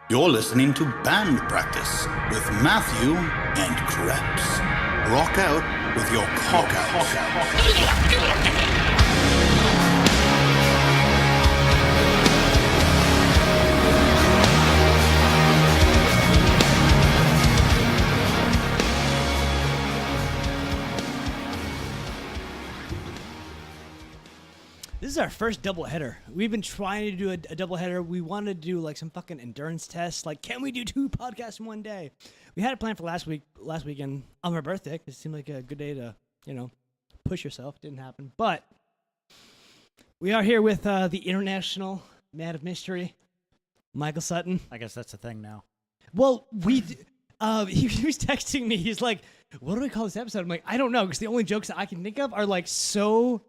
You're listening to Band Practice with Matthew and Krebs. Rock out with your cock out. This is our first doubleheader. We've been trying to do a doubleheader. We wanted to do like some fucking endurance tests. Like, can we do 2 podcasts in one day? We had a plan for last weekend on my birthday. It seemed like a good day to, push yourself. Didn't happen. But we are here with the international man of mystery, Michael Sutton. I guess that's the thing now. Well, he was texting me. He's like, what do we call this episode? I'm like, I don't know, because the only jokes that I can think of are like so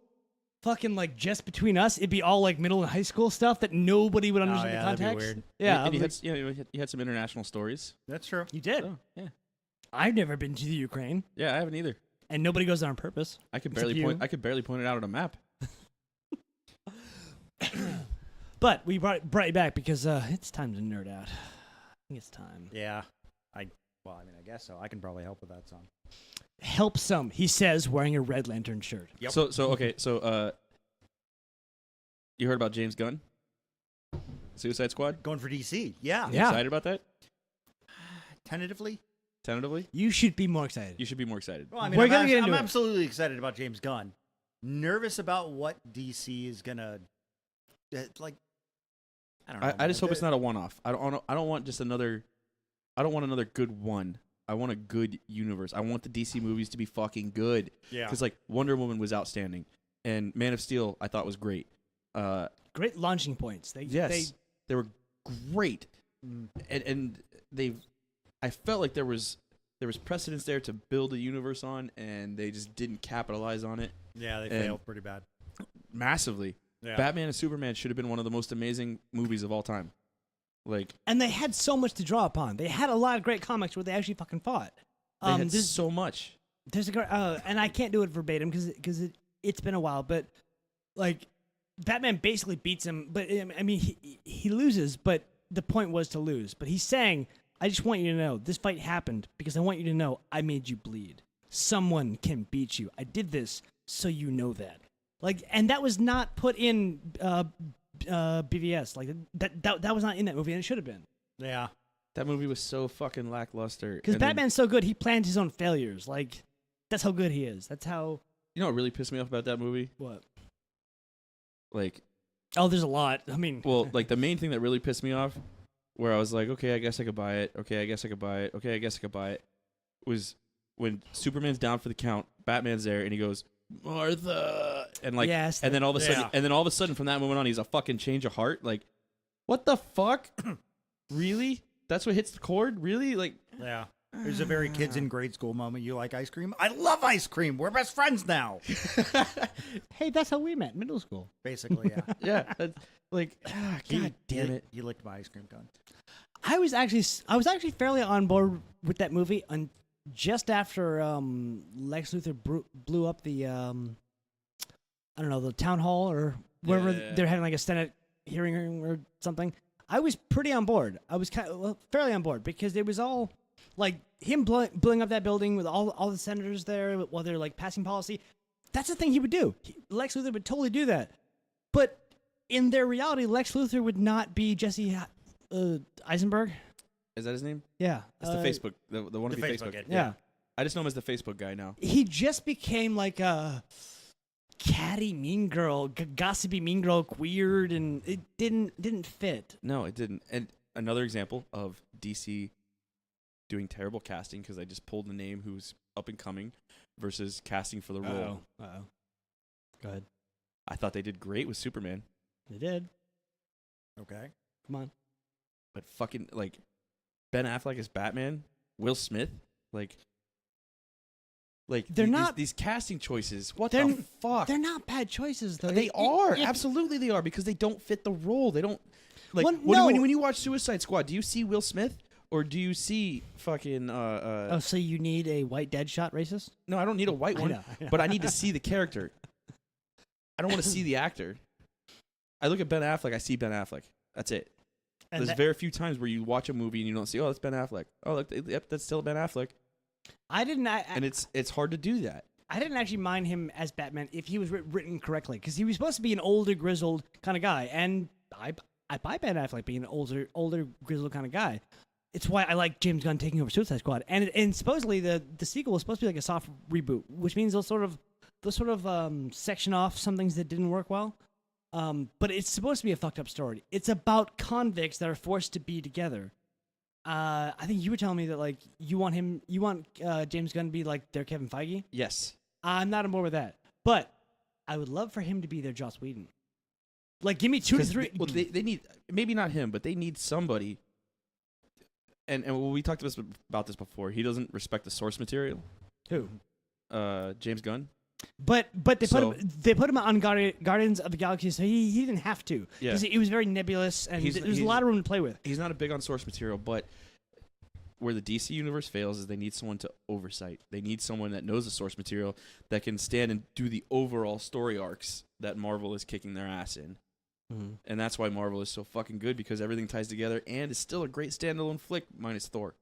fucking like just between us. It'd be all like middle and high school stuff that nobody would understand the context. That'd be weird. Yeah, And you had some international stories. That's true. you did. Oh, yeah. I've never been to the Ukraine, Yeah, I haven't either. and nobody goes there on purpose. I could Except barely you. point. I could barely point it out on a map. But we brought you back because it's time to nerd out. I think it's time. Yeah. I guess so. I can probably help with that song. Help some, he says, wearing a Red Lantern shirt. Yep. So you heard about James Gunn, Suicide Squad? Going for DC. Yeah. Yeah. Excited about that? Tentatively. Tentatively, You should be more excited. you should be more excited. Well, I mean, We're I'm, gonna get into I'm it. absolutely excited about James Gunn. Nervous about what DC is gonna like. I don't know. I just man. hope it's not a one-off. I don't want just another. I don't want another good one. I want a good universe. I want the DC movies to be fucking good. Yeah. Because like Wonder Woman was outstanding, and Man of Steel I thought was great. Great launching points. They were great, Mm. and I felt like there was precedence there to build a universe on, and they just didn't capitalize on it Yeah, they and- failed pretty bad. massively. Yeah. Batman and Superman should have been one of the most amazing movies of all time. Like And they had so much to draw upon. They had a lot of great comics where they actually fucking fought. they had there's so much. there's a great, and I can't do it verbatim because it's been a while, but like Batman basically beats him, but I mean he loses, but the point was to lose. But he's saying, I just want you to know this fight happened because I want you to know I made you bleed. Someone can beat you. I did this so you know that. Like, and that was not put in BVS. Like that was not in that movie, and it should have been. Yeah. That movie was so fucking lackluster. Because And then- Batman's so good, he planned his own failures. Like, that's how good he is. That's how. you know what really pissed me off about that movie? What? Like, Oh, there's a lot. I mean, well, like the main thing that really pissed me off, where I was like, okay, I guess I could buy it. Okay, I guess I could buy it. Okay, I guess I could buy it. Was when Superman's down for the count, Batman's there, and he goes, Martha, and like, Yes, and then all of a sudden, Yeah. from that moment on, he's a fucking change of heart. Like, what the fuck? Really? That's what hits the chord? Really? Like, Yeah. There's a very kids in grade school moment. You like ice cream? I love ice cream. We're best friends now. hey, that's how we met, middle school. Basically, yeah. yeah, that's, like, god damn it. You licked my ice cream cone. I was actually fairly on board with that movie just after Lex Luthor blew up the I don't know, the town hall or wherever Yeah. they're having like a Senate hearing or something. I was pretty on board. I was fairly on board because it was all like him blowing up that building with all the senators there while they're like passing policy. That's the thing he would do. Lex Luthor would totally do that. But in their reality, Lex Luthor would not be Jesse Eisenberg. Is that his name? Yeah. It's the Facebook, the one The to be Facebook Facebook. kid. Yeah. I just know him as the Facebook guy now. He just became like a catty mean girl, gossipy mean girl, weird, and it didn't fit. No, it didn't. And another example of DC doing terrible casting because they just pulled the name who's up and coming versus casting for the role. Uh-oh. Go ahead. I thought they did great with Superman, They did. Okay. Come on. but fucking like Ben Affleck as Batman, Will Smith, like They're not- these casting choices. What They're- the fuck? They're not bad choices though. They are absolutely they are because they don't fit the role. They don't like Well, when no. you watch Suicide Squad. Do you see Will Smith or do you see fucking? Oh, so you need a white Deadshot racist? No, I don't need a white one, I know. but I need to see the character. I don't want to see the actor. I look at Ben Affleck. I see Ben Affleck. That's it. And There's very few times where you watch a movie and you don't see, oh, that's Ben Affleck. Oh, look, yep, that's still Ben Affleck. And it's hard to do that. I didn't actually mind him as Batman if he was written correctly, because he was supposed to be an older, grizzled kind of guy, and I buy Ben Affleck being an older, grizzled kind of guy. It's why I like James Gunn taking over Suicide Squad, and supposedly the sequel was supposed to be like a soft reboot, which means they'll sort of section off some things that didn't work well. But it's supposed to be a fucked up story. It's about convicts that are forced to be together. I think you were telling me that like you want James Gunn to be like their Kevin Feige. Yes. I'm not on board with that, but I would love for him to be their Joss Whedon. Like, give me 2 to 3. They need, maybe not him, but they need somebody. And we talked about this before. He doesn't respect the source material. Who? James Gunn. But they put him on Guardians of the Galaxy, so he didn't have to. Yeah. Because he was very nebulous, and there's a lot of room to play with. He's not a big on source material, but where the DC universe fails is they need someone to oversight. They need someone that knows the source material that can stand and do the overall story arcs that Marvel is kicking their ass in. Mm-hmm. And that's why Marvel is so fucking good, because everything ties together and is still a great standalone flick minus Thor.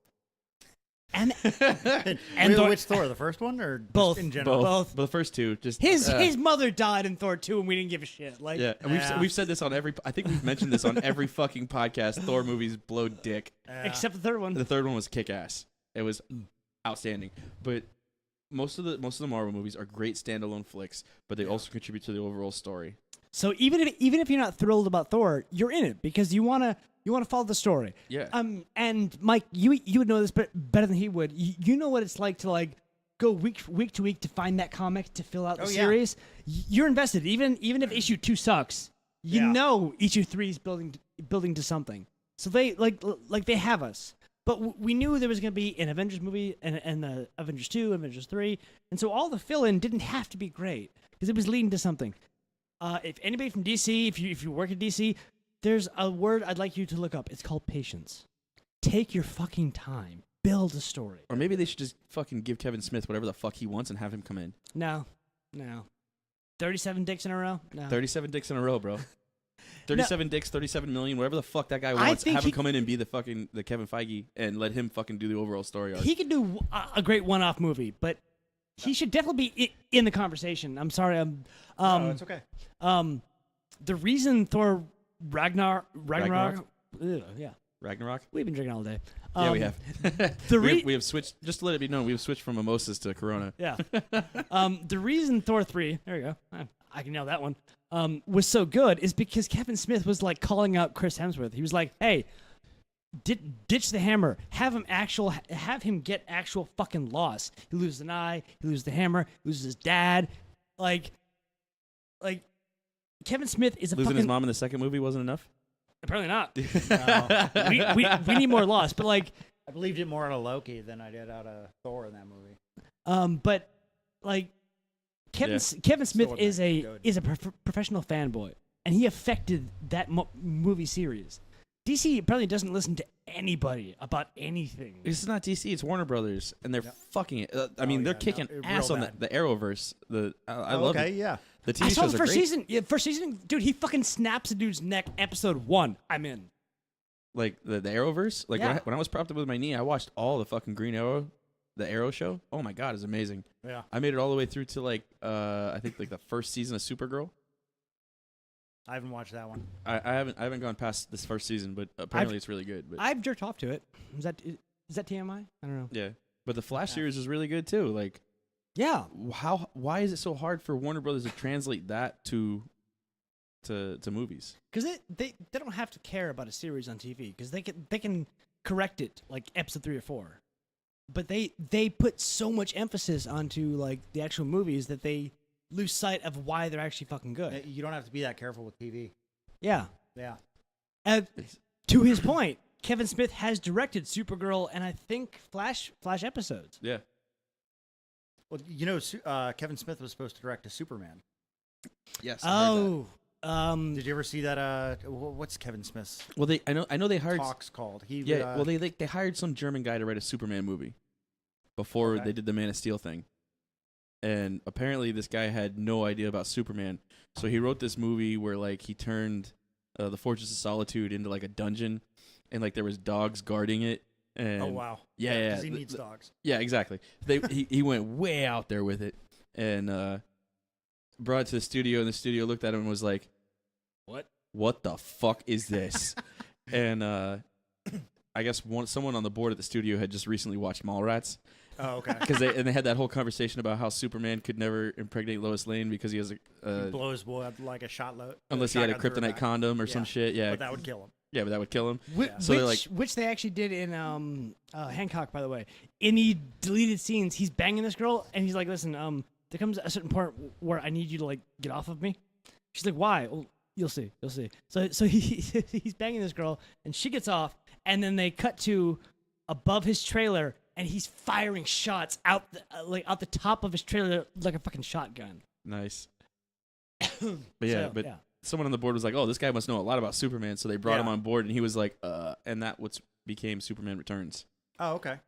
And which Thor, the first one or both in general? Both. But the first two, just his mother died in Thor 2, and we didn't give a shit. Like, yeah, and we've said this on every. I think we've mentioned this on every fucking podcast. Thor movies blow dick. Except the third one. The third one was kick ass. It was outstanding. But most of the Marvel movies are great standalone flicks, but they also contribute to the overall story. So even if you're not thrilled about Thor, you're in it because you wanna follow the story. Yeah. And Mike, you would know this better than he would. You know what it's like to like go week to week to find that comic to fill out the series. You're invested, even if issue 2 sucks. You know issue 3 is building to something. So they like they have us. But we knew there was going to be an Avengers movie and the Avengers 2, Avengers 3, and so all the fill-in didn't have to be great because it was leading to something. If anybody from DC, if you work at DC, there's a word I'd like you to look up. It's called patience. Take your fucking time. Build a story. Or maybe they should just fucking give Kevin Smith whatever the fuck he wants and have him come in. No. 37 dicks in a row? No. 37 dicks in a row, bro. 37 dicks, 37 million, whatever the fuck that guy wants. Have him come in and be the Kevin Feige and let him fucking do the overall story arc. He could do a great one-off movie, but he should definitely be in the conversation. I'm sorry. No, it's okay. The reason Thor Ragnarok. Yeah. Ragnarok? We've been drinking all day. Yeah, we have. We have switched, just to let it be known, we have switched from mimosas to Corona. Yeah. The reason Thor 3, there you go, I can nail that one, was so good is because Kevin Smith was like calling out Chris Hemsworth. He was like, hey, ditch the hammer. Have him get actual fucking loss. He loses an eye, he loses the hammer, he loses his dad. Like Kevin Smith is a Losing fucking... his mom in the second movie wasn't enough? Apparently not. No. we need more loss, but like... I believed it more out of Loki than I did out of Thor in that movie. But like Kevin Smith is a professional fanboy, and he affected that movie series. DC apparently doesn't listen to anybody about anything. It's not DC, it's Warner Brothers, and they're fucking it. I mean, they're kicking ass on the Arrowverse. I love it. Yeah. The TV I saw shows the are first great. season. Yeah, first season, dude. He fucking snaps a dude's neck. Episode 1. I'm in. Like the Arrowverse. Like when I was propped up with my knee, I watched all the fucking Green Arrow, the Arrow show. Oh my god, it's amazing. Yeah. I made it all the way through to like I think like the first season of Supergirl. I haven't watched that one. I haven't gone past this first season, but apparently it's really good. But I've jerked off to it. Is that TMI? I don't know. yeah, but the Flash series is really good too. Like, yeah. Why is it so hard for Warner Brothers to translate that to movies? Because they don't have to care about a series on TV because they can correct it like episode 3 or 4, but they put so much emphasis onto like the actual movies that they lose sight of why they're actually fucking good. You don't have to be that careful with TV. Yeah. Yeah. And to his point, Kevin Smith has directed Supergirl and I think Flash episodes. Yeah. Well, you know, Kevin Smith was supposed to direct a Superman. Yes. Oh. Did you ever see that? What's Kevin Smith's? Well, I know they hired Talks called. well, they hired some German guy to write a Superman movie before they did the Man of Steel thing. And apparently this guy had no idea about Superman. So he wrote this movie where like he turned the Fortress of Solitude into like a dungeon and like there was dogs guarding it. And Oh wow. Yeah. Because he needs dogs. Yeah, exactly. He went way out there with it, and brought it to the studio, and the studio looked at him and was like, What the fuck is this? And I guess someone on the board at the studio had just recently watched Mallrats. Oh, okay. Because they had that whole conversation about how Superman could never impregnate Lois Lane because he has He blows boy like a shotgun. unless he had a kryptonite condom or some shit. Yeah, But that would kill him. Yeah, but that would kill him. So which they actually did in Hancock, by the way. In the deleted scenes, he's banging this girl, and he's like, "Listen, there comes a certain part where I need you to like get off of me." She's like, "Why?" Well, you'll see. So he's banging this girl, and she gets off, and then they cut to above his trailer, and he's firing shots out the top of his trailer like a fucking shotgun. Nice. But someone on the board was like, "Oh, this guy must know a lot about Superman," so they brought him on board, and he was like, and that became Superman Returns. Oh, okay.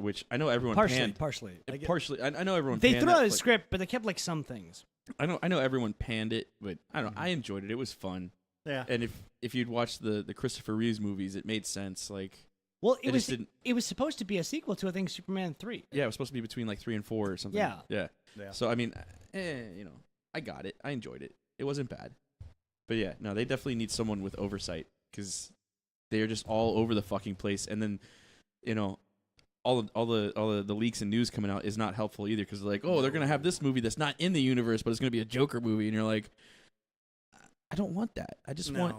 Which I know everyone partially. I know everyone. They panned threw out that, his script, but they kept like some things. I know everyone panned it, but I don't know. I enjoyed it. It was fun. Yeah. And if you'd watched the Christopher Reeves movies, it made sense. Like, well, it was supposed to be a sequel to, I think, Superman 3. Yeah, it was supposed to be between like 3 and 4 or something. Yeah. So I mean, I got it. I enjoyed it. It wasn't bad. But yeah, no, they definitely need someone with oversight because they are just all over the fucking place. And then, all the leaks and news coming out is not helpful either because they're like, oh, they're gonna have this movie that's not in the universe, but it's gonna be a Joker movie, and you're like, I don't want that. I just want.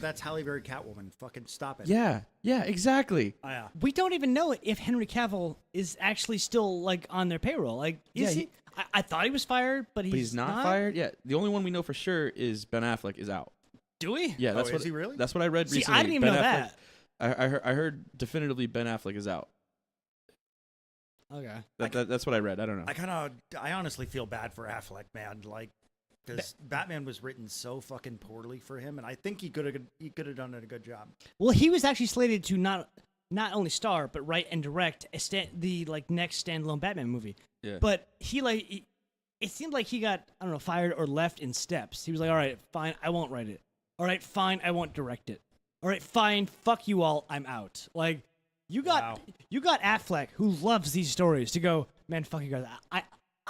That's Halle Berry Catwoman. Fucking stop it. Yeah, exactly. Oh, yeah. We don't even know if Henry Cavill is actually still like on their payroll. Like, is he? I thought he was fired, but he's not fired. Yeah, the only one we know for sure is Ben Affleck is out. Do we? Yeah, that's is he really? That's what I read recently. I didn't even know that. I heard definitively Ben Affleck is out. Okay. That's what I read. I don't know. I honestly feel bad for Affleck, man. Like, because Batman was written so fucking poorly for him, and I think he could have done a good job. Well, he was actually slated to not only star but write and direct the next standalone Batman movie. Yeah. But it seemed like he got, I don't know, fired or left in steps. He was like, all right, fine, I won't write it. All right, fine, I won't direct it. All right, fine, fuck you all, I'm out. Like, you got Affleck, who loves these stories, to go, man, fuck you guys,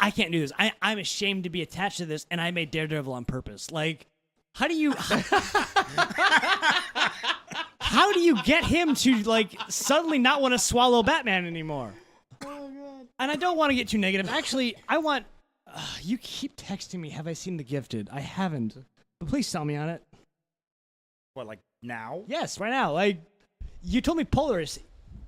I can't do this. I'm ashamed to be attached to this, and I made Daredevil on purpose. Like, how do you get him to like suddenly not want to swallow Batman anymore? Oh god! And I don't want to get too negative. Actually, I want. You keep texting me. Have I seen The Gifted? I haven't. But please sell me on it. What, like now? Yes, right now. Like, you told me Polaris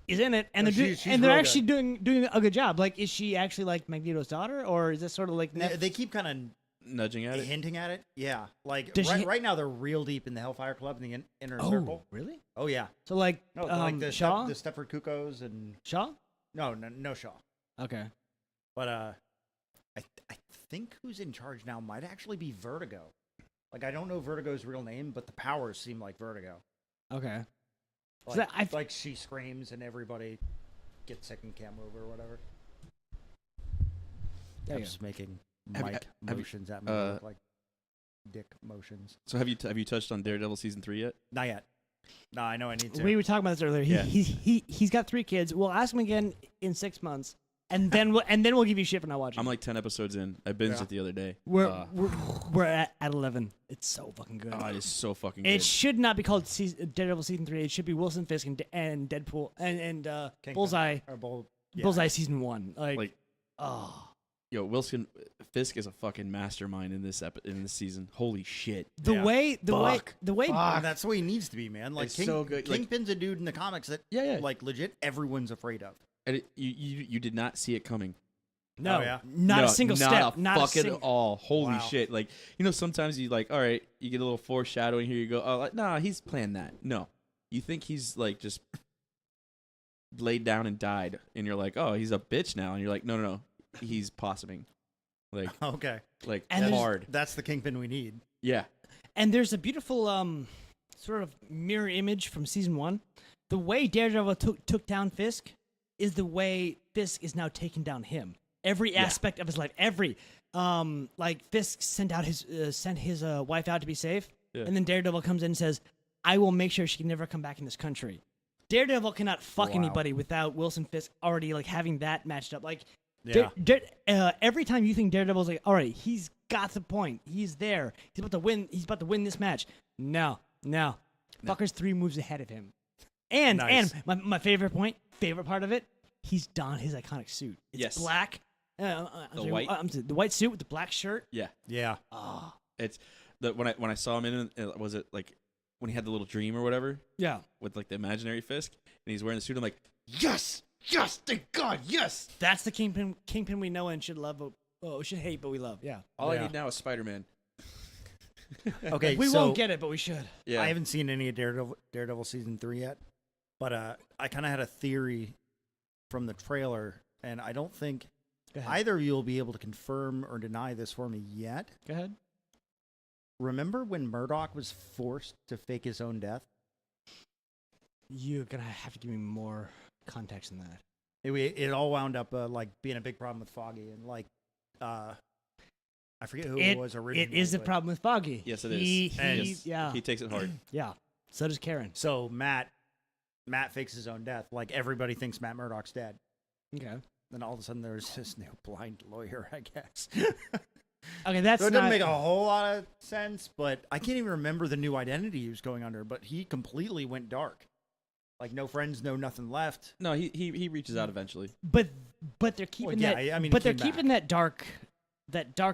is in it, and they're actually doing a good job. Like, is she actually like Magneto's daughter, or is this sort of like they keep kind of nudging at it, hinting at it? Yeah, like right now they're real deep in the Hellfire Club in the inner circle. Really? Oh yeah. So like, like the Shaw, the Stepford Cuckoos and Shaw. No Shaw. Okay. But I think who's in charge now might actually be Vertigo. Like, I don't know Vertigo's real name, but the powers seem like Vertigo. Okay. Like she screams and everybody gets second camera over or whatever. I'm just making motions at me look like dick motions. So have you touched on Daredevil season 3 yet? Not yet. No, I know I need to. We were talking about this earlier. He's got 3 kids. We'll ask him again in 6 months, and then we'll give you shit for not watching. I'm like 10 episodes in. I binged it the other day. We're at 11. It's so fucking good. Oh, it is so fucking good. It should not be called Daredevil season 3. It should be Wilson Fisk and Deadpool and Bullseye. Bullseye season 1. Like Yo, Wilson Fisk is a fucking mastermind in this season. Holy shit! The way that's the way he needs to be, man. Like, it's so good. Kingpin's a dude in the comics that like legit everyone's afraid of. And you did not see it coming. No, not a single step. Not a fuck at all. Holy shit! Like, sometimes you like, all right, you get a little foreshadowing here. You go, oh, like, nah, he's planned that. No, you think he's like just laid down and died, and you're like, oh, he's a bitch now, and you're like, no. He's possuming, like like and hard. That's the Kingpin we need. Yeah, and there's a beautiful sort of mirror image from season 1. The way Daredevil took down Fisk is the way Fisk is now taking down him. Every aspect of his life, like Fisk sent his wife out to be safe, and then Daredevil comes in and says, I will make sure she can never come back in this country. Daredevil cannot fuck Wow. anybody without Wilson Fisk already like having that matched up. Like, Yeah. every time you think Daredevil's like, all right, he's got the point. He's there. He's about to win. He's about to win this match. No. Fucker's 3 moves ahead of him. And Nice. my favorite part of it, he's donned his iconic suit. It's Yes. black. The white suit with the black shirt. Yeah. Yeah. Oh, It's when I saw him in it, was it like when he had the little dream or whatever yeah. with like the imaginary Fisk and he's wearing the suit. I'm like, yes, thank God, yes. That's the kingpin we know and should love. Should hate, but we love. Yeah. All Yeah. I need now is Spider-Man. Okay, We so won't get it, but we should. Yeah. I haven't seen any of Daredevil season 3 yet, but I kind of had a theory from the trailer, and I don't think Go ahead. either of you will be able to confirm or deny this for me yet. Go ahead. Remember when Murdoch was forced to fake his own death? You're gonna have to give me more context than that. It all wound up like being a big problem with Foggy, and like I forget who it was originally. It is the but- problem with Foggy. Yes, it is. He, yeah. He takes it hard. Yeah. So does Karen. So Matt fakes his own death. Like everybody thinks Matt Murdoch's dead. Okay. Then all of a sudden there's this new blind lawyer, I guess. Okay, that's So it not. doesn't make a whole lot of sense, but I can't even remember the new identity he was going under, but he completely went dark. Like no friends, no nothing left. No, he reaches out eventually. But they're keeping yeah, that. I mean, but he they're came keeping that dark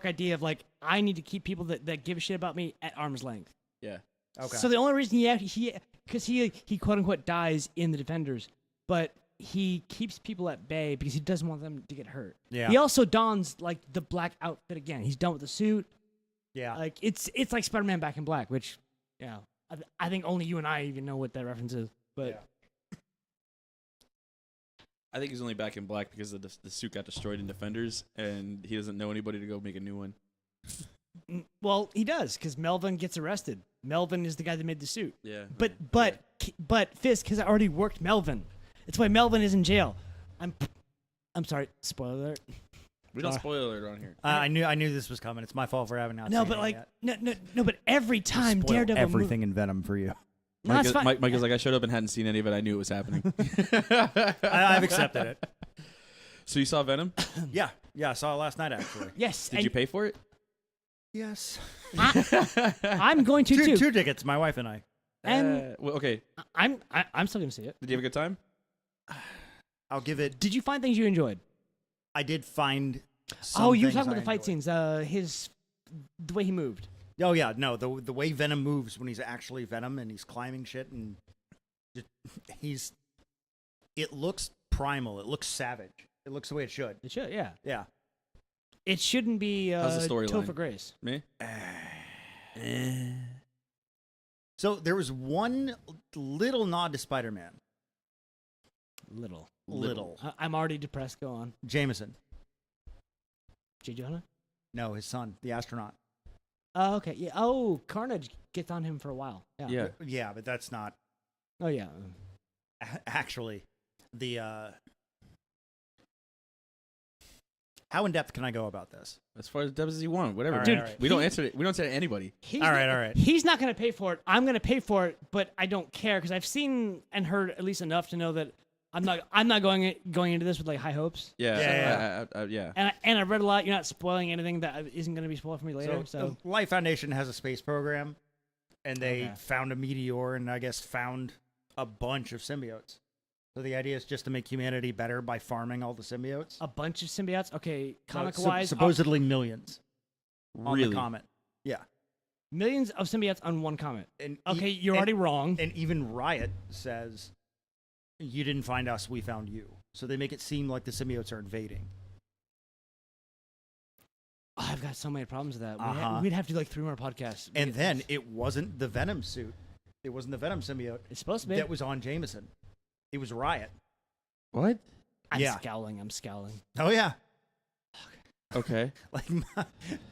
idea of like I need to keep people that give a shit about me at arm's length. Yeah. Okay. So the only reason he quote unquote dies in the Defenders, but he keeps people at bay because he doesn't want them to get hurt. Yeah. He also dons like the black outfit again. He's done with the suit. yeah. Like it's like Spider-Man Back in Black, which I think only you and I even know what that reference is. But Yeah. I think he's only back in black because the suit got destroyed in Defenders, and he doesn't know anybody to go make a new one. well, he does because Melvin gets arrested. Melvin is the guy that made the suit. Yeah. But Fisk has already worked Melvin. That's why Melvin is in jail. I'm sorry. Spoiler alert. We don't spoil it on here. I knew this was coming. It's my fault for having not No, seen but it like yet. no. But every time Spoil Daredevil everything in Venom for you. No, it's fine. Mike is like, I showed up and hadn't seen any of it. I knew it was happening. I've accepted it. So you saw Venom? Yeah, I saw it last night actually. Yes. Did you pay for it? Yes. I'm going to too. Two tickets, my wife and I. And Well, okay. I'm still gonna see it. Did you have a good time? I'll give it. Did you find things you enjoyed? I did find. Some Oh, you were things talking I about the fight enjoyed. scenes. The way he moved. Oh yeah, no, the way Venom moves when he's actually Venom and he's climbing shit and it looks primal. It looks savage. It looks the way it should. It should, yeah. Yeah. It shouldn't be How's the storyline? Topher Grace. Me? So there was one little nod to Spider-Man. Little. Little. I'm already depressed. Go on. Jameson. J. Jonah? No, his son, the astronaut. Oh, okay. Yeah. Oh, Carnage gets on him for a while. Yeah. Yeah. Yeah, but that's not Oh, yeah. actually the. How in depth can I go about this? As far as depth as you want, whatever. All right, Dude, all right. we don't answer it. We don't say to anybody. He's All not- right. He's not going to pay for it. I'm going to pay for it, but I don't care because I've seen and heard at least enough to know that I'm not going into this with like high hopes. Yeah. Yeah. Yeah. And I've read a lot. You're not spoiling anything that isn't going to be spoiled for me later. So, the Life Foundation has a space program, and they Okay. found a meteor and I guess found a bunch of symbiotes. So the idea is just to make humanity better by farming all the symbiotes. a bunch of symbiotes. Okay, So, comic-wise, supposedly millions on Really? the comet. Yeah. millions of symbiotes on one comet. And Okay, you're already wrong. And even Riot says, "You didn't find us, we found you." So they make it seem like the symbiotes are invading. Oh, I've got so many problems with that. Uh-huh. We'd have to do like 3 more podcasts. And then it wasn't the Venom suit. It wasn't the Venom symbiote it's supposed to be. that was on Jameson. It was Riot. What? I'm yeah. scowling. I'm scowling. Oh yeah. Okay. Like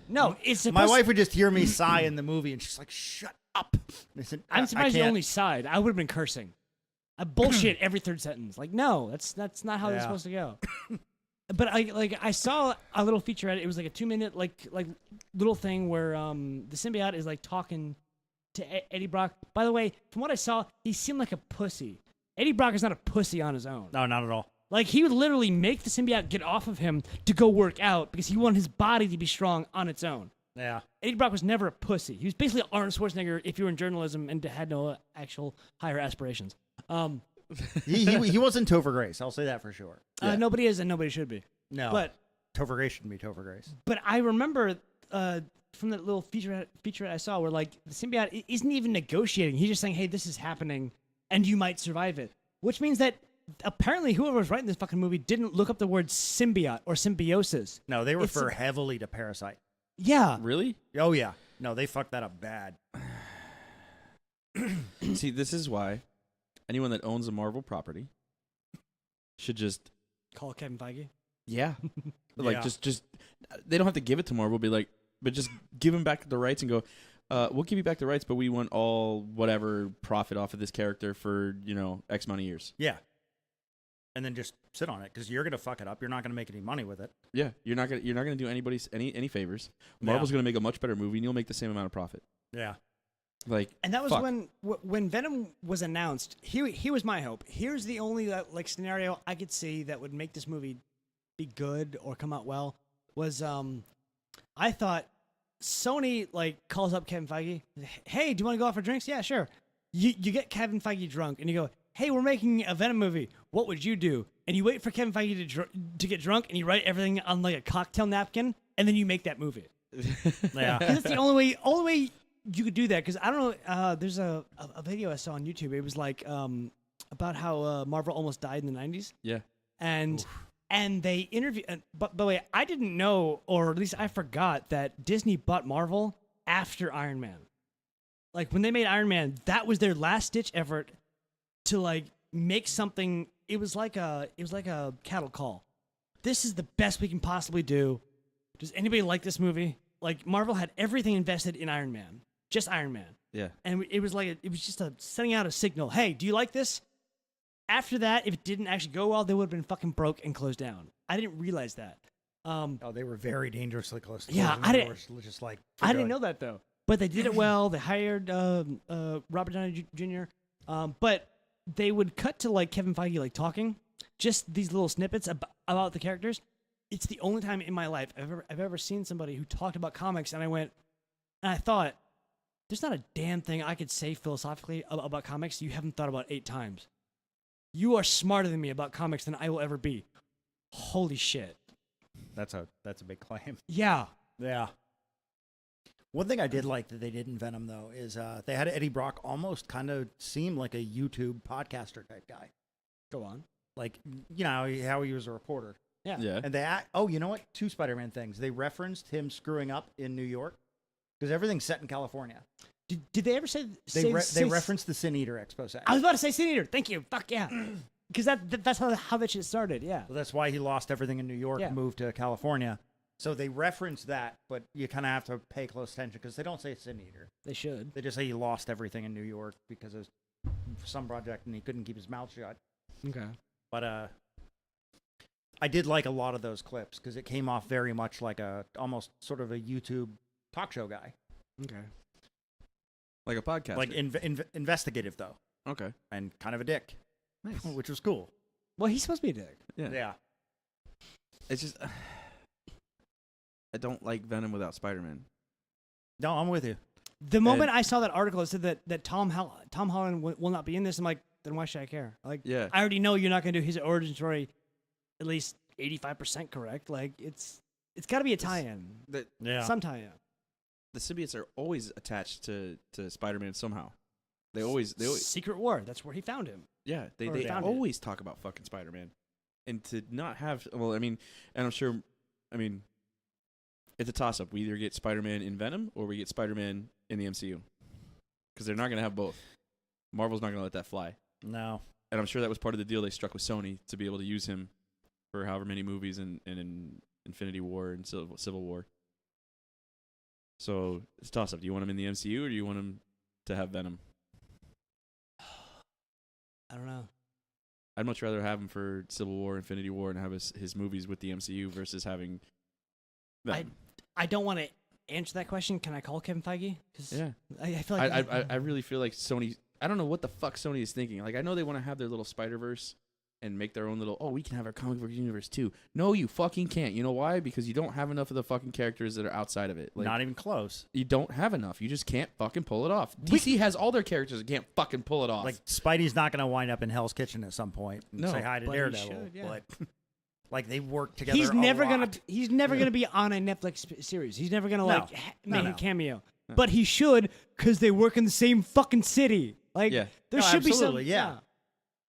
No, it's supposed my wife would just hear me sigh in the movie, and she's like, "Shut up!" And I said, I'm surprised you can't." only sighed. I would have been cursing. I bullshit every third sentence. Like, no, that's not how it's Yeah. supposed to go. But I saw a little featurette. It was like a 2-minute like little thing where the symbiote is like talking Eddie Brock. By the way, from what I saw, he seemed like a pussy. Eddie Brock is not a pussy on his own. No, not at all. Like, he would literally make the symbiote get off of him to go work out because he wanted his body to be strong on its own. Yeah. Eddie Brock was never a pussy. He was basically Arnold Schwarzenegger if you were in journalism and had no actual higher aspirations. He wasn't Topher Grace. I'll say that for sure. Nobody is and nobody should be. No. But Topher Grace shouldn't be Topher Grace. But I remember from that little featurette I saw where, like, the symbiote isn't even negotiating. He's just saying, hey, this is happening, and you might survive it. Which means that apparently whoever was writing this fucking movie didn't look up the word symbiote or symbiosis. No, they refer heavily to parasite. Yeah. Really? Oh, yeah. No, they fucked that up bad. See, this is why anyone that owns a Marvel property should just Call Kevin Feige. Yeah. Like, Yeah. just they don't have to give it to Marvel, but just give them back the rights and go, we'll give you back the rights, but we want all whatever profit off of this character for, X amount of years. Yeah. And then just sit on it because you're gonna fuck it up. You're not gonna make any money with it. Yeah. You're not gonna do anybody any favors. Marvel's gonna make a much better movie and you'll make the same amount of profit. Yeah. Like, And that was fuck. when Venom was announced. He was my hope. Here's the only scenario I could see that would make this movie be good or come out well was I thought Sony calls up Kevin Feige. Hey, do you want to go out for drinks? Yeah, sure. You get Kevin Feige drunk and you go, hey, we're making a Venom movie. What would you do? And you wait for Kevin Feige to get drunk and you write everything on like a cocktail napkin and then you make that movie. Yeah. That's the only way you could do that, because I don't know. There's a video I saw on YouTube. It was like about how Marvel almost died in the 90s. Yeah. And they interviewed. But by the way, I didn't know, or at least I forgot, that Disney bought Marvel after Iron Man. Like, when they made Iron Man, that was their last ditch effort to make something. It was like a cattle call. This is the best we can possibly do. Does anybody like this movie? Like, Marvel had everything invested in Iron Man. Just Iron Man. Yeah. And it was just sending out a signal. Hey, do you like this? After that, if it didn't actually go well, they would have been fucking broke and closed down. I didn't realize that. Oh, they were very dangerously close to Yeah, closing I the didn't- doors, just like I didn't know that, though. But they did it well. They hired Robert Downey Jr. But they would cut to Kevin Feige talking, just these little snippets about the characters. It's the only time in my life I've ever seen somebody who talked about comics, and I thought, there's not a damn thing I could say philosophically about comics you haven't thought about 8 times. You are smarter than me about comics than I will ever be. Holy shit. That's a big claim. Yeah. Yeah. One thing I did like that they did in Venom, though, is they had Eddie Brock almost kind of seem like a YouTube podcaster type guy. Go on. Like, how he was a reporter. Yeah. Yeah. And you know what? 2 Spider-Man things. They referenced him screwing up in New York because everything's set in California. Did they ever say They referenced the Sin Eater expose. I was about to say Sin Eater. Thank you. Fuck yeah. Because that's how that shit started. Yeah. Well, that's why he lost everything in New York and moved to California. So they reference that, but you kind of have to pay close attention because they don't say Sin Eater. They should. They just say he lost everything in New York because of some project and he couldn't keep his mouth shut. Okay. But I did like a lot of those clips because it came off very much like almost sort of a YouTube talk show guy. Okay. Like a podcast. Like investigative, though, okay. and kind of a dick, Nice. which was cool. Well, he's supposed to be a dick. Yeah. Yeah. It's just I don't like Venom without Spider-Man. No, I'm with you. The moment I saw that article, it said that Tom Holland will not be in this. I'm like, then why should I care? Yeah. I already know you're not going to do his origin story at least 85% correct. It's got to be a tie-in. Yeah. Some tie-in. The symbiotes are always attached to Spider-Man somehow. They always Secret War. That's where he found him. yeah, they found it. always talk about fucking Spider-Man. And to not have and I'm sure it's a toss-up. We either get Spider-Man in Venom or we get Spider-Man in the MCU. Because they're not going to have both. Marvel's not going to let that fly. No. And I'm sure that was part of the deal they struck with Sony to be able to use him for however many movies in Infinity War and Civil War. So it's a toss-up. Do you want him in the MCU or do you want him to have Venom? I don't know. I'd much rather have him for Civil War, Infinity War, and have his movies with the MCU versus having Venom. I don't want to answer that question, can I call Kevin Feige? 'Cause Yeah. I feel like I really feel like Sony. I don't know what the fuck Sony is thinking. Like, I know they want to have their little Spider-Verse and make their own little. Oh, we can have our comic book universe too. No, you fucking can't. You know why? Because you don't have enough of the fucking characters that are outside of it. Like, Not even close. you don't have enough. You just can't fucking pull it off. DC has all their characters and can't fucking pull it off. Like Spidey's not going to wind up in Hell's Kitchen at some point and No, say hi to but he Daredevil. should, yeah. But like they work together. he's a never lot. gonna be on a Netflix series. He's never gonna like No, make no. a cameo. But he should, because they work in the same fucking city. Like, Yeah. there No, should be some. absolutely, yeah.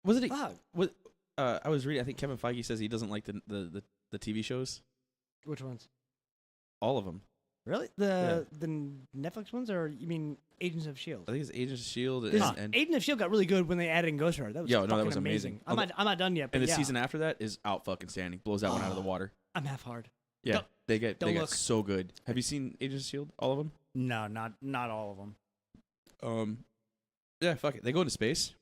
was it? Fuck. What? I was reading. I think Kevin Feige says he doesn't like the TV shows. Which ones? All of them. Really? The Netflix ones, or you mean Agents of Shield? I think it's Agents of Shield Because and Agents of Shield got really good when they added in Ghost Rider. That was Yo, no, that fucking was amazing. I'm not done yet. But and the yeah, season after that is out fucking standing. Blows that one out of the water. I'm half hard. Yeah, Don't- they get don't they look. get so good. Have you seen Agents of Shield? All of them? No, not all of them. Yeah, fuck it. They go into space.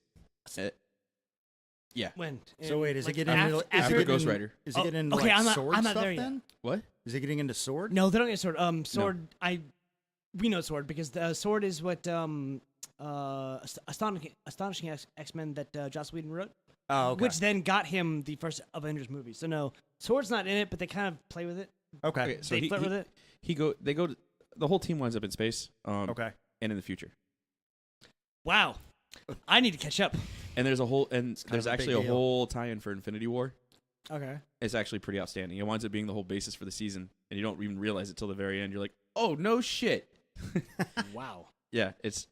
Yeah. When? So wait, is it getting after, into after After it- Ghost Rider. Is it getting into okay, like I'm not- sword I'm not stuff there yet. then? What? Is it getting into sword? No, they don't get sword. Sword. We know sword because the sword is what astonishing X-Men that Joss Whedon wrote, Oh, okay. which then got him the first Avengers movie. So no, sword's not in it, but they kind of play with it. Okay. Okay, so They he, flirt he, with it. they go to, the whole team winds up in space. Okay. And in the future. Wow, I need to catch up. And there's kind there's of a actually big a deal. whole tie-in for Infinity War. Okay. It's actually pretty outstanding. It winds up being the whole basis for the season, and you don't even realize it till the very end. You're like, oh no shit. Wow. Yeah, it's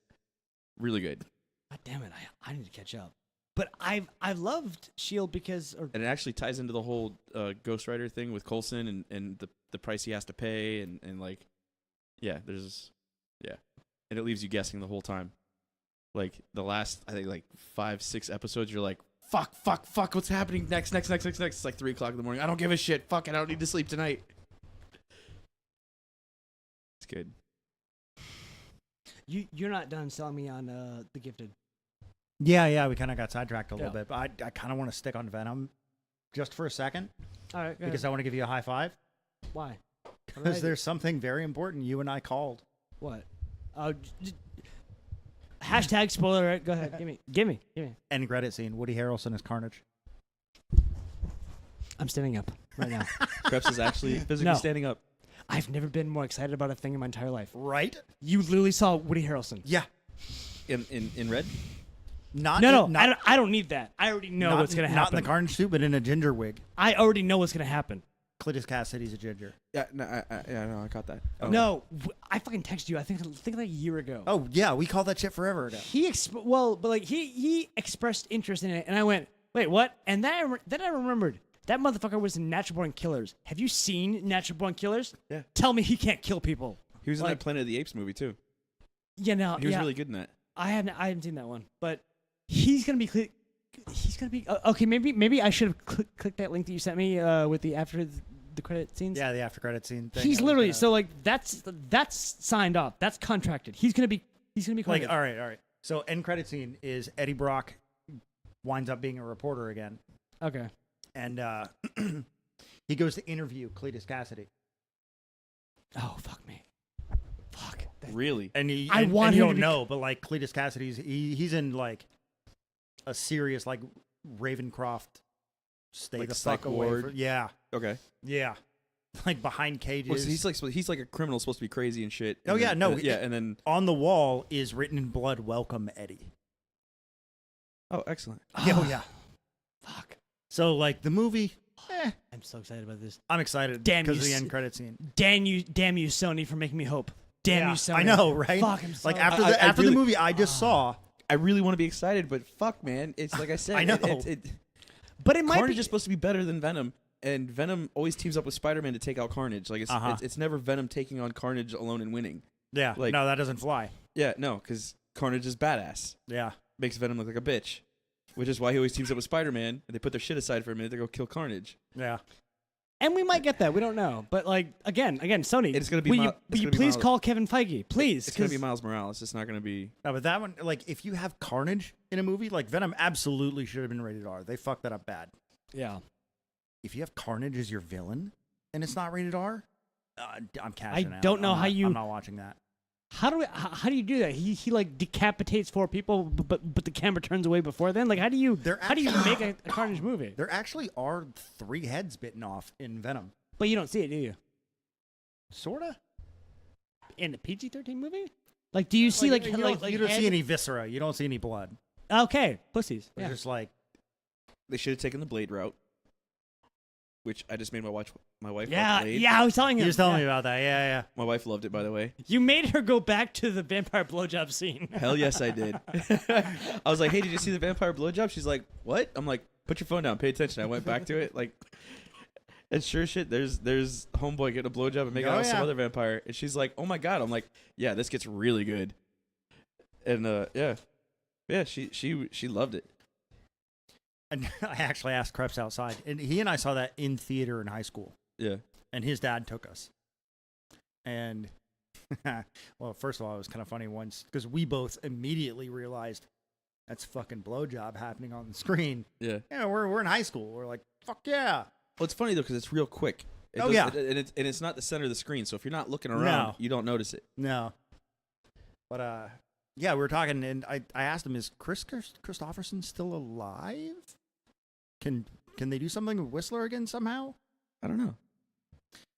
really good. God damn it, I need to catch up. But I've loved Shield because And it actually ties into the whole Ghost Rider thing with Coulson and the price he has to pay and like, yeah, and it leaves you guessing the whole time. Like the last, I think like 5-6 episodes, you're like, fuck, what's happening next? It's like 3:00 in the morning. I don't give a shit. Fuck it, I don't need to sleep tonight. It's good. you're not done selling me on The Gifted. Yeah, we kind of got sidetracked a little Yeah. bit, but I kind of want to stick on Venom just for a second All right, go because ahead. I want to give you a high five Why? because there's something very important you and I called. What? Hashtag spoiler alert. Go ahead. Give me. End credit scene. Woody Harrelson is Carnage. I'm standing up right now. Krebs is actually physically No. standing up. I've never been more excited about a thing in my entire life. Right? You literally saw Woody Harrelson. Yeah. In red? Not No, not, I don't need that. I already know not- what's gonna Not happen. in the Carnage suit, but in a ginger wig. I already know what's gonna happen. Cletus Cassidy's a ginger. Yeah, no, I caught that. Oh. No, I fucking texted you. I think like a year ago. Oh yeah, we called that shit forever ago. He he expressed interest in it, and I went, wait, what? And then I remembered that motherfucker was in Natural Born Killers. Have you seen Natural Born Killers? Yeah. Tell me he can't kill people. He was in Like- that Planet of the Apes movie too. Yeah, no, He was yeah. really good in that. I haven't seen that one, but he's gonna be. He's gonna be okay. Maybe I should have clicked that link that you sent me with the after the credit scenes. Yeah, the after credit scene thing. He's I was literally gonna- so like that's signed off. That's contracted. He's gonna be like Carnage. all right. So end credit scene is Eddie Brock winds up being a reporter again, Okay. and he goes to interview Cletus Cassidy, Oh fuck me. Fuck. Really? and I and want you him to don't be- know, but like Cletus Cassidy's he's in like a serious like Ravencroft stay Like the psych fuck away. ward? Yeah, Okay. like behind cages. Well, so he's like a criminal supposed to be crazy and shit. Oh, and yeah, then- no, yeah, and then On the wall is written in blood, "Welcome, Eddie." oh, excellent. Oh yeah. Fuck. So like the movie, I'm so excited about this. I'm excited Damn because you of the s- end credit scene. Damn you, Sony, for making me hope. Damn Yeah, you, Sony. I know, right? Fuck, I'm so like after I the really- movie I just saw. I really want to be excited, but fuck, man, it's like I said. I know. But it might Carnage be. is supposed to be better than Venom, and Venom always teams up with Spider-Man to take out Carnage. Like it's never Venom taking on Carnage alone and winning. Yeah, Like- no, that doesn't fly. Yeah, no, because Carnage is badass. Yeah, Makes Venom look like a bitch, which is why he always teams up with Spider-Man. And they put their shit aside for a minute. They go kill Carnage. yeah. And we might get that. We don't know. But like again, Sony. It's gonna be Will Mi- you, it's will you gonna be please Miles- call Kevin Feige, please? It's gonna be 'cause- Miles Morales. It's not gonna be. No, but that one, like, if you have Carnage in a movie, like Venom, absolutely should have been rated R. They fucked that up bad. Yeah. If you have Carnage as your villain and it's not rated R, I'm cashing out. don't know how you. I'm not watching that. How do you do that? He like decapitates 4 people, but the camera turns away before then. Like how do you make a Carnage movie? There actually are 3 heads bitten off in Venom. But you don't see it, do you? Sorta. In the PG-13 movie? Like, do you see you don't head? see any viscera. You don't see any blood. Okay, pussies. It's Yeah. just like They should have taken the Blade route, which I just made my wife watch Yeah, Blade. yeah. I was telling he you. was telling me about that. Yeah. My wife loved it, by the way. You made her go back to the vampire blowjob scene. Hell yes, I did. I was like, hey, did you see the vampire blowjob? She's like, what? I'm like, put your phone down, pay attention. I went back to it, like, and sure shit, there's homeboy getting a blowjob and making out with some other vampire, and she's like, oh my god. I'm like, yeah, this gets really good. And yeah, she loved it. And I actually asked Krebs outside, and he and I saw that in theater in high school. Yeah. And his dad took us. And, well, first of all, it was kind of funny once, because we both immediately realized that's fucking blowjob happening on the screen. Yeah. Yeah, we're in high school. We're like, fuck yeah. Well, it's funny though because it's real quick. And it's not the center of the screen, so if you're not looking around, you don't notice it. No. But yeah, we were talking, and I asked him, is Chris Christopherson still alive? Can they do something with Whistler again somehow? I don't know.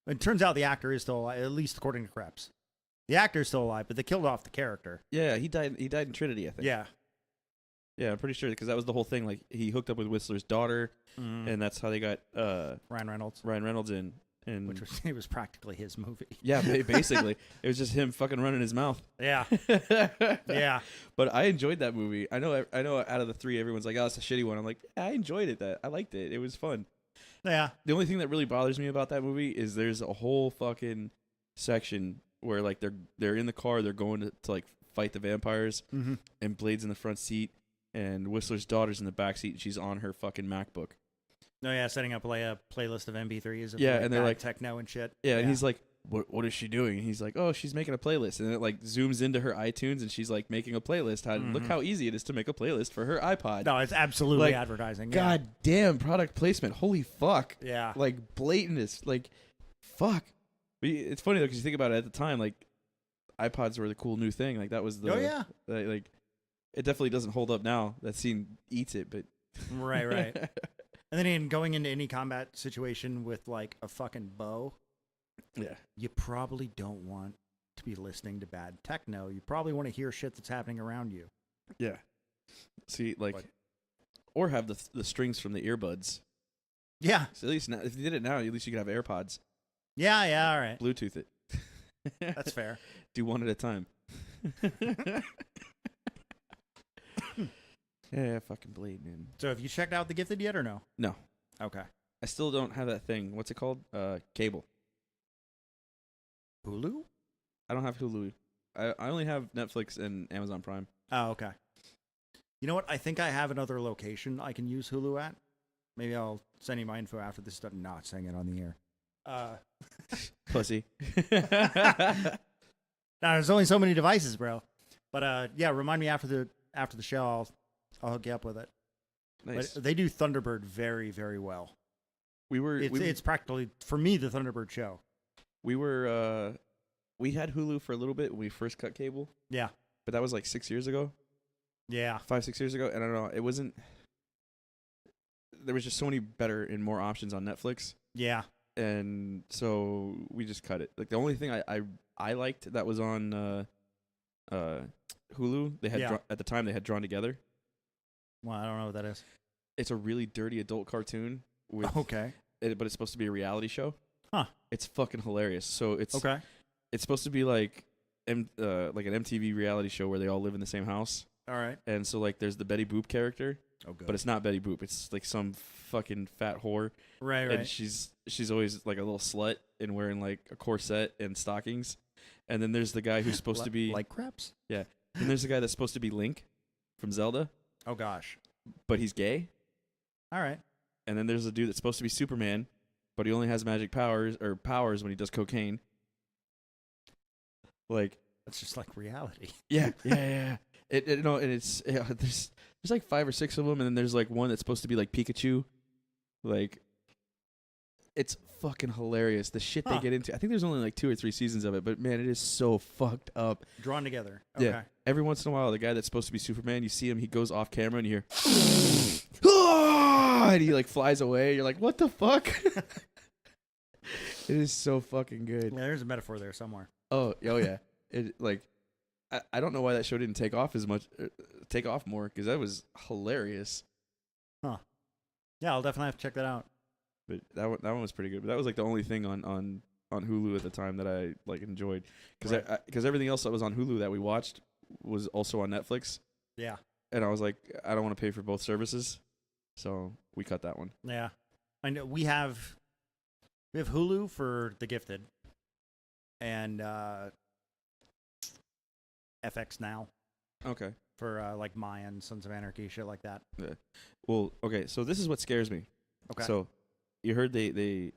It turns out the actor is still alive, at least according to Krebs. The actor is still alive, but they killed off the character. Yeah, he died in Trinity, I think. Yeah. Yeah, I'm pretty sure because that was the whole thing. Like he hooked up with Whistler's daughter, and that's how they got Ryan Reynolds. Ryan Reynolds in. And Which was practically his movie. Yeah, basically. It was just him fucking running his mouth. Yeah. Yeah. But I enjoyed that movie. I know out of the 3, everyone's like, oh, it's a shitty one. I'm like, yeah, I enjoyed it. I liked it. It was fun. Yeah. The only thing that really bothers me about that movie is there's a whole fucking section where like they're in the car, they're going to like fight the vampires, and Blade's in the front seat, and Whistler's daughter's in the back seat, and she's on her fucking MacBook. Oh yeah, setting up like a playlist of MP3s. Of and they're like techno and shit. Yeah, and he's like, "What is she doing?" And he's like, "Oh, she's making a playlist." And it like zooms into her iTunes, and she's like making a playlist. Look how easy it is to make a playlist for her iPod. No, it's absolutely advertising. God damn, product placement. Holy fuck. Yeah. Like blatantness. Like, fuck. But it's funny though because you think about it at the time, like iPods were the cool new thing. Like that was the like it definitely doesn't hold up now. That scene eats it, but right. And then going into any combat situation with like a fucking bow, you probably don't want to be listening to bad techno. You probably want to hear shit that's happening around you. Yeah. See, or have the strings from the earbuds. Yeah. So at least now, if you did it now, at least you could have AirPods. Yeah, all right. Bluetooth it. That's fair. Do one at a time. Yeah, fucking Blade, man. So have you checked out The Gifted yet or no? No. Okay. I still don't have that thing. What's it called? Cable. Hulu? I don't have Hulu. I only have Netflix and Amazon Prime. Oh, okay. You know what? I think I have another location I can use Hulu at. Maybe I'll send you my info after this is not saying it on the air. Pussy. Now, there's only so many devices, bro. But yeah, remind me after the show. I'll hook you up with it. Nice. But they do Thunderbird very, very well. It's practically for me the Thunderbird show. We had Hulu for a little bit when we first cut cable. Yeah. But that was like 6 years ago. Yeah. 5-6 years ago. And I don't know. It wasn't. There was just so many better and more options on Netflix. Yeah. And so we just cut it. Like the only thing I liked that was on Hulu, they had at the time they had Drawn Together. Well, I don't know what that is. It's a really dirty adult cartoon with but it's supposed to be a reality show. Huh. It's fucking hilarious. So it's okay. It's supposed to be like an MTV reality show where they all live in the same house. All right. And so like there's the Betty Boop character. Oh, good. But it's not Betty Boop. It's like some fucking fat whore. Right. And she's always like a little slut and wearing like a corset and stockings. And then there's the guy who's supposed to be like crepes. Yeah. And there's the guy that's supposed to be Link from Zelda. Oh gosh. But he's gay. All right. And then there's a dude that's supposed to be Superman, but he only has magic powers when he does cocaine. Like that's just like reality. Yeah. And there's like 5 or 6 of them, and then there's like one that's supposed to be like Pikachu, like It's fucking hilarious. The shit they get into. I think there's only like 2 or 3 seasons of it, but man, it is so fucked up. Drawn together. Okay. Yeah. Every once in a while, the guy that's supposed to be Superman, you see him, he goes off camera and you hear, "Ah!" and he like flies away. You're like, what the fuck? It is so fucking good. Yeah, there's a metaphor there somewhere. Oh yeah. It like, I don't know why that show didn't take off more, because that was hilarious. Huh. Yeah, I'll definitely have to check that out. But that one was pretty good. But that was like the only thing on Hulu at the time that I like enjoyed, because everything else that was on Hulu that we watched was also on Netflix. Yeah. And I was like, I don't want to pay for both services, so we cut that one. Yeah. I know we have Hulu for The Gifted and FX Now. Okay. For like Mayan, Sons of Anarchy, shit like that. Yeah. Well, okay. So this is what scares me. Okay. So you heard they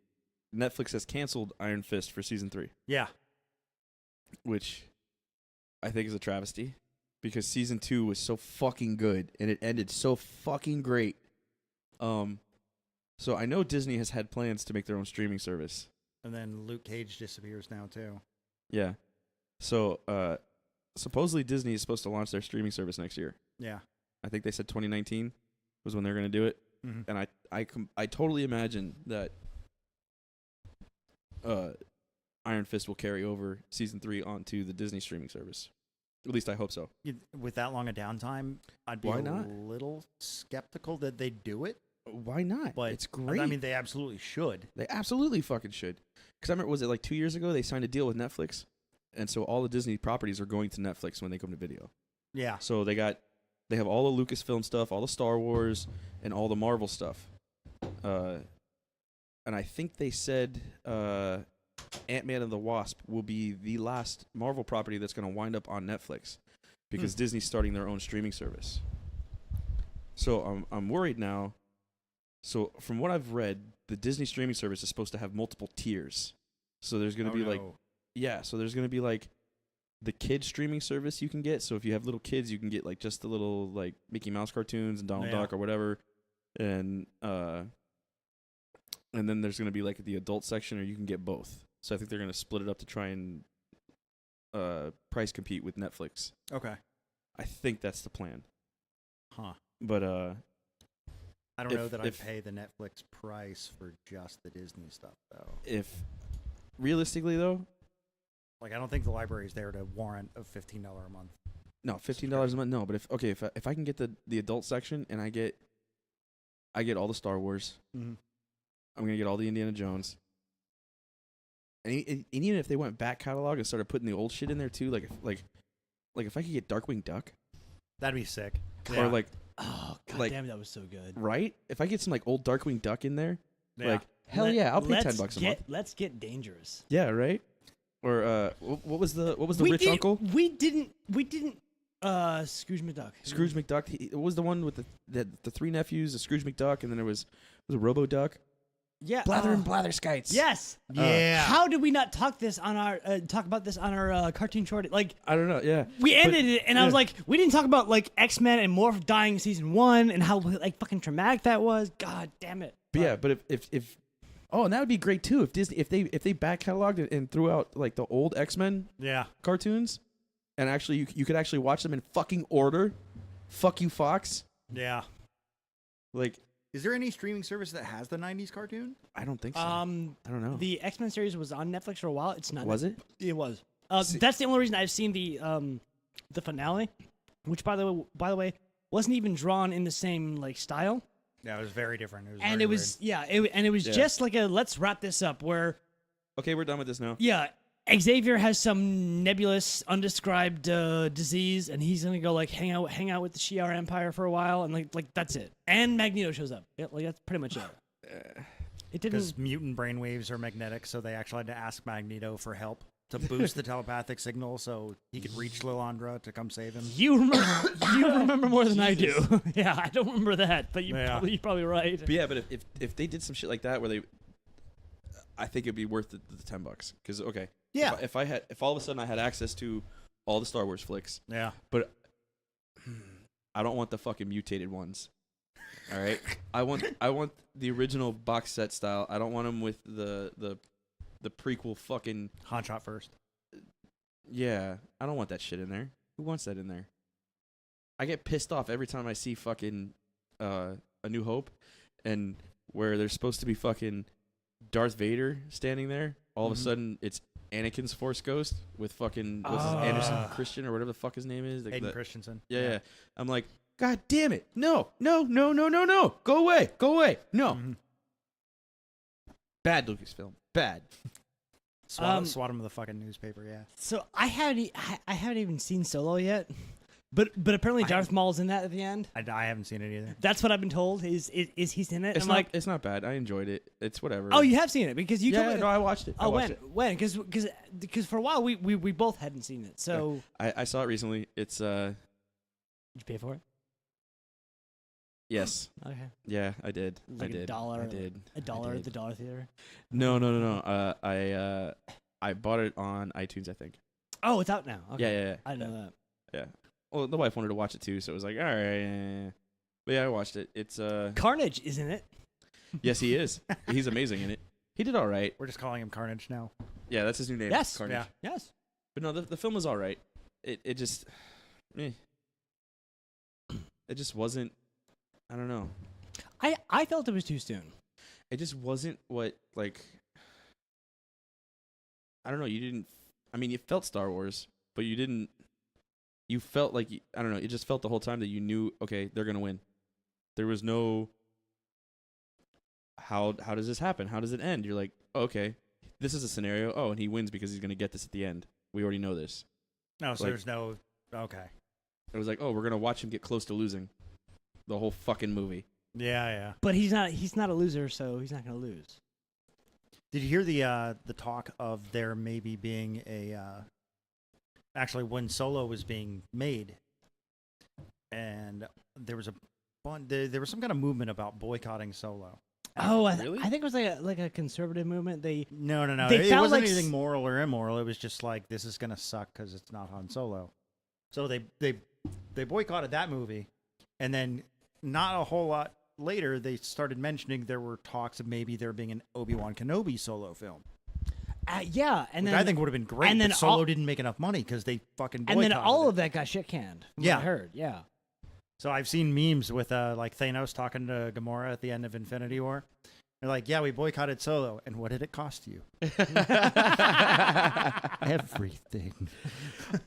Netflix has canceled Iron Fist for season 3. Yeah. Which I think is a travesty, because season 2 was so fucking good and it ended so fucking great. So I know Disney has had plans to make their own streaming service. And then Luke Cage disappears now too. Yeah. So supposedly Disney is supposed to launch their streaming service next year. Yeah. I think they said 2019 was when they're going to do it. Mm-hmm. And I totally imagine that Iron Fist will carry over season 3 onto the Disney streaming service. At least I hope so. With that long a downtime, I'd be Why not? little skeptical that they do it. Why not? But it's great. I mean, they absolutely should. They absolutely fucking should. Because I remember, was it like 2 years ago they signed a deal with Netflix? And so all the Disney properties are going to Netflix when they come to video. Yeah. So they have all the Lucasfilm stuff, all the Star Wars, and all the Marvel stuff. And I think they said Ant-Man and the Wasp will be the last Marvel property that's going to wind up on Netflix, because Disney's starting their own streaming service. So I'm worried now. So from what I've read, the Disney streaming service is supposed to have multiple tiers. So there's going to be like, yeah, so there's going to be like the kid streaming service you can get. So if you have little kids, you can get like just the little like Mickey Mouse cartoons and Donald Duck or whatever. And then there's going to be like the adult section, or you can get both. So I think they're going to split it up to try and price compete with Netflix. Okay. I think that's the plan. Huh. But I don't know that I'd pay the Netflix price for just the Disney stuff, though. If realistically though, like, I don't think the library is there to warrant a $15 a month. No, $15 a month. No, but if I can get the adult section and I get all the Star Wars, I'm gonna get all the Indiana Jones. And even if they went back catalog and started putting the old shit in there too, like if I could get Darkwing Duck, that'd be sick. Or like, oh god like, damn, that was so good. Right? If I get some like old Darkwing Duck in there, like hell I'll pay $10 a month. Let's get dangerous. Yeah, right. Or what was the rich uncle? We didn't. Scrooge McDuck. Scrooge McDuck. It was the one with the 3 nephews, the Scrooge McDuck, and then there was a Robo Duck. Yeah, Blather and Blatherskites. Yes. Yeah. How did we not talk about this on our cartoon short? Like, I don't know. Yeah. We ended it, and I was like, we didn't talk about like X-Men and Morph dying in season 1 and how like fucking traumatic that was. God damn it. But if and that would be great too if Disney if they back cataloged and threw out like the old X-Men cartoons, and actually you could actually watch them in fucking order. Fuck you, Fox. Yeah. Like, is there any streaming service that has the 90s cartoon? I don't think so. I don't know. The X-Men series was on Netflix for a while. It's not. Was it? It was. That's the only reason I've seen the finale, which by the way wasn't even drawn in the same like style. Yeah, it was very different. It was just like a let's wrap this up where. Okay, we're done with this now. Yeah, Xavier has some nebulous, undescribed disease, and he's gonna go like hang out with the Shi'ar Empire for a while, and like that's it. And Magneto shows up. Yeah, like that's pretty much it. It didn't, because mutant brainwaves are magnetic, so they actually had to ask Magneto for help to boost the telepathic signal so he could reach Lilandra to come save him. You remember more than I do. Yeah, I don't remember that, but you're probably right. But yeah, but if they did some shit like that where I think it'd be worth the $10. Because if all of a sudden I had access to all the Star Wars flicks, but I don't want the fucking mutated ones. All right, I want the original box set style. I don't want them with the prequel fucking Han shot first. Yeah, I don't want that shit in there. Who wants that in there? I get pissed off every time I see fucking A New Hope, and where there's supposed to be fucking Darth Vader standing there. All of a sudden, it's Anakin's Force Ghost with fucking what's his Anderson Christian or whatever the fuck his name is. Hayden Christensen. Yeah. I'm like, God damn it! No! Go away! No! Bad Lucasfilm. Bad. Swat him with a fucking newspaper. Yeah. So I haven't even seen Solo yet, but apparently Darth Maul's in that at the end. I haven't seen it either. That's what I've been told. Is he's in it? It's not bad. I enjoyed it. It's whatever. Oh, you have seen it because you. Yeah, no, I watched it. Oh, when? Because for a while we both hadn't seen it. So I saw it recently. It's Did you pay for it? Yes. Okay. Yeah, I did. Like I did. $1. I did. $1 I at did. the dollar theater. No. I bought it on iTunes, I think. Oh, it's out now. Okay. Yeah. I didn't know that. Yeah. Well, the wife wanted to watch it too, so it was like, all right. Yeah. But yeah, I watched it. It's Carnage is in it. Yes, he is. He's amazing in it. He did all right. We're just calling him Carnage now. Yeah, that's his new name. Yes. Carnage. Yeah. Yes. But no, the film was all right. It just, it just wasn't. I don't know. I felt it was too soon. It just wasn't what, like, I don't know. You didn't. I mean, you felt Star Wars, but you didn't. You felt like I don't know. It just felt the whole time that you knew. Okay, they're gonna win. There was no. How does this happen? How does it end? You're like, oh, okay, this is a scenario. Oh, and he wins because he's gonna get this at the end. We already know this. No, so Like- there's no. Okay. It was like, oh, we're gonna watch him get close to losing, the whole fucking movie. Yeah. But he's not a loser, so he's not going to lose. Did you hear the talk of there maybe being a actually when Solo was being made, and there was there was some kind of movement about boycotting Solo. Oh, Really? I think it was like a conservative movement. No. They It found, wasn't like, anything moral or immoral. It was just like this is gonna suck because it's not Han Solo. So they boycotted that movie, and then not a whole lot later they started mentioning there were talks of maybe there being an Obi-Wan Kenobi Solo film. Yeah, and Which then I think would have been great. and then but Solo all- didn't make enough money because they fucking and boycotted then all it. of that got shit canned. Yeah. I heard. Yeah. So I've seen memes with like Thanos talking to Gamora at the end of Infinity War. They're like, "Yeah, we boycotted Solo, and what did it cost you? Everything."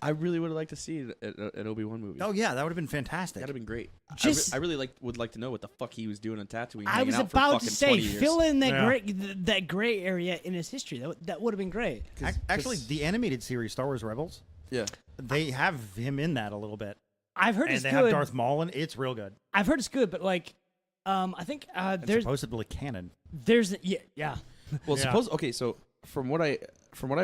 I really would have liked to see an Obi-Wan movie. Oh yeah, that would have been fantastic. That'd have been great. Just- I really would like to know what the fuck he was doing on Tatooine. I hanging was out for about to fucking say, 20 years. fill in that Yeah. that gray area in his history. That would have been great. Actually, the animated series Star Wars Rebels, Yeah. they have him in that a little bit, I've heard and it's they good. have Darth Maul, and it's real good. I've heard it's good, but like, I think It's there's supposedly canon. yeah. Well, Yeah. suppose okay. So from what I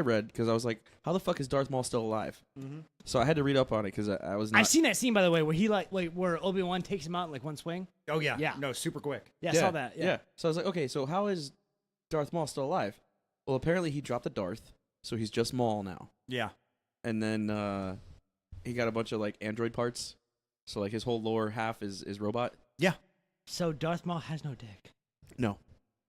read, because I was like, how the fuck is Darth Maul still alive? Mm-hmm. So I had to read up on it because I was not. I've seen that scene by the way where he like where Obi-Wan takes him out in like one swing. Oh yeah, Yeah. no, super quick. Yeah, I saw that. Yeah. So I was like, okay, so how is Darth Maul still alive? Well, apparently he dropped the Darth, so he's just Maul now. Yeah, And then he got a bunch of like android parts, so like his whole lower half is robot. So Darth Maul has no dick. No.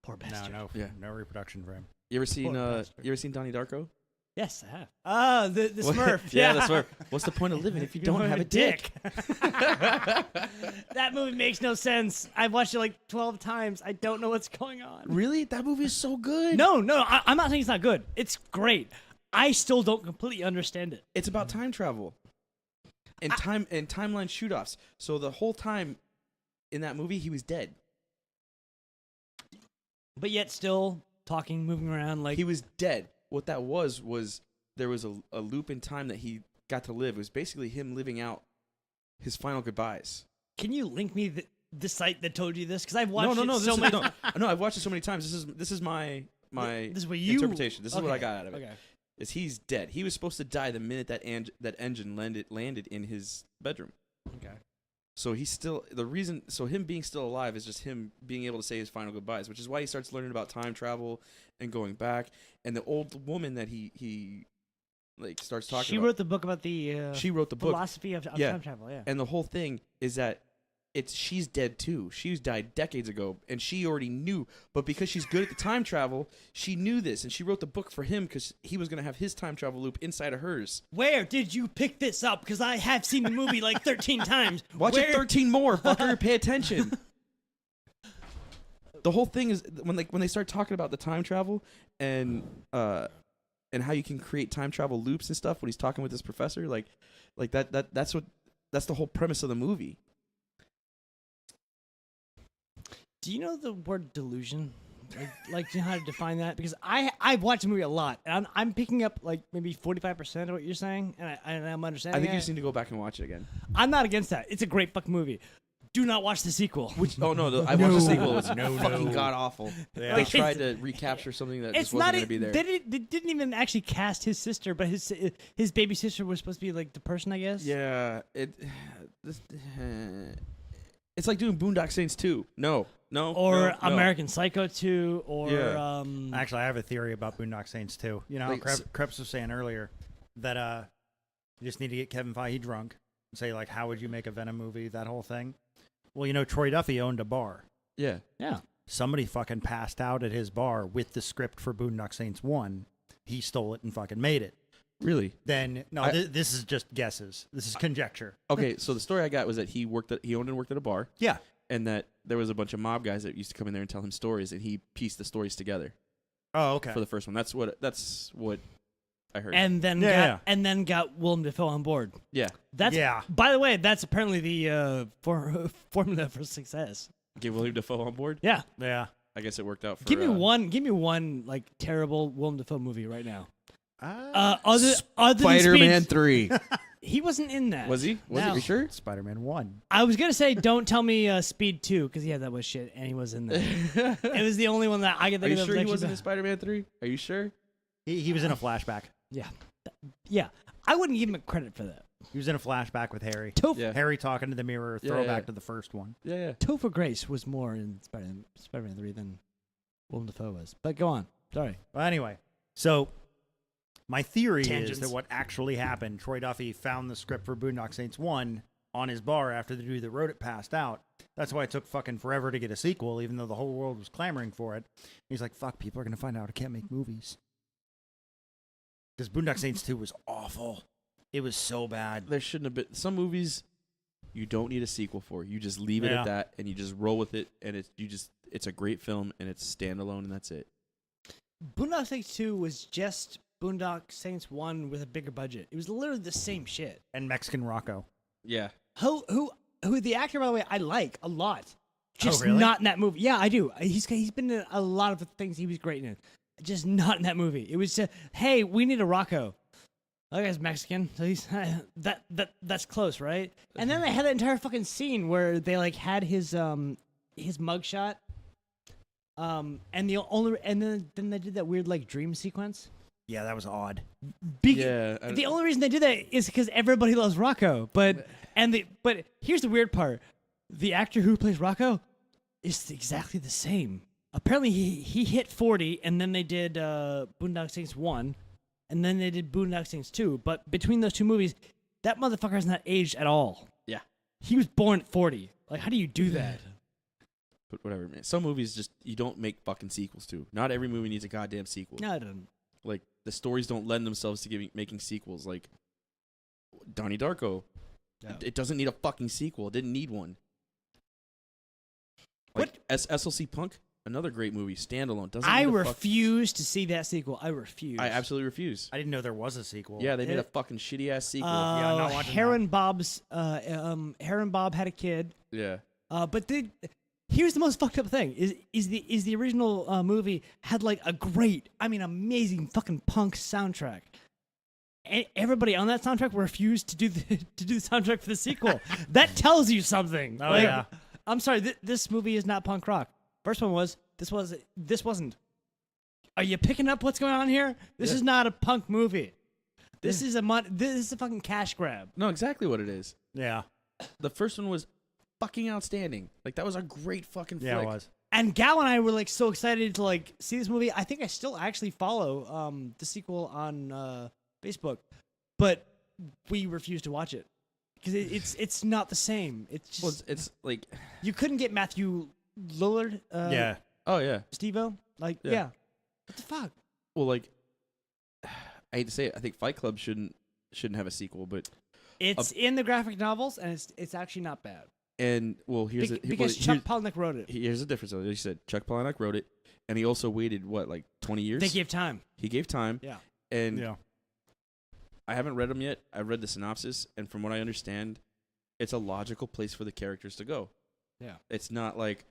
Poor bastard. no reproduction for him. You ever seen bastard. you ever seen Donnie Darko? Yes, I have. Ah, the What? Smurf. Yeah, the Smurf. What's the point of living if you don't have a dick? That movie makes no sense. I've watched it like 12 times. I don't know what's going on. Really? That movie is so good. No, I'm not saying it's not good. It's great. I still don't completely understand it. It's about time travel. And timeline shoot-offs. So the whole time in that movie he was dead. But yet still talking, moving around like He was dead. What that was there was a loop in time that he got to live. It was basically him living out his final goodbyes. Can you link me the site that told you this? Because I've watched No, it so many times. no, I've watched it so many times. This is my This is what you interpretation. This is what I Okay, got out of it. Okay. Is he's dead. He was supposed to die the minute that engine landed in his bedroom. Okay. So he's still him being still alive is just him being able to say his final goodbyes, which is why he starts learning about time travel and going back. And the old woman that he like starts talking She about. wrote the book about the She wrote the book. philosophy of Yeah. time travel. Yeah. And the whole thing is that she's dead too. She's died decades ago, and she already knew. But because she's good at the time travel, she knew this, and she wrote the book for him because he was gonna have his time travel loop inside of hers. Where did you pick this up? Because I have seen the movie like 13 times. Watch it 13 more, fucker. Pay attention. The whole thing is when they start talking about the time travel and how you can create time travel loops and stuff when he's talking with this professor, like that's the whole premise of the movie. Do you know the word delusion? Like, do you know how to define that? Because I've watched the movie a lot, and I'm picking up like maybe 45% of what you're saying, and I'm understanding. I think it. you just need to go back and watch it again. I'm not against that. It's a great fucking movie. Do not watch the sequel. I watched the sequel. It's fucking god awful. Yeah. They tried to recapture something that just wasn't going to be there. They didn't even actually cast his sister, but his baby sister was supposed to be like the person, I guess. Yeah, it's like doing Boondock Saints 2. No. Or American Psycho 2, or Yeah. Actually, I have a theory about Boondock Saints too. You know, Like, Krebs was saying earlier that you just need to get Kevin Feige drunk and say like, how would you make a Venom movie? That whole thing. Well, you know, Troy Duffy owned a bar. Yeah. Somebody fucking passed out at his bar with the script for Boondock Saints 1. He stole it and fucking made it. Really? Then no, this is just guesses. This is conjecture. Okay, so the story I got was that he owned and worked at a bar. Yeah. And that there was a bunch of mob guys that used to come in there and tell him stories, and he pieced the stories together Oh, okay. for the first one. That's what I heard. and then got Willem Dafoe on board. Yeah. Yeah. By the way, that's apparently the formula for success. Get William Dafoe on board. Yeah. Yeah. I guess it worked out for. Give me one like terrible Willem Dafoe movie right now. Other than Spider-Man Speed. 3. He wasn't in that. Was he? Was No. he? You sure? Spider-Man 1. I was gonna say, don't tell me Speed 2, because that was shit, and he was in there. It was the only one that I could Are think you of. sure he actually wasn't in Spider-Man 3? Are you sure? He was in a flashback. Yeah, I wouldn't give him credit for that. He was in a flashback with Harry. Yeah. Harry talking to the mirror, Yeah, throwback yeah. to the first one. Yeah. Topher Grace was more in Spider-Man 3 than Willem Dafoe was. But go on. Sorry. Well, anyway, so my theory Tangents. is that what actually happened, Troy Duffy found the script for Boondock Saints 1 on his bar after the dude that wrote it passed out. That's why it took fucking forever to get a sequel, even though the whole world was clamoring for it. He's like, fuck, people are going to find out I can't make movies. Because Boondock Saints 2 was awful. It was so bad. There shouldn't have been some movies you don't need a sequel for. You just leave it Yeah. at that and you just roll with it, and it's a great film and it's standalone and that's it. Boondock Saints 2 was just Boondock Saints 1 with a bigger budget. It was literally the same shit. And Mexican Rocco. Yeah. Who the actor, by the way, I like a lot. Just really? not in that movie. Yeah, I do. He's been in a lot of the things he was great in. Just not in that movie. It was just, hey, we need a Rocco. That guy's Mexican, so he's that's close, right? And then they had that entire fucking scene where they like had his mugshot. And then they did that weird like dream sequence. Yeah, that was odd. The only reason they did that is because everybody loves Rocco. But here's the weird part: the actor who plays Rocco is exactly the same. Apparently, he hit 40, and then they did Boondock Saints 1, and then they did Boondock Saints 2. But between those two movies, that motherfucker has not aged at all. Yeah. He was born at 40. Like, how do you do that? But whatever, man. Some movies just you don't make fucking sequels to. Not every movie needs a goddamn sequel. No, it doesn't. Like the stories don't lend themselves to making sequels. Like Donnie Darko, it doesn't need a fucking sequel. It didn't need one. Like SLC Punk, another great movie, standalone. I refuse to see that sequel. I refuse. I absolutely refuse. I didn't know there was a sequel. Yeah, they made a fucking shitty ass sequel. Yeah, I'm not watching Heron Bob's Heron Bob had a kid. Yeah. But here's the most fucked up thing: is the original movie had like a great, amazing fucking punk soundtrack. And everybody on that soundtrack refused to do the soundtrack for the sequel. That tells you something. Oh, yeah. I'm sorry, this movie is not punk rock. First one was. This wasn't. Are you picking up what's going on here? This is not a punk movie. This is a fucking cash grab. No, exactly what it is. Yeah. The first one was fucking outstanding. Like that was a great fucking flick. Yeah, it was. And Gal and I were like so excited to like see this movie. I think I still actually follow the sequel on Facebook, but we refused to watch it. because it's not the same. It's just Well, it's like, you couldn't get Matthew Lillard. yeah. oh yeah. Steve-O. Like Yeah. yeah. What the fuck? Well, like, I hate to say it, I think Fight Club shouldn't have a sequel, but It's in the graphic novels, and it's actually not bad. here's Because Chuck Palahniuk wrote it. here's the difference. Though. He said Chuck Palahniuk wrote it, and he also waited 20 years. They gave time. He gave time. Yeah. And Yeah. I haven't read them yet. I've read the synopsis, and from what I understand, it's a logical place for the characters to go. Yeah. It's not like,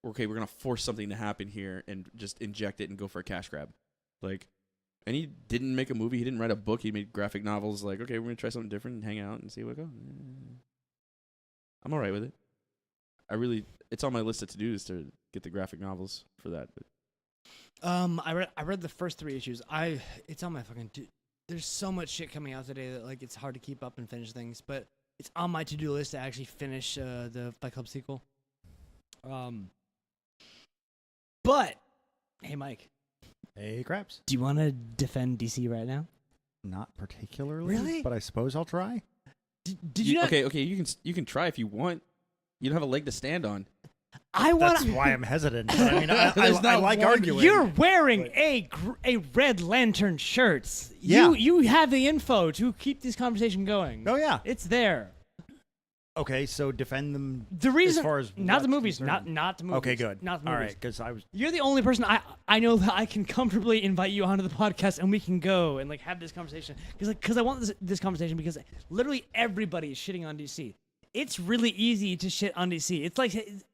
okay, we're gonna force something to happen here and just inject it and go for a cash grab. Like, and he didn't make a movie. He didn't write a book. He made graphic novels. Like, okay, we're gonna try something different and hang out and see what goes. I'm all right with it. It's on my list of to-dos to get the graphic novels for that. But I read the first 3 issues. It's on my fucking. There's so much shit coming out today that like it's hard to keep up and finish things. But it's on my to-do list to actually finish the Fight Club sequel. But hey, Mike, Hey, Craps. do you want to defend DC right now? Not particularly. Really? But I suppose I'll try. Did you not? Okay, you can try if you want. You don't have a leg to stand on. I want. That's why I'm hesitant. But I mean, I There's not like one- arguing. You're wearing a Red Lantern shirt. Yeah. You have the info to keep this conversation going. Oh, yeah. It's there. Okay, so defend them. The reason, as far as not the what's movies, concerned. not the movies. Okay, good. Not the All movies. right, because I was. You're the only person I know that I can comfortably invite you onto the podcast and we can go and like have this conversation because I want this conversation because literally everybody is shitting on DC. It's really easy to shit on DC.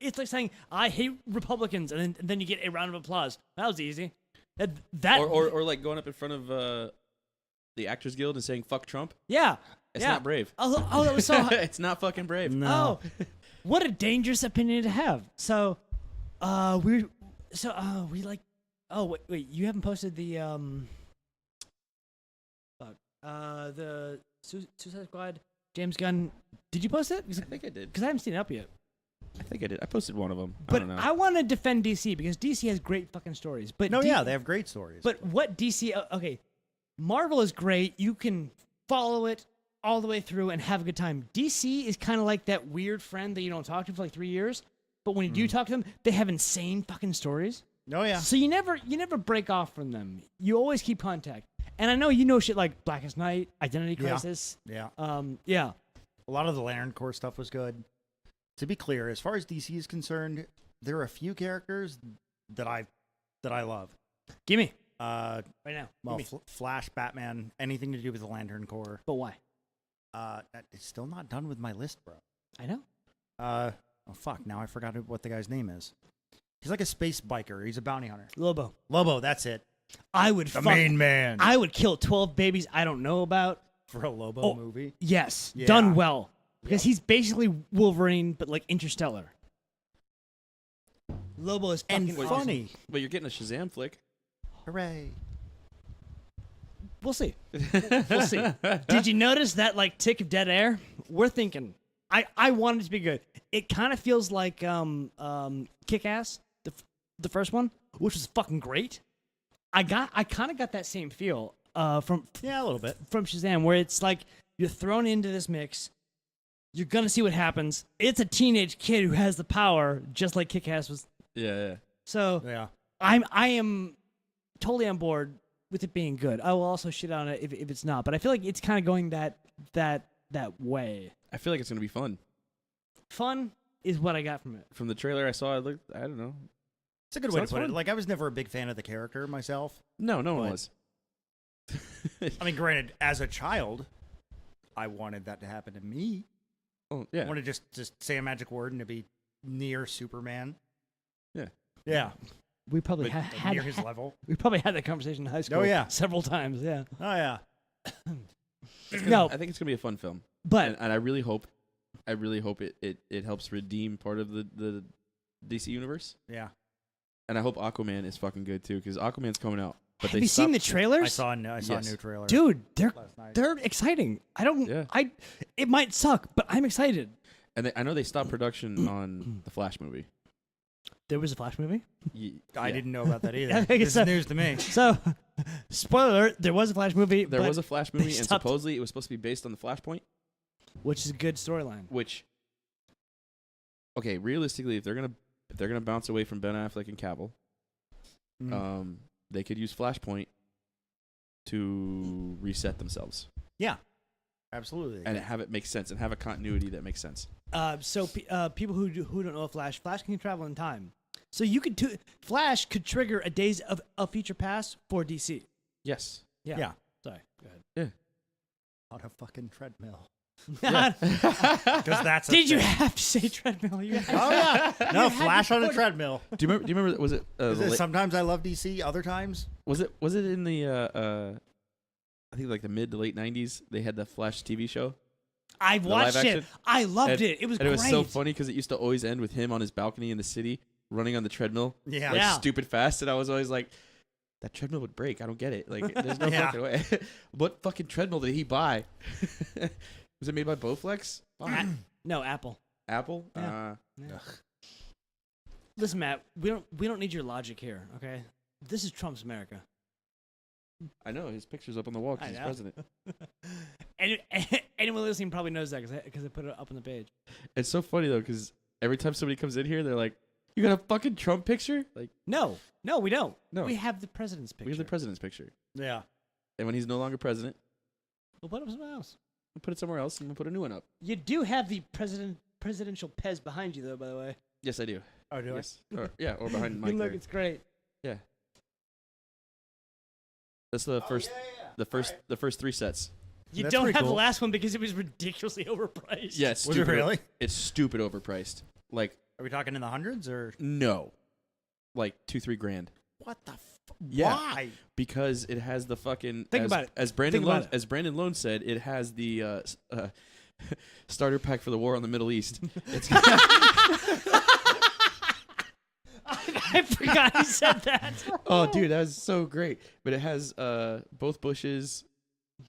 It's like saying I hate Republicans and then you get a round of applause. That was easy. That Or like going up in front of the Actors Guild and saying "fuck Trump." yeah. It's yeah. not brave. Oh, that was so. It's not fucking brave. No. Oh, what a dangerous opinion to have. So, we like. Oh wait, you haven't posted the the Suicide Squad James Gunn. Did you post it? I think I did. Because I haven't seen it up yet. I think I did. I posted one of them. I But don't know. I want to defend DC because DC has great fucking stories. But No, yeah, they have great stories. But what DC? Okay, Marvel is great. You can follow it all the way through and have a good time. DC is kind of like that weird friend that you don't talk to for like 3 years, but when you do talk to them, they have insane fucking stories. Oh, yeah. So you never break off from them. You always keep contact. And I know you know shit like Blackest Night, Identity Yeah. Crisis. Yeah. Yeah. A lot of the Lantern Corps stuff was good. To be clear, as far as DC is concerned, there are a few characters that I love. Give me Well, right now. Give me. Flash, Batman, anything to do with the Lantern Corps. But why? It's still not done with my list, bro. I know. Oh fuck! Now I forgot what the guy's name is. He's like a space biker. He's a bounty hunter. Lobo. Lobo, that's it. I would The main man. I would kill 12 babies I don't know about. For a Lobo Oh. movie. Yes, Yeah. done well. Because he's basically Wolverine, but like Interstellar. Lobo is fucking And awesome. funny. But you're getting a Shazam flick. Hooray. We'll see. We'll see. Did you notice that like tick of dead air? We're thinking. I want it to be good. It kind of feels like Kick-Ass, the first one, which was fucking great. I kind of got that same feel from Yeah, a little bit. from Shazam, where it's like you're thrown into this mix. You're gonna see what happens. It's a teenage kid who has the power, just like Kick-Ass was. Yeah. So Yeah. I am totally on board with it being good. I will also shit on it if it's not, but I feel like it's kind of going that way. I feel like it's gonna be fun. Fun is what I got from it. From the trailer I saw, I don't know. It's a good way to Sounds put it. fun. Like, I was never a big fan of the character myself. No one But- was. I mean, granted, as a child, I wanted that to happen to me. Oh I yeah. want to just say a magic word and to be near Superman. Yeah. Yeah. We probably Like, had near his level. we probably had that conversation in high school. yeah. several times. Yeah. Oh, yeah. No, I think it's gonna be a fun film. but And I really hope it helps redeem part of the DC universe. Yeah. And I hope Aquaman is fucking good too, because Aquaman's coming out. But have you seen the trailers? I saw a Yes. new trailer. Dude, last night. they're exciting. I don't. Yeah. It might suck, but I'm excited. And I know they stopped production on the Flash movie. There was a Flash movie. I didn't know about that either. I think This it's is news to me. So, spoiler alert, there was a Flash movie. There but was a Flash movie, and stopped- supposedly it was supposed to be based on the Flashpoint. which is a good storyline. Which, okay, realistically, if they're gonna bounce away from Ben Affleck and Cavill, they could use Flashpoint to reset themselves. Yeah, absolutely. And have it make sense and have a continuity that makes sense. So people who don't know Flash can travel in time. So you could Flash could trigger a Days of Future Past for DC. Yes. Yeah. Sorry. Go ahead. Yeah. On a fucking treadmill. Yeah. Because that's. Did you have to say treadmill? You had Oh yeah. No, Flash on a treadmill. Do you remember? Was it? Sometimes I love DC. Other times. Was it in the? I think like the mid to late '90s. They had the Flash TV show. I watched live it. action? I loved it. It was great. It was so funny because it used to always end with him on his balcony in the city, running on the treadmill. Yeah. Like Yeah. stupid fast, and I was always like, that treadmill would break. I don't get it. Like, there's no fucking way. What fucking treadmill did he buy? Was it made by Bowflex? No, Apple. Apple? Yeah. Listen, Matt, we don't need your logic here, okay? This is Trump's America. I know. His picture's up on the wall because he's president. Anyone listening probably knows that because I put it up on the page. It's so funny, though, because every time somebody comes in here, they're like, you got a fucking Trump picture? Like, No, we don't. No. We have the president's picture. we have the president's picture. Yeah. And when he's no longer president, We'll put up somewhere else. we'll put it somewhere else and we'll put a new one up. You do have the presidential Pez behind you, though, by the way. Yes, I do. Oh, do Yes. Or behind Mike Look, there. it's great. Yeah. That's the first. The first 3 sets. You That's don't pretty have the cool. last one because it was ridiculously overpriced. Yeah, it's Was it stupid. really? It's stupid overpriced. Like, Are we talking in the hundreds or? no. Like 2-3 grand. What the? Yeah. Why? Because it has the fucking. Think as, about it. As Brandon Think about Lone, as Brandon Lone said, it has the starter pack for the war on the Middle East. It's I forgot he said that. oh, dude, that was so great. But it has both Bushes,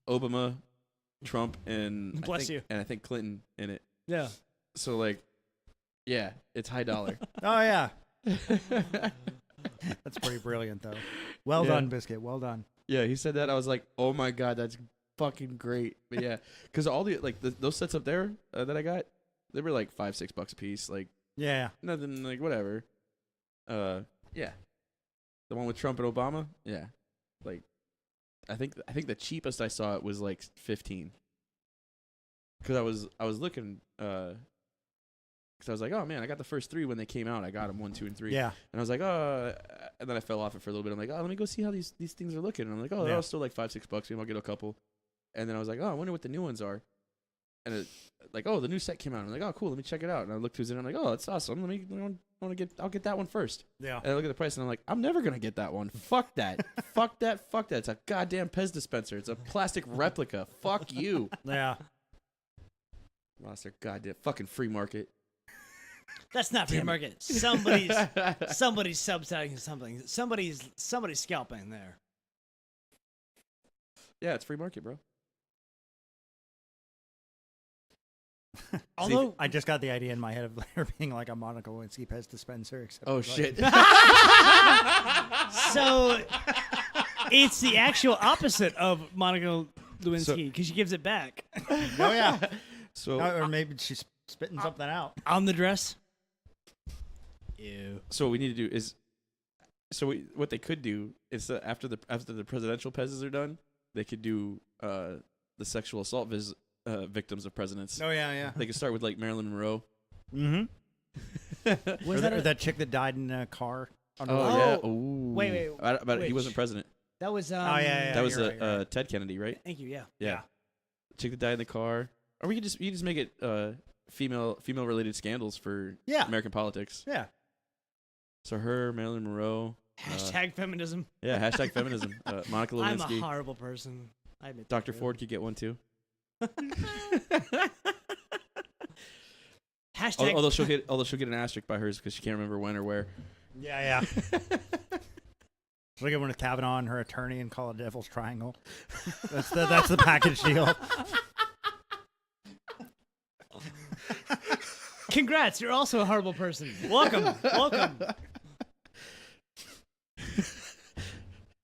Obama, Trump, and I think Clinton in it. Yeah. So like, yeah, it's high dollar. Oh yeah. That's pretty brilliant though. Well Yeah. done, Biscuit. Well done. Yeah, he said that. I was like, oh my god, that's fucking great. But yeah, because all the like those sets up there that I got, they were like $5-6 a piece. Like Yeah. nothing, like whatever. Yeah, the one with Trump and Obama. Yeah, like I think the cheapest I saw it was like 15. Because I was looking because I was like, oh man, I got the first 3 when they came out. I got them 1, 2, and 3. Yeah. And I was like, oh, and then I fell off it for a little bit. I'm like, oh, let me go see how these things are looking. And I'm like, oh, they're Yeah. all still like $5-6. Maybe I'll get a couple. And then I was like, oh, I wonder what the new ones are. And it, like, oh, the new set came out. I'm like, oh, cool, let me check it out. And I looked who's in it. I'm like, oh, that's awesome. I'll get that one first. Yeah. And I look at the price and I'm like, I'm never gonna get that one. Fuck that. Fuck that. Fuck that. It's a goddamn Pez dispenser. It's a plastic replica. Fuck you. Yeah. Lost their goddamn fucking free market. That's not free market. Somebody's subsidizing something. Somebody's scalping there. Yeah, it's free market, bro. Although I just got the idea in my head of there being like a Monica Lewinsky Pez dispenser. Except Oh like- shit. so it's the actual opposite of Monica Lewinsky because she gives it back Oh yeah. So or maybe she's spitting something out. on the dress. Ew. So what we need to do is, what they could do is that after the presidential Pez's are done, they could do the sexual assault victims of presidents. Oh yeah, yeah. They could start with like Marilyn Monroe. Mm-hmm. Was Or that chick that died in a car. On the Oh, road. yeah. Ooh. Wait, But he which? wasn't president. That was yeah. That was you're right, you're right. Ted Kennedy, right? Thank you. Yeah. Yeah. Chick that died in the car. Or we could just make it female related scandals for Yeah. American politics. Yeah. So her, Marilyn Monroe. Hashtag feminism. Yeah. Hashtag feminism. Monica I'm a Lewinsky. horrible person. I admit. Dr. Ford could get one too. Hashtag. Although she'll get an asterisk by hers because she can't remember when or where. Yeah, yeah. Look at when it's Kavanaugh and her attorney and call it Devil's Triangle. That's the package deal. Congrats, you're also a horrible person. Welcome.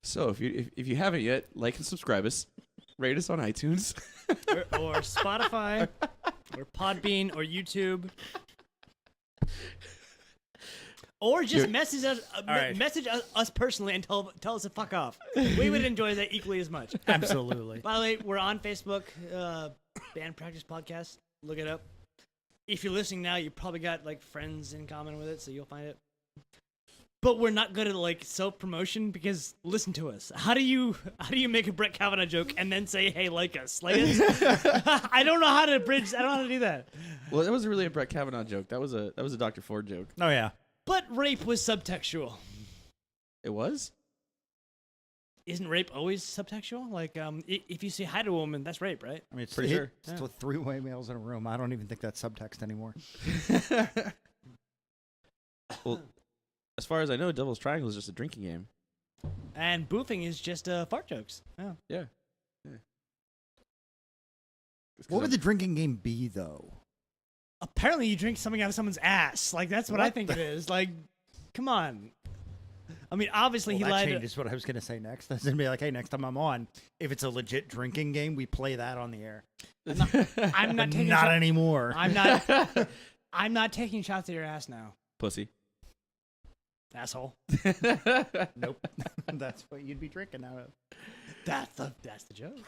So if you haven't yet, like and subscribe us, rate us on iTunes. or Spotify. or Podbean or YouTube. Or just message us personally and tell us to fuck off. We would enjoy that equally as much. Absolutely. By the way, we're on Facebook, Band Practice Podcast. Look it up. If you're listening now, you probably got like friends in common with it, so you'll find it. But we're not good at like self-promotion because listen to us. How do you make a Brett Kavanaugh joke and then say, "Hey, like us"? Like I don't know how to bridge. I don't know how to do that. Well, that wasn't really a Brett Kavanaugh joke. That was a Dr. Ford joke. Oh yeah. But rape was subtextual. It was? Isn't rape always subtextual? Like, if you say hi to a woman, that's rape, right? I mean, it's Pretty sure. It's with three-way males in a room. I don't even think that's subtext anymore. Well, as far as I know, Devil's Triangle is just a drinking game. And boofing is just fart jokes. Yeah. Yeah. What would the drinking game be, though? Apparently, you drink something out of someone's ass. Like, that's what I think it is. Like, come on. I mean, obviously, he That lied. changes what I was going to say next. That's going to be like, hey, next time I'm on, if it's a legit drinking game, we play that on the air. I'm not taking Not anymore. I'm not taking shots at your ass now, Pussy. asshole. Nope. That's what you'd be drinking out of. That's the joke.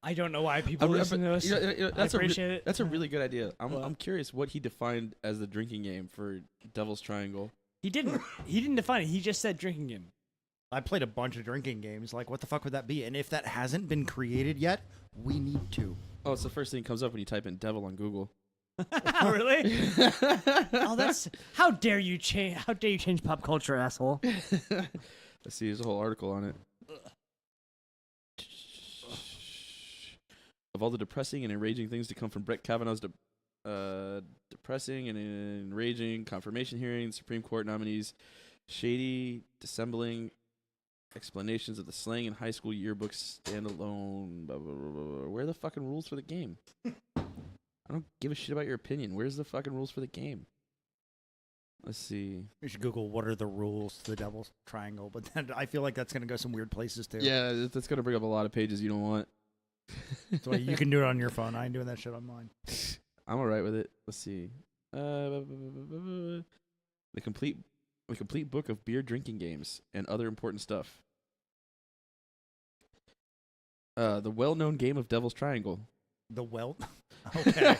I don't know why people listen to us. I appreciate it. That's a really good idea. I'm curious what he defined as the drinking game for Devil's Triangle. He didn't define it. He just said drinking game. I played a bunch of drinking games. Like, what the fuck would that be? And if that hasn't been created yet, we need to. Oh, it's the first thing that comes up when you type in devil on Google. Oh, really? Oh, that's how dare you change? How dare you change pop culture, asshole? Let's see. There's a whole article on it. Of all the depressing and enraging things to come from Brett Kavanaugh's depressing and enraging confirmation hearing, Supreme Court nominees, shady, dissembling explanations of the slang in high school yearbooks, standalone, blah, blah, blah, blah. Where are the fucking rules for the game? I don't give a shit about your opinion. Where's the fucking rules for the game? Let's see. You should Google what are the rules to the Devil's Triangle, but then I feel like that's going to go some weird places too. Yeah, that's going to bring up a lot of pages you don't want. So you can do it on your phone. I ain't doing that shit on mine. I'm alright with it. Let's see. The complete book of beer drinking games and other important stuff. The well-known game of Devil's Triangle. The Okay.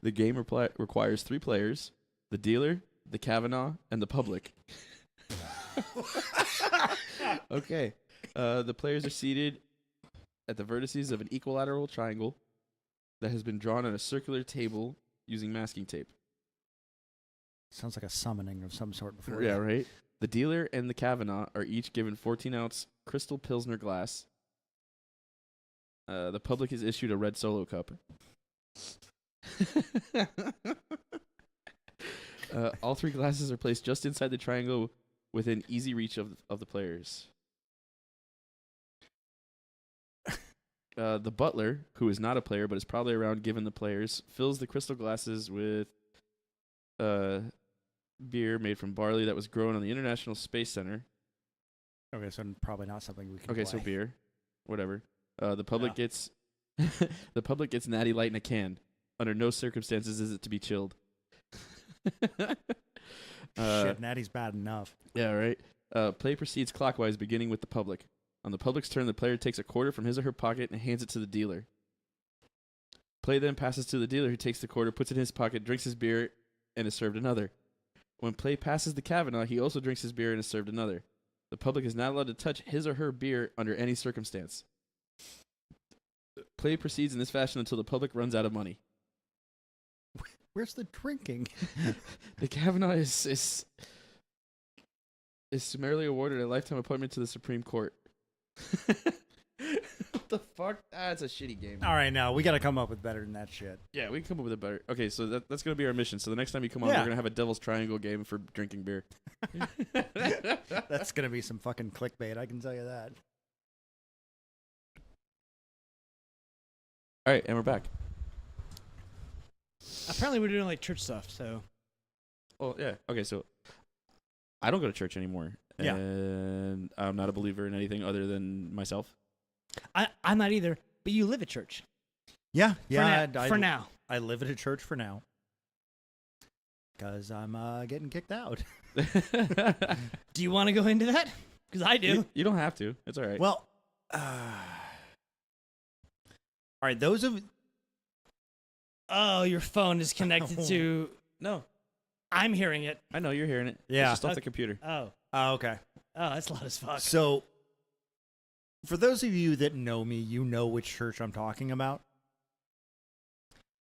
The game requires 3 players: the dealer, the Kavanaugh, and the public. Okay. The players are seated at the vertices of an equilateral triangle that has been drawn on a circular table using masking tape. Sounds like a summoning of some sort before. Yeah, right? The dealer and the Kavanaugh are each given 14-ounce crystal Pilsner glass. The public is issued a red Solo cup. All 3 glasses are placed just inside the triangle within easy reach of the players. The butler, who is not a player but is probably around given the players, fills the crystal glasses with beer made from barley that was grown on the International Space Center. Okay, so probably not something we can Okay, play. so beer, whatever. The public gets Natty Light in a can. Under no circumstances is it to be chilled. Shit, Natty's bad enough. Yeah, right. Play proceeds clockwise, beginning with the public. On the public's turn, the player takes a quarter from his or her pocket and hands it to the dealer. Play then passes to the dealer, who takes the quarter, puts it in his pocket, drinks his beer, and is served another. When play passes the Kavanaugh, he also drinks his beer and is served another. The public is not allowed to touch his or her beer under any circumstance. Play proceeds in this fashion until the public runs out of money. Where's the drinking? The Kavanaugh is summarily awarded a lifetime appointment to the Supreme Court. What the fuck? That's a shitty game. All right, now we got to come up with better than that shit. Yeah, we can come up with a better. Okay, so that's going to be our mission. So the next time you come on, Yeah. we're going to have a Devil's Triangle game for drinking beer. That's gonna be some fucking clickbait, I can tell you that. All right, and we're back. Apparently, we're doing like church stuff. So Well, yeah. Okay, so I don't go to church anymore. Yeah. And I'm not a believer in anything other than myself. I'm not either. But you live at church. Yeah, For now. I live at a church for now. Because I'm getting kicked out. Do you want to go into that? Because I do. You don't have to. It's all right. Well, all right, those of... Oh, your phone is connected to... No. I'm hearing it. I know you're hearing it. Yeah. It's just off the computer. Oh. Oh, okay. Oh, that's loud as fuck. So, for those of you that know me, you know which church I'm talking about.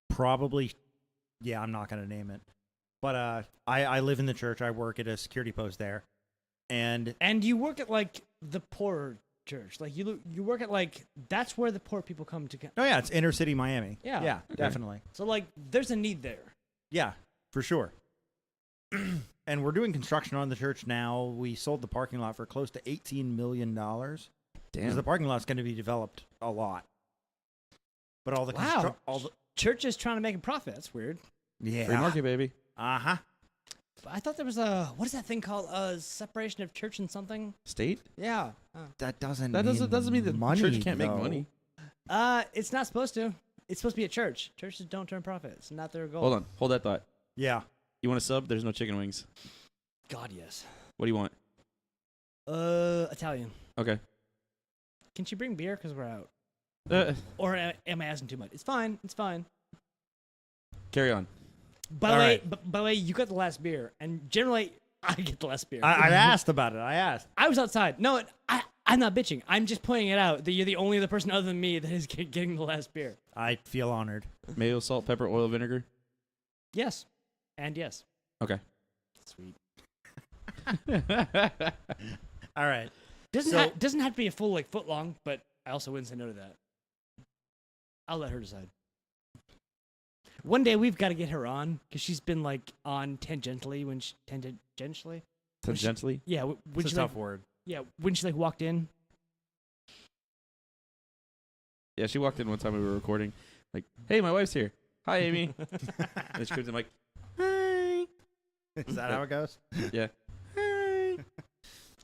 Probably, yeah, I'm not going to name it. But I live in the church. I work at a security post there. And you work at, like, the poor church. Like, you work at, like, that's where the poor people come to... oh, yeah, it's inner city Miami. Yeah. Yeah, Okay. definitely. So, like, there's a need there. Yeah, for sure. And we're doing construction on the church now. We sold the parking lot for close to $18 million. Because Damn. the parking lot's going to be developed a lot. But all the... Wow. Church is trying to make a profit. That's weird. Yeah. Free market, baby. Uh-huh. But I thought there was a... What is that thing called? Separation of church and something? State? Yeah. That doesn't mean the money, church can't make though. money. It's not supposed to. It's supposed to be a church. Churches don't turn profit. It's not their goal. Hold on. Hold that thought. Yeah. You want a sub? There's no chicken wings. God, yes. What do you want? Italian. Okay. Can she bring beer? Because we're out. Or am I asking too much? It's fine. It's fine. Carry on. By the way, you got the last beer, and generally I get the last beer. I asked about it. I asked. I was outside. No, I'm not bitching. I'm just pointing it out that you're the only other person other than me that is getting the last beer. I feel honored. Mayo, salt, pepper, oil, vinegar. Yes, and yes. Okay. Sweet. All right. Doesn't have to be a full foot long, but I also wouldn't say no to that. I'll let her decide. One day we've got to get her on because she's been on tangentially when she tangentially. Tangentially? Yeah, when It's she a tough word. Yeah, when she walked in. Yeah, she walked in one time we were recording. Like, hey, my wife's here. Hi, Amy. And she comes in like, hi. Is that how it goes? Yeah.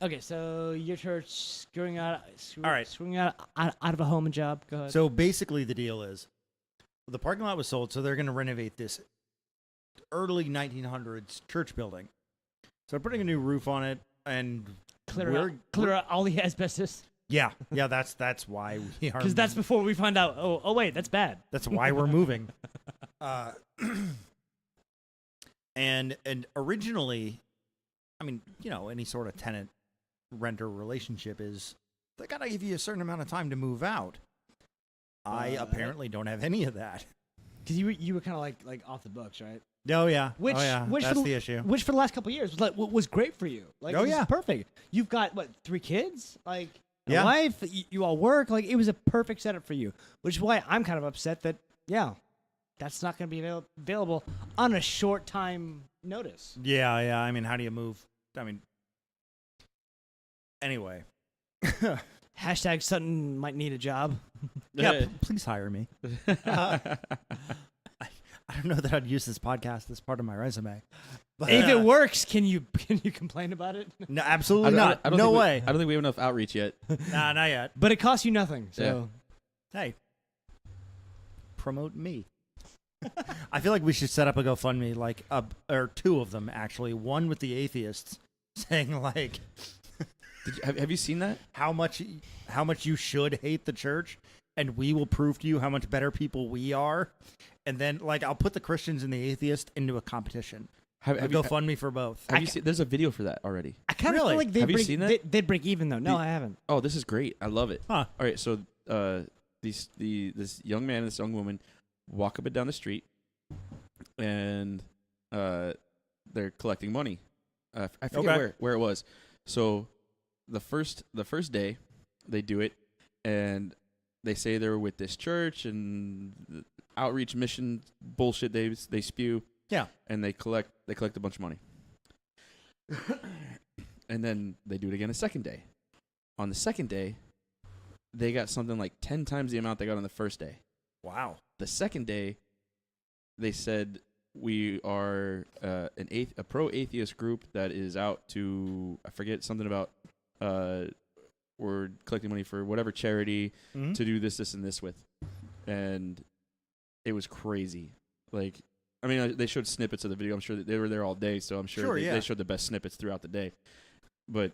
Okay, so your church screwing out of a home and job. Go ahead. So basically the deal is the parking lot was sold, so they're going to renovate this early 1900s church building. So they're putting a new roof on it and clear out all the asbestos. Yeah, that's why we are. Because that's before we find out. Oh wait, that's bad. That's why we're moving. And originally, I mean, any sort of tenant renter relationship is they gotta give you a certain amount of time to move out. I apparently don't have any of that. Because you were kind of like off the books, right? Oh yeah, Which that's the issue. Which for the last couple of years was great for you. Like, oh this is yeah, perfect. You've got 3 kids, a yeah. wife. You all work. It was a perfect setup for you. Which is why I'm kind of upset that that's not going to be available on a short time notice. Yeah. I mean, how do you move? I mean, anyway. Hashtag Sutton might need a job. Yeah, please hire me. I don't know that I'd use this podcast as part of my resume. But, if it works, can you complain about it? No, absolutely not. No way. I don't think we have enough outreach yet. Nah, not yet. But it costs you nothing. So hey, promote me. I feel like we should set up a GoFundMe, or 2 of them actually. One with the atheists, saying have you seen that? how much you should hate the church, and we will prove to you how much better people we are. And then I'll put the Christians and the atheists into a competition. Have GoFundMe for both. Have you seen? There's a video for that already. I kind of feel like Have you seen that? they'd break even though. No, I haven't. Oh, this is great. I love it. Huh. All right, so this young man and this young woman walk up and down the street, and they're collecting money. I forget where it was. So the first day they do it, and they say they're with this church and the outreach mission bullshit they spew. Yeah, and they collect a bunch of money. And then they do it again a second day. On the second day, they got something like 10 times the amount they got on the first day. wow. The second day, they said we are a pro-atheist group that is out to, I forget, something about we're collecting money for whatever charity to do this, and this with. And it was crazy. Like, I mean, they showed snippets of the video. I'm sure that they were there all day, so I'm sure they showed the best snippets throughout the day. But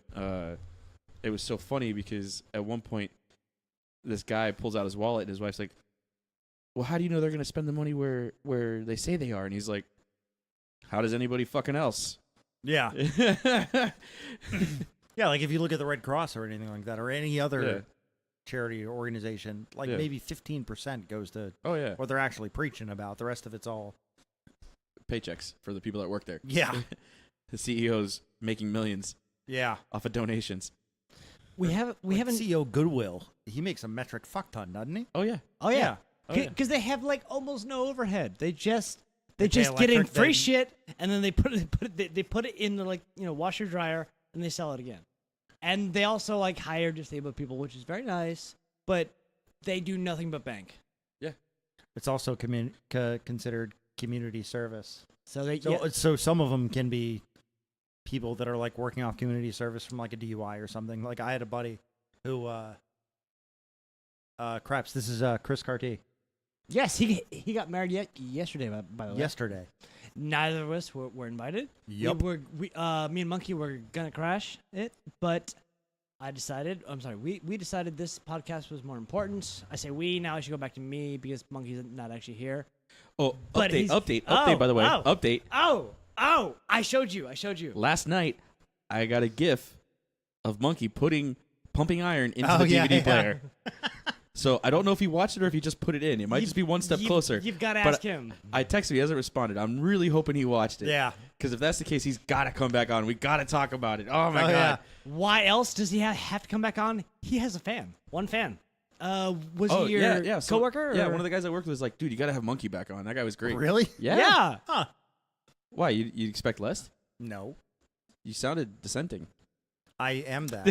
it was so funny because at one point, this guy pulls out his wallet, and his wife's like, well, how do you know they're going to spend the money where they say they are? And he's like, how does anybody fucking else? Yeah. Yeah, like if you look at the Red Cross or anything like that, or any other charity or organization, like maybe 15% goes to what they're actually preaching about. The rest of it's all paychecks for the people that work there. Yeah. The CEO's making millions. Yeah. Off of donations. We haven't CEO Goodwill. He makes a metric fuck ton, doesn't he? Oh yeah. Oh yeah. Because they have like almost no overhead. They just getting free shit, and then they put it in the like washer dryer, and they sell it again. And they also like hire disabled people, which is very nice, but they do nothing but bank. Yeah. It's also considered community service. So some of them can be people that are like working off community service from like a DUI or something. Like I had a buddy who Craps, this is Chris Carty. Yes, he got married yesterday, by the way. Yesterday. Neither of us were invited. Yep. Me and Monkey were gonna crash it, but we decided this podcast was more important. I say we, now I should go back to me because Monkey's not actually here. Oh, but update, by the way. Update. Oh, I showed you. Last night, I got a GIF of Monkey pumping iron into the DVD player. So I don't know if he watched it or if he just put it in. It might just be one step closer. You've got to ask him. I texted him. He hasn't responded. I'm really hoping he watched it. Yeah. Because if that's the case, he's got to come back on. We got to talk about it. Oh, my God. Yeah. Why else does he have to come back on? He has a fan. One fan. Was he your coworker? Yeah, one of the guys I worked with was like, dude, you got to have Monkey back on. That guy was great. Really? Yeah. Yeah. Huh. Why? You expect less? No. You sounded dissenting. I am that.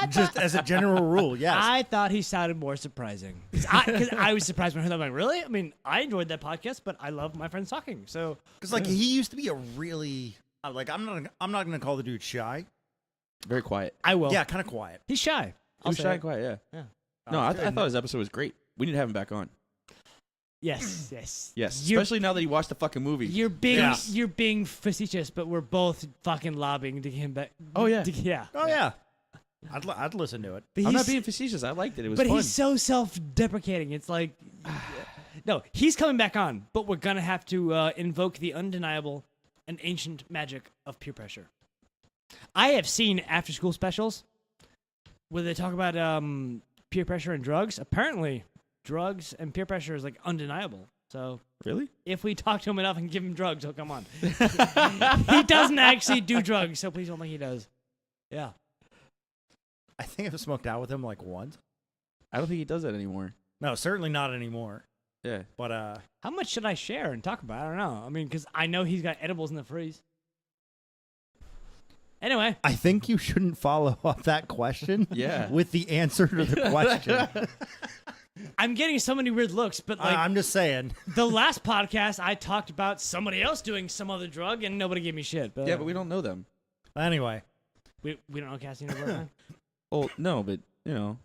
Just as a general rule, yes. I thought he sounded more surprising. Because I was surprised when I heard that. I'm like, really? I mean, I enjoyed that podcast, but I love my friends talking. So, because like he used to be a really like I'm not gonna call the dude shy. Very quiet. I will. Yeah, kind of quiet. He's shy. He was shy and quiet. Yeah. No, I thought his episode was great. We need to have him back on. Yes. Especially now that he watched the fucking movie. You're being facetious, but we're both fucking lobbying to get him back. Oh yeah. Oh yeah. I'd listen to it. But I'm not being facetious. I liked it. It was fun. But he's so self-deprecating. It's like, no, he's coming back on, but we're gonna have to invoke the undeniable and ancient magic of peer pressure. I have seen after-school specials where they talk about peer pressure and drugs. Apparently, drugs and peer pressure is like undeniable. So really, if we talk to him enough and give him drugs, he'll come on. He doesn't actually do drugs, so please don't think he does. Yeah. I think I've smoked out with him like once. I don't think he does that anymore. No, certainly not anymore. Yeah. But how much should I share and talk about? I don't know. I mean, because I know he's got edibles in the freeze. Anyway. I think you shouldn't follow up that question with the answer to the question. I'm getting so many weird looks, but like I'm just saying. The last podcast, I talked about somebody else doing some other drug, and nobody gave me shit. But, yeah, but we don't know them. Anyway. We don't know Cassie and her. Well, no, but,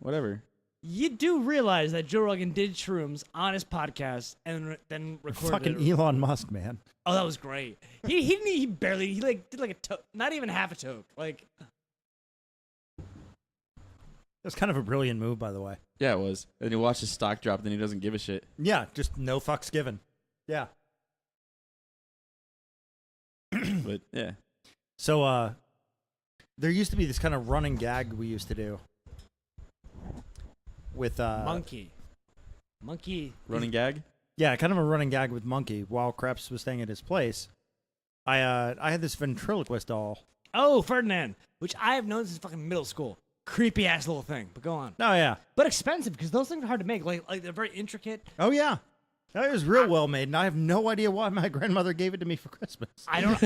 whatever. You do realize that Joe Rogan did shrooms on his podcast and then recorded fucking Elon Musk, man. Oh, that was great. He barely did like a toke, not even half a toke. Like, it was kind of a brilliant move, by the way. Yeah, it was. And you watch his stock drop, then he doesn't give a shit. Yeah, just no fucks given. Yeah. But yeah. So there used to be this kind of running gag we used to do with Monkey running gag. Yeah, kind of a running gag with Monkey while Krebs was staying at his place. I had this ventriloquist doll. Oh, Ferdinand, which I have known since fucking middle school. Creepy ass little thing, but go on. Oh yeah, but expensive because those things are hard to make. Like they're very intricate. Oh yeah, that was real well made, and I have no idea why my grandmother gave it to me for Christmas. I don't.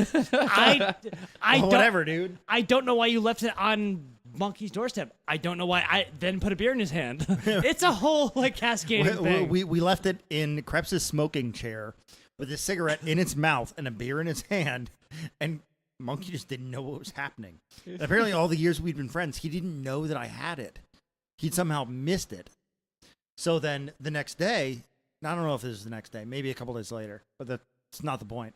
I well, whatever, dude. I don't know why you left it on Monkey's doorstep. I don't know why I then put a beer in his hand. It's a whole like cascading thing. We left it in Krebs's smoking chair with a cigarette in its mouth and a beer in his hand, and Monkey just didn't know what was happening. Apparently, all the years we'd been friends, he didn't know that I had it. He'd somehow missed it. So then the next day, I don't know if this is the next day, maybe a couple days later, but that's not the point.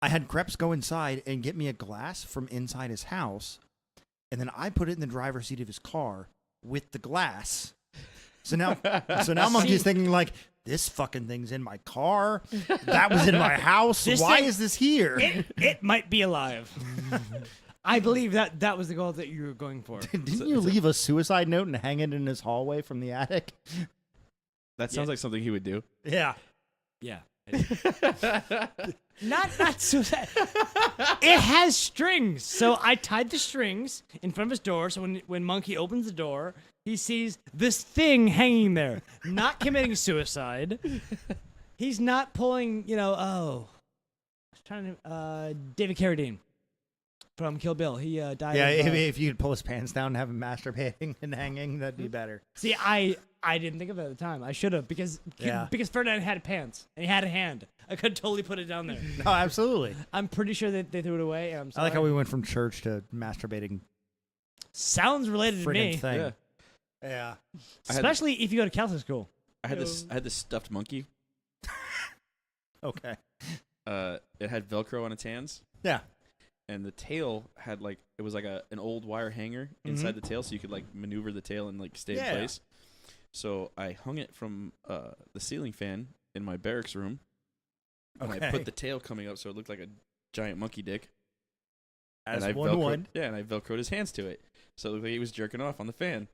I had Krebs go inside and get me a glass from inside his house, and then I put it in the driver's seat of his car with the glass. So now Monkey's thinking like, this fucking thing's in my car. That was in my house. Why is this here? It might be alive. I believe that was the goal that you were going for. Didn't you leave a suicide note and hang it in his hallway from the attic? That sounds like something he would do. Yeah. Yeah. Not suicide. It has strings. So I tied the strings in front of his door. So when Monkey opens the door, he sees this thing hanging there. Not committing suicide. He's not pulling, David Carradine from Kill Bill. He died. Yeah, if you could pull his pants down and have him masturbating and hanging, that'd be better. See, I didn't think of it at the time. I should have because Ferdinand had pants and he had a hand. I could totally put it down there. No, absolutely. I'm pretty sure that they threw it away. And I'm sorry. I like how we went from church to masturbating. Sounds related to me. Thing. Yeah. Especially if you go to Catholic school. I had this stuffed monkey. Okay. It had Velcro on its hands. Yeah. And the tail had it was like an old wire hanger inside the tail, so you could maneuver the tail and stay in place. So I hung it from the ceiling fan in my barracks room. Okay. And I put the tail coming up so it looked like a giant monkey dick. As and I one would. Yeah, and I Velcroed his hands to it. So it looked like he was jerking off on the fan.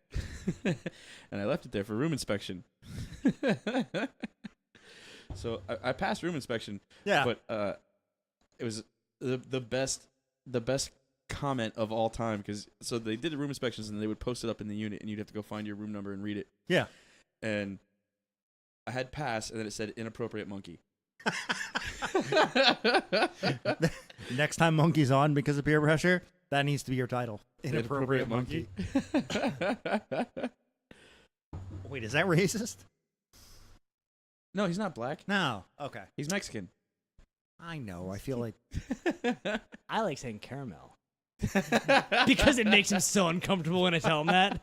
And I left it there for room inspection. So I passed room inspection. Yeah. But it was the best comment of all time because so they did the room inspections and they would post it up in the unit and you'd have to go find your room number and read it. Yeah. And I had pass and then it said inappropriate monkey. Next time Monkey's on because of peer pressure, that needs to be your title. Inappropriate monkey. Wait, is that racist? No, he's not black. No. Okay. He's Mexican. I know. I feel like I like saying caramel. Because it makes him so uncomfortable when I tell him that.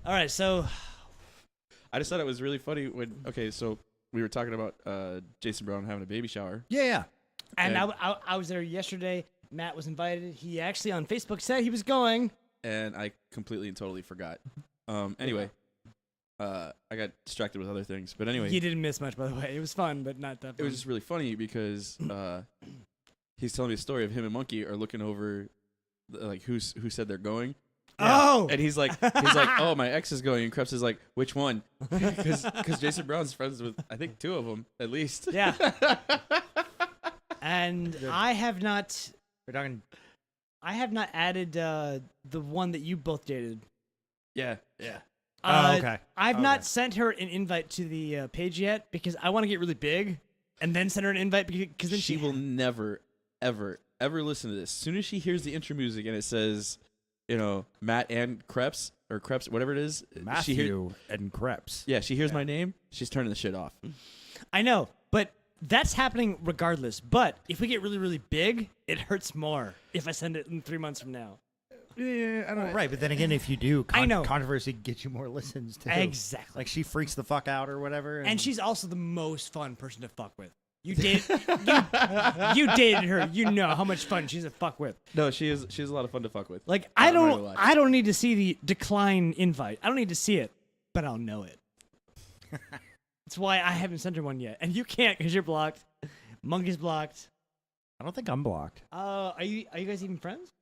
All right, so I just thought it was really funny so we were talking about Jason Brown having a baby shower. Yeah. And I was there yesterday. Matt was invited. He actually on Facebook said he was going. And I completely and totally forgot. Anyway, I got distracted with other things. But anyway. You didn't miss much, by the way. It was fun, but not that fun. It was just really funny because he's telling me a story of him and Monkey are looking over who said they're going. Yeah. Oh! And he's like, oh, my ex is going. And Krebs is like, which one? Because Jason Brown's friends with, I think, 2 of them, at least. Yeah. And I have not... We're talking... I have not added the one that you both dated. Yeah. Okay. I've not sent her an invite to the page yet because I want to get really big and then send her an invite because then she will never, ever, ever listen to this. As soon as she hears the intro music and it says... Matt and Krebs, or Krebs, whatever it is. Matthew and Krebs. Yeah, she hears my name. She's turning the shit off. I know, but that's happening regardless. But if we get really, really big, it hurts more if I send it in 3 months from now. Yeah, I don't know. Right, but then again, if you do, I know. Controversy gets you more listens, too. Exactly. Like, she freaks the fuck out or whatever. And she's also the most fun person to fuck with. You dated her. You know how much fun she's a fuck with. No, she's a lot of fun to fuck with. Like I don't need to see the decline invite. I don't need to see it, but I'll know it. That's why I haven't sent her one yet, and you can't because you're blocked. Monkey's blocked. I don't think I'm blocked. Are you guys even friends?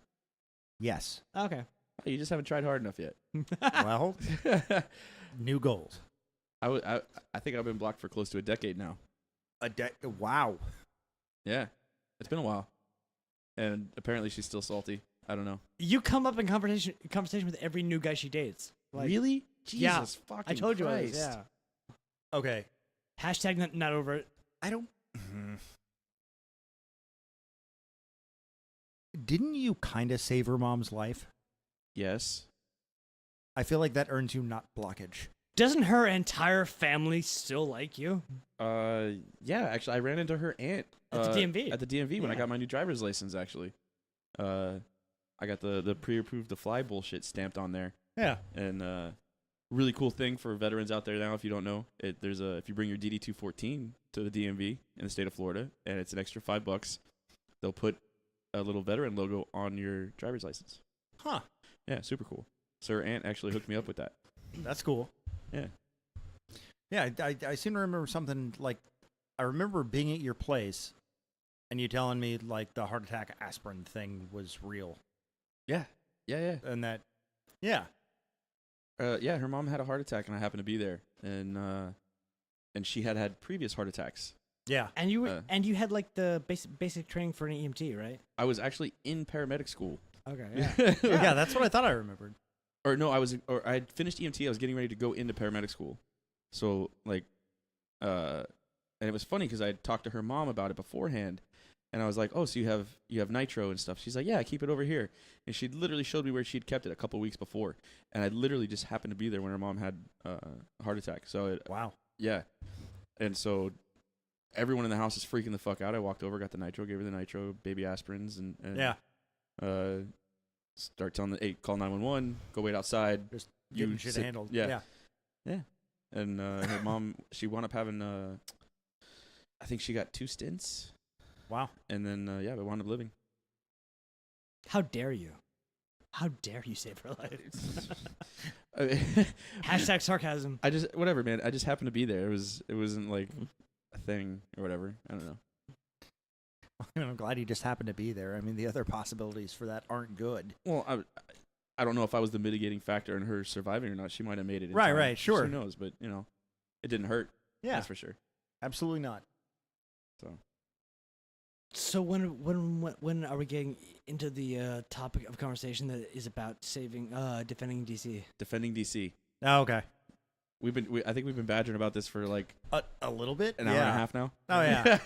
Yes. Okay. Oh, you just haven't tried hard enough yet. Well, new goals. I think I've been blocked for close to a decade now. Wow. Yeah, it's been a while, and apparently she's still salty. I don't know. You come up in conversation with every new guy she dates. Like, really? Jesus yeah, fucking I told you I was, Christ. yeah. Okay. Hashtag not over it. I don't... Didn't you kind of save her mom's life? Yes. I feel like that earns you not blockage. Doesn't her entire family still like you? Yeah, actually, I ran into her aunt At the DMV. At the DMV when I got my new driver's license. Actually, I got the pre-approved to fly bullshit stamped on there. Yeah. And really cool thing for veterans out there now. If you don't know, if you bring your DD-214 to the DMV in the state of Florida, and it's an extra $5, they'll put a little veteran logo on your driver's license. Huh. Yeah, super cool. So her aunt actually hooked me up with that. That's cool. Yeah. Yeah, I seem to remember something like, I remember being at your place and you telling me like the heart attack aspirin thing was real. Yeah. Yeah. And that, yeah. Yeah, her mom had a heart attack and I happened to be there. And she had previous heart attacks. Yeah. And you were, and you had like the basic training for an EMT, right? I was actually in paramedic school. Okay. Yeah. Yeah, that's what I thought I remembered. I had finished EMT. I was getting ready to go into paramedic school. So like, and it was funny because I had talked to her mom about it beforehand, and I was like, "Oh, so you have nitro and stuff?" She's like, "Yeah, I keep it over here." And she literally showed me where she'd kept it a couple weeks before, and I literally just happened to be there when her mom had a heart attack. So wow. Yeah, and so everyone in the house is freaking the fuck out. I walked over, got the nitro, gave her the nitro, baby aspirins, and yeah. Start telling call 911, go wait outside. Just getting shit handled. Yeah. And her mom, she wound up having, I think she got 2 stints. Wow. And then, we wound up living. How dare you? How dare you save her life? Hashtag sarcasm. Whatever, man. I just happened to be there. It wasn't like a thing or whatever. I don't know. I'm glad you just happened to be there. I mean, the other possibilities for that aren't good. Well, I don't know if I was the mitigating factor in her surviving or not. She might have made it in right, time. right, sure. Who knows? But, it didn't hurt. Yeah. That's for sure. Absolutely not. So when are we getting into the topic of conversation that is about defending DC? Defending DC. Oh, okay. I think we've been badgering about this for like a little bit, an hour and a half now. Oh yeah.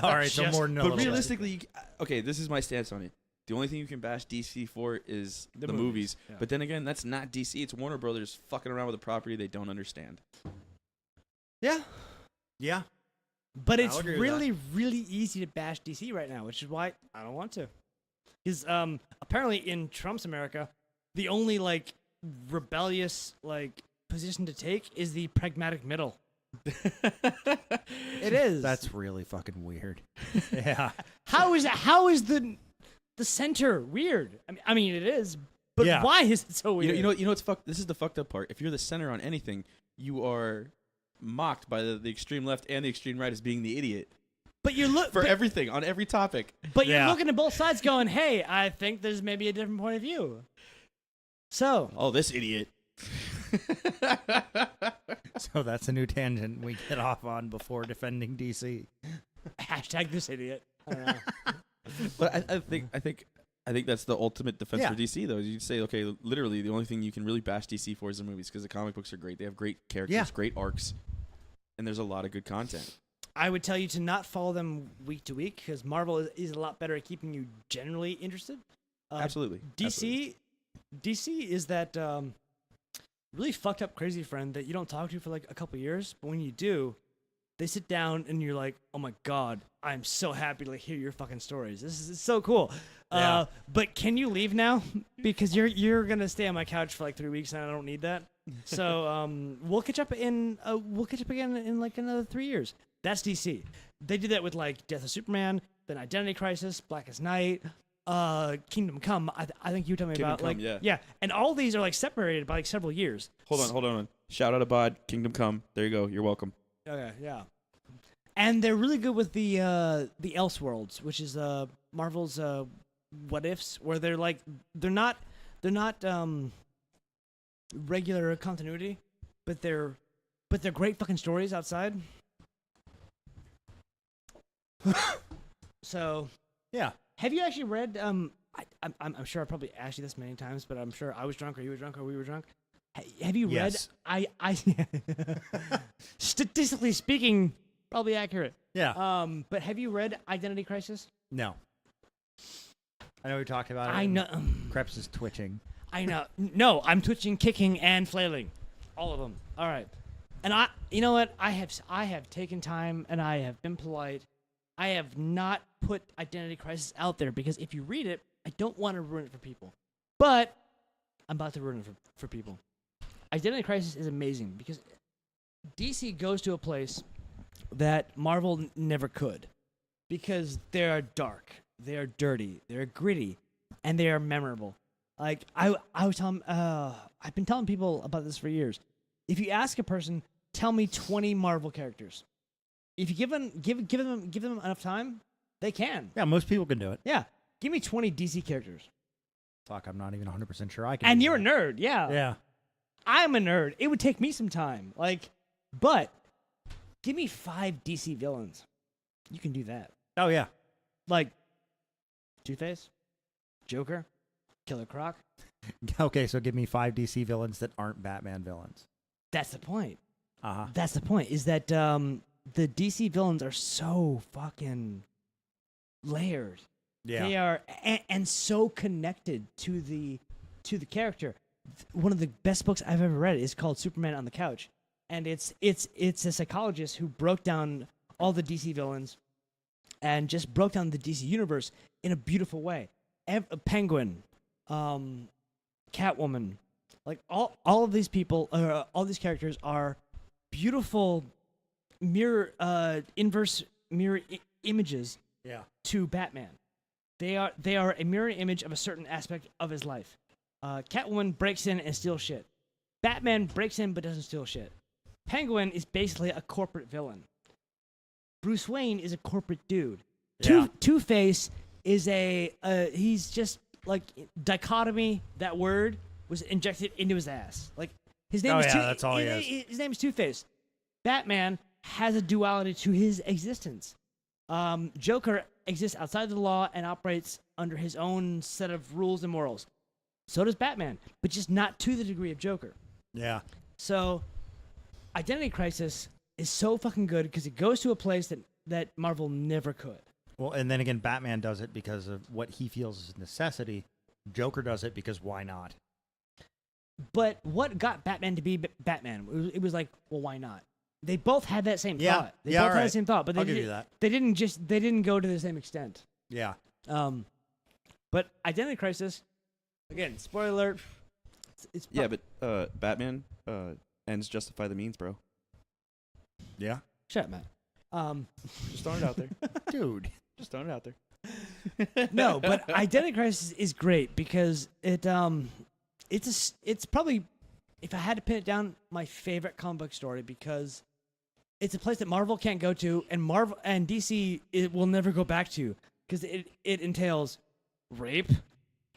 All right, so more than a But little realistically, okay, this is my stance on it. The only thing you can bash DC for is the movies. Yeah. But then again, that's not DC. It's Warner Brothers fucking around with a property they don't understand. Yeah. Yeah. But it's really, really easy to bash DC right now, which is why I don't want to. Because apparently in Trump's America, the only like rebellious like position to take is the pragmatic middle. It is. That's really fucking weird. Yeah. How is the center weird? I mean it is, but yeah. Why is it so weird? You know it's this is the fucked up part. If you're the center on anything, you are mocked by the extreme left and the extreme right as being the idiot. But you everything on every topic. But you're looking at both sides, going, "Hey, I think there's maybe a different point of view." So. Oh, this idiot. So that's a new tangent we get off on before defending DC. Hashtag this idiot. I don't know. But I think that's the ultimate defense for DC, though. You'd say, okay, literally the only thing you can really bash DC for is the movies, because the comic books are great. They have great characters, great arcs, and there's a lot of good content. I would tell you to not follow them week to week, because Marvel is a lot better at keeping you generally interested. Absolutely. DC is that really fucked up crazy friend that you don't talk to for like a couple years, but when you do, they sit down and you're like, "Oh my god, I'm so happy to like, hear your fucking stories. This is so cool." Yeah. But can you leave now? Because you're gonna stay on my couch for like 3 weeks and I don't need that. So we'll catch up again in like another 3 years. That's DC. They did that with like Death of Superman, then Identity Crisis, Blackest Night, Kingdom Come. I think you told me Kingdom about Come, like yeah, and all these are like separated by like several years. Hold on. Shout out to Bod, Kingdom Come. There you go. You're welcome. Okay, yeah. And they're really good with the Elseworlds, which is Marvel's What Ifs, where they're not regular continuity, but they're great fucking stories outside. So, yeah. Have you actually read? I'm sure I probably asked you this many times, but I'm sure I was drunk, or you were drunk, or we were drunk. Have you read? I statistically speaking, probably accurate. Yeah. But have you read Identity Crisis? No. I know we talked about it. I know. Krebs is twitching. I know. No, I'm twitching, kicking, and flailing. All of them. All right. And you know what? I have taken time and I have been polite. I have not put Identity Crisis out there because if you read it, I don't want to ruin it for people. But I'm about to ruin it for people. Identity Crisis is amazing because DC goes to a place that Marvel never could because they are dark, they are dirty, they're gritty, and they are memorable. Like I was telling, I've been telling people about this for years. If you ask a person, tell me 20 Marvel characters. If you give them enough time, they can. Yeah, most people can do it. Yeah, give me 20 DC characters. Fuck, I'm not even 100% sure I can. And do you're that. a nerd, yeah. Yeah. I'm a nerd. It would take me some time. But give me 5 DC villains. You can do that. Oh, yeah. Like Two-Face, Joker, Killer Croc. Okay, so give me 5 DC villains that aren't Batman villains. That's the point. Uh-huh. That's the point. Is that the DC villains are so fucking layered. Yeah. They are and so connected to the character. One of the best books I've ever read is called Superman on the Couch, and it's a psychologist who broke down all the DC villains and just broke down the DC universe in a beautiful way. Penguin, Catwoman, like all of these people, all these characters are beautiful inverse mirror images Yeah. to Batman. They are a mirror image of a certain aspect of his life. Catwoman breaks in and steals shit. Batman breaks in but doesn't steal shit. Penguin is basically a corporate villain. Bruce Wayne is a corporate dude. Yeah. Two-Face is he's just like dichotomy. That word was injected into his ass. Like his name is that's all he is. His name is Two-Face. Batman has a duality to his existence. Joker exists outside the law and operates under his own set of rules and morals. So does Batman, but just not to the degree of Joker. Yeah. So, Identity Crisis is so fucking good because it goes to a place that Marvel never could. Well, and then again, Batman does it because of what he feels is necessity. Joker does it because why not? But what got Batman to be Batman? It was like, well, why not? They both had that same thought. They both had the same thought, but I'll give you that. They didn't go to the same extent. Yeah. But Identity Crisis, again, spoiler alert. It's Yeah, but Batman ends justify the means, bro. Yeah. shut up, man. Just throwing it out there. Dude. Just throwing it out there. No, but Identity Crisis is great because it's probably, if I had to pin it down, my favorite comic book story because it's a place that Marvel can't go to and Marvel and DC will never go back to because it entails rape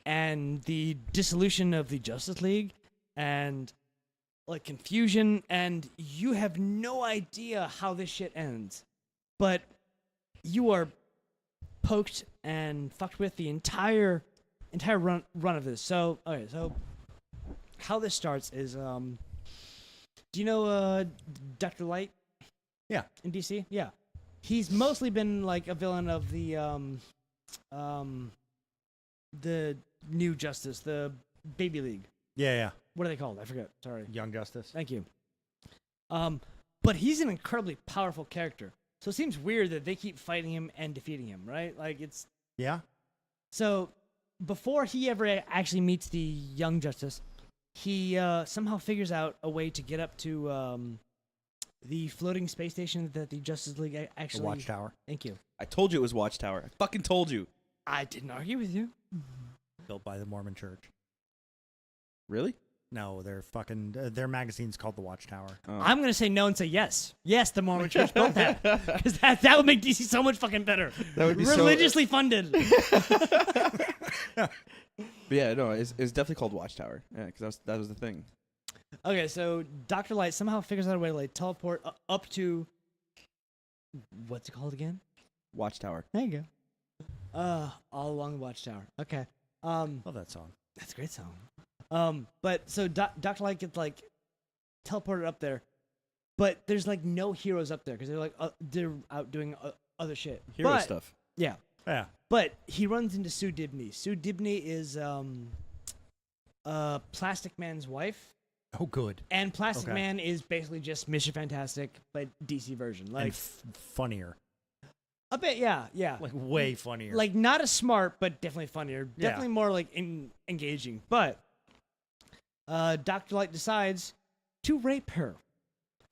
and the dissolution of the Justice League and like confusion, and you have no idea how this shit ends, but you are poked and fucked with the entire run of this. So okay, so how this starts is do you know Dr. Light? Yeah. In DC? Yeah. He's mostly been like a villain of the New Justice, the Baby League. Yeah. What are they called? I forget. Sorry. Young Justice. Thank you. But he's an incredibly powerful character. So it seems weird that they keep fighting him and defeating him, right? Like it's Yeah. so before he ever actually meets the Young Justice, he somehow figures out a way to get up to the floating space station that the Justice League actually. The Watchtower. Thank you. I told you it was Watchtower. I fucking told you. I didn't argue with you. Built by the Mormon Church. Really? No, they're fucking. Their magazine's called the Watchtower. Oh. I'm gonna say no and say yes. Yes, the Mormon Church built that because that would make DC so much fucking better. That would be religiously funded. But yeah, no, it's definitely called Watchtower. Yeah, because that was the thing. Okay, so Dr. Light somehow figures out a way to like teleport up to what's it called again? Watchtower. There you go. All along the Watchtower. Okay. Love that song. That's a great song. But so Dr. Light gets like teleported up there, but there's like no heroes up there because they're like they're out doing other shit. Hero stuff. Yeah. Yeah. But he runs into Sue Dibney. Sue Dibney is Plastic Man's wife. Oh, good. And Plastic Okay. Man is basically just Mr. Fantastic, but DC version. Like And funnier. a bit, yeah. Like way funnier. Like not as smart, but definitely funnier. Yeah. Definitely more like engaging. But Dr. Light decides to rape her.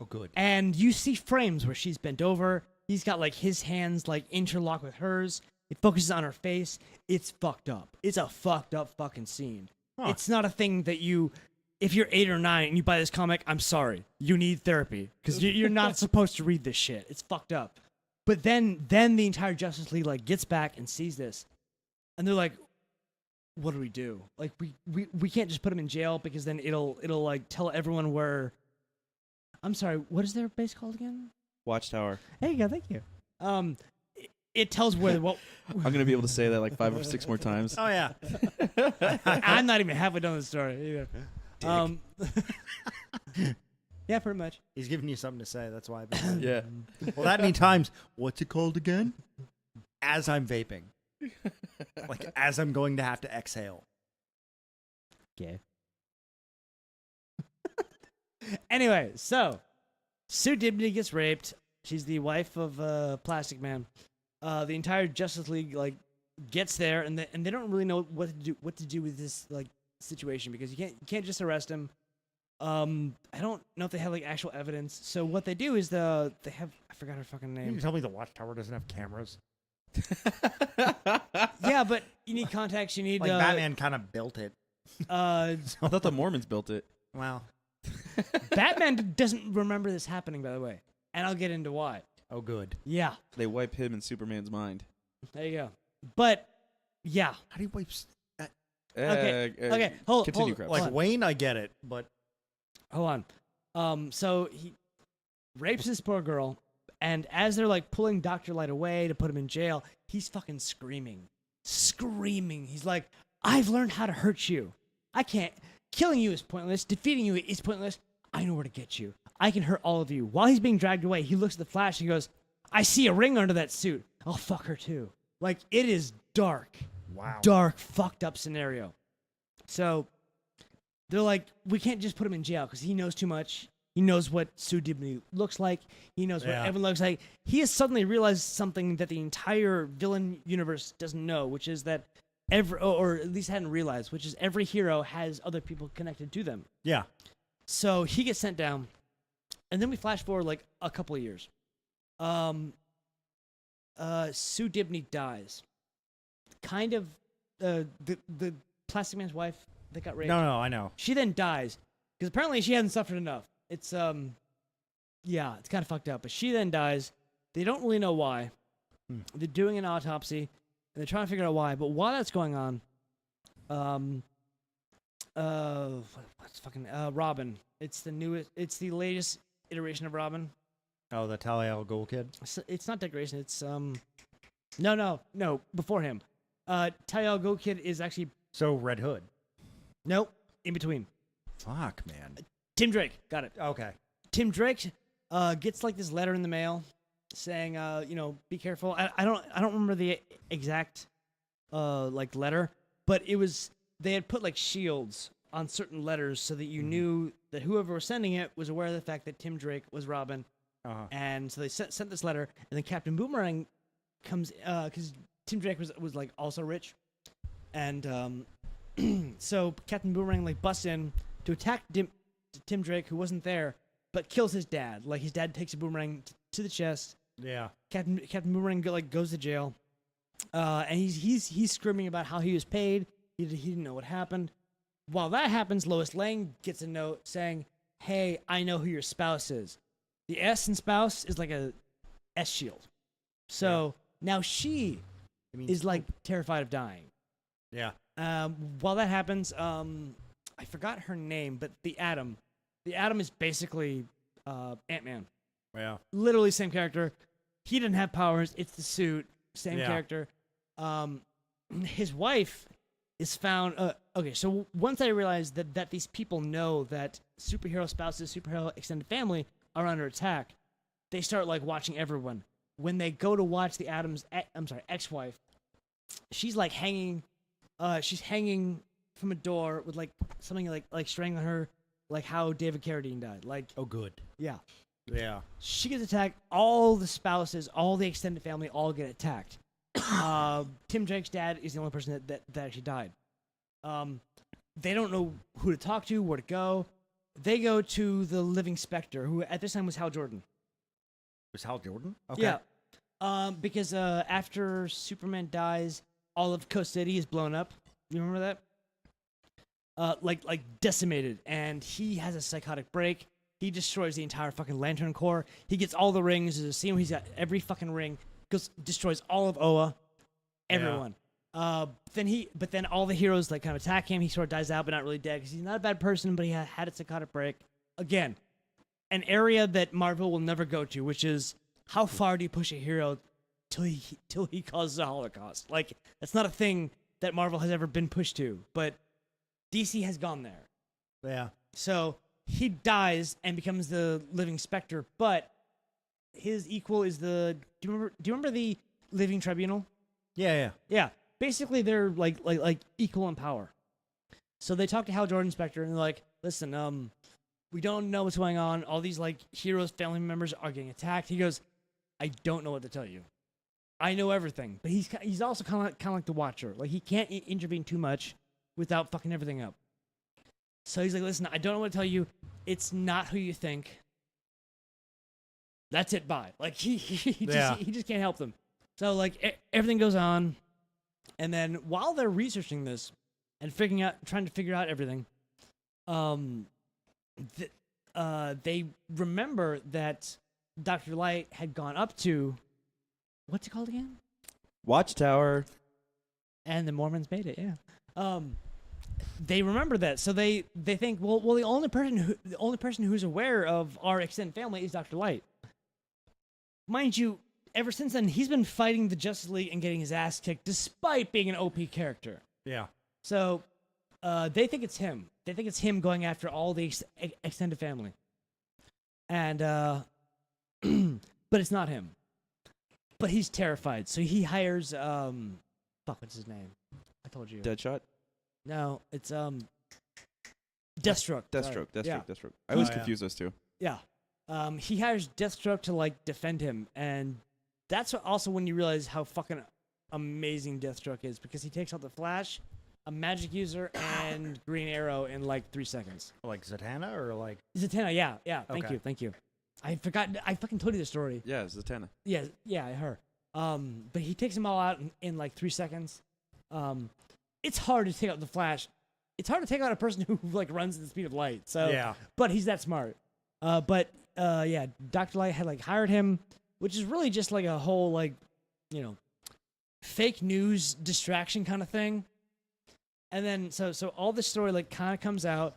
oh, good. And you see frames where she's bent over. He's got like his hands like interlocked with hers. It focuses on her face. It's fucked up. It's a fucked up fucking scene. Huh. It's not a thing that you, if you're 8 or 9 and you buy this comic, I'm sorry. You need therapy because you're not supposed to read this shit. It's fucked up. But then the entire Justice League like gets back and sees this, and they're like, "What do we do? Like we can't just put him in jail because then it'll like tell everyone where." I'm sorry. What is their base called again? Watchtower. There you go. Thank you. It tells where what. I'm gonna be able to say that like 5 or 6 more times. Oh, yeah. I'm not even halfway done the story either. Yeah, pretty much. He's giving you something to say. That's why I've been Yeah. Well, that many times. What's it called again? As I'm vaping. Like, as I'm going to have to exhale. Okay. Anyway, so Sue Dibney gets raped. She's the wife of Plastic Man. The entire Justice League like gets there, and they don't really know what to do with this like situation because you can't just arrest him. I don't know if they have like actual evidence. So what they do is they have, I forgot her fucking You name. tell me the Watchtower doesn't have cameras? Yeah, but you need contacts. You need Like, Batman kind of built it. I thought the Mormons built it. Wow. Batman doesn't remember this happening, by the way, and I'll get into why. Oh, good. Yeah, They wipe him in Superman's mind. there you go. But yeah, How do you wipe... okay. Hold Continue, on, Krebs. Like, hold on. Wayne, I get it, but... Hold on. So he rapes this poor girl, and as they're like pulling Dr. Light away to put him in jail, he's fucking screaming. He's like, I've learned how to hurt you. I can't. Killing you is pointless. Defeating you is pointless. I know where to get you. I can hurt all of you. While he's being dragged away, he looks at the Flash and goes, I see a ring under that suit. I'll fuck her too. Like, it is dark. Wow. Dark, fucked up scenario. So they're like, we can't just put him in jail because he knows too much. He knows what Sue Dibney looks like. He knows what Yeah. everyone looks like. He has suddenly realized something that the entire villain universe doesn't know, which is that or at least hadn't realized, which is every hero has other people connected to them. Yeah. So he gets sent down, and then we flash forward like a couple of years. Sue Dibney dies. Kind of the Plastic Man's wife that got raped. No, I know. She then dies because apparently she hadn't suffered enough. It's it's kind of fucked up. But she then dies. They don't really know why. They're doing an autopsy and they're trying to figure out why. But while that's going on, what's fucking Robin? It's the latest iteration of Robin. Oh, the Talia al Ghul kid? It's not Dick Grayson. It's no, before him. Talia al Ghul kid is actually So, Red Hood. nope, in between. Fuck, man. Tim Drake, got it. Okay. Tim Drake gets like this letter in the mail saying, be careful. I don't remember the exact like letter, but it was they had put like shields on certain letters so that you knew that whoever was sending it was aware of the fact that Tim Drake was Robin. Uh-huh. And so they sent this letter, and then Captain Boomerang comes because Tim Drake was like also rich, and so Captain Boomerang like busts in to attack Tim Drake, who wasn't there, but kills his dad. Like his dad takes a boomerang to the chest. Yeah. Captain Boomerang goes to jail, and he's screaming about how he was paid. He didn't know what happened. While that happens, Lois Lane gets a note saying, "Hey, I know who your spouse is." The S in spouse is like a S shield. So now she is like terrified of dying. Yeah. While that happens, I forgot her name, but the Atom is basically Ant-Man. Yeah. Literally same character. He didn't have powers. It's the suit. Same Yeah. character. His wife is found. Okay, so once I realized that these people know that superhero spouses, superhero extended family are under attack, they start like watching everyone. When they go to watch the Atom's, ex-wife, she's like hanging. She's hanging from a door with like something like strangling her. like how David Carradine died. Like, Oh, good. yeah, Yeah. she gets attacked. All the spouses, all the extended family, all get attacked. Tim Drake's dad is the only person that actually died. They don't know who to talk to, where to go. They go to the Living Spectre, who at this time was Hal Jordan. Was Hal Jordan? Okay. Yeah. Because after Superman dies, all of Coast City is blown up. You remember that? Like decimated, and he has a psychotic break. He destroys the entire fucking Lantern Corps. He gets all the rings. There's a scene where he's got every fucking ring. Goes destroys all of Oa, everyone. Then all the heroes like kind of attack him. He sort of dies out, but not really dead because he's not a bad person. But he had a psychotic break. Again, an area that Marvel will never go to, which is how far do you push a hero till he causes a Holocaust? Like that's not a thing that Marvel has ever been pushed to, but DC has gone there. Yeah. So he dies and becomes the Living Spectre, but his equal is the. Do you remember the Living Tribunal? Yeah. Yeah. Basically, they're like equal in power. So they talk to Hal Jordan Spectre and they're like, "Listen, we don't know what's going on. All these like heroes, family members are getting attacked." He goes, "I don't know what to tell you. I know everything." But he's also kind of like the Watcher. Like he can't intervene too much without fucking everything up. So he's like, "Listen, I don't know what to tell you. It's not who you think. That's it. Bye." Like he just can't help them. So like everything goes on, and then while they're researching this and trying to figure out everything, they remember that Dr. Light had gone up to, what's it called again? Watchtower. And the Mormons made it, yeah. They remember that, so they think, well, the only person who's aware of our extended family is Dr. Light. Mind you, ever since then, he's been fighting the Justice League and getting his ass kicked, despite being an OP character. Yeah. So they think it's him. They think it's him going after all the extended family. And, but it's not him. But he's terrified, so he hires, what's his name? I told you. Deadshot? No, it's, Deathstroke. Deathstroke. Yeah. Deathstroke. I always confuse those two. Yeah. He hires Deathstroke to, like, defend him, and that's also when you realize how fucking amazing Deathstroke is, because he takes out the Flash, a magic user, and Green Arrow in, like, 3 seconds. Like Zatanna or like... Zatanna, yeah. Thank you. I forgot, I fucking told you the story. Yeah, Zatanna. Yeah, her. But he takes them all out in like 3 seconds. It's hard to take out the Flash. It's hard to take out a person who like runs at the speed of light. So Yeah. But he's that smart. Yeah, Dr. Light had like hired him, which is really just like a whole like, fake news distraction kind of thing. And then so all this story like kind of comes out.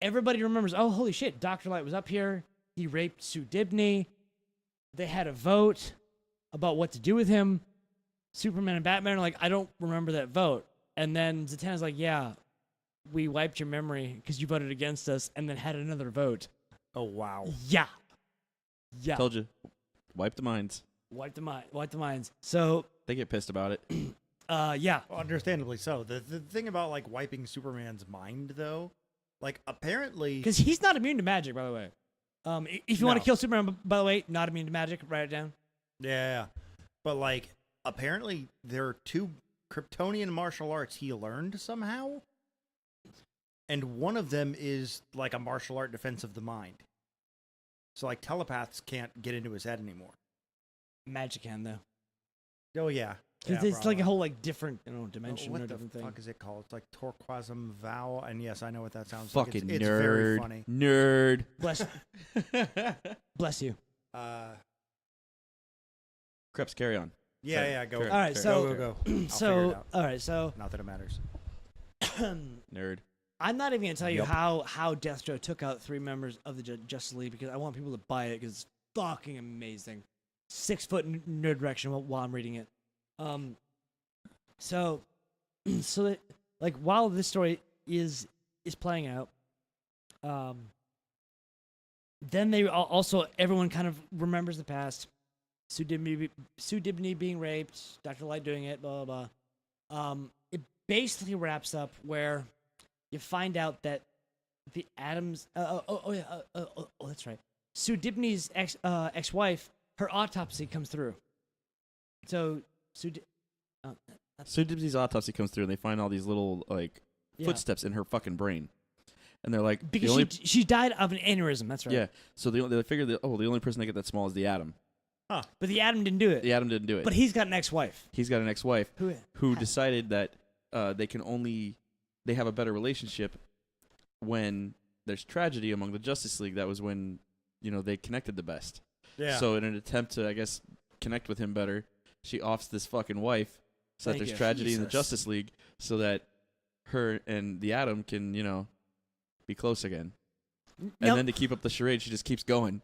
Everybody remembers, oh holy shit, Dr. Light was up here. He raped Sue Dibney. They had a vote about what to do with him. Superman and Batman are like, I don't remember that vote. And then Zatanna's like, yeah, we wiped your memory because you voted against us and then had another vote. Oh, wow. Yeah. Told you. Wipe the minds. Wipe the minds. So, They get pissed about it. yeah. Well, understandably so. The thing about like wiping Superman's mind, though, like apparently... Because he's not immune to magic, by the way. If you want to kill Superman, by the way, not immune to magic, write it down. Yeah. But like, apparently there are 2 Kryptonian martial arts he learned somehow. And one of them is like a martial art defense of the mind. So like telepaths can't get into his head anymore. Magic can, though. Oh, yeah. Because Yeah, it's probably. like a whole like different dimension What or the different fuck thing. is it called? It's like Turquoisum Vow. And yes, I know what that sounds Fucking like. It's nerd. very funny. Nerd. Bless you. Krebs, carry on. Yeah, go. Fair, All right, fair, so- fair. Go. I'll figure it So, out. all right, so Not that it matters. Nerd. I'm not even going to tell you Yep. how Deathstroke took out 3 members of the Justice League because I want people to buy it because it's fucking amazing. 6 foot nerd direction while I'm reading it. So that, like while this story is playing out, then they also everyone kind of remembers the past. Sue Dibney being raped, Dr. Light doing it, blah blah blah. It basically wraps up where you find out that the Adams. That's right. Sue Dibney's ex-wife. Her autopsy comes through. So So Dibsy's autopsy comes through, and they find all these little footsteps in her fucking brain, and they're like, because she died of an aneurysm. That's right. Yeah. So they figure that the only person that get that small is the Atom. Huh. But the Atom didn't do it. The Atom didn't do it. But he's got an ex-wife. He's got an ex-wife who decided that they have a better relationship when there's tragedy among the Justice League. That was when they connected the best. Yeah. So in an attempt to, I guess, connect with him better, she offs this fucking wife so that there's tragedy in the Justice League, so that her and the Atom can be close again. And then to keep up the charade, she just keeps going.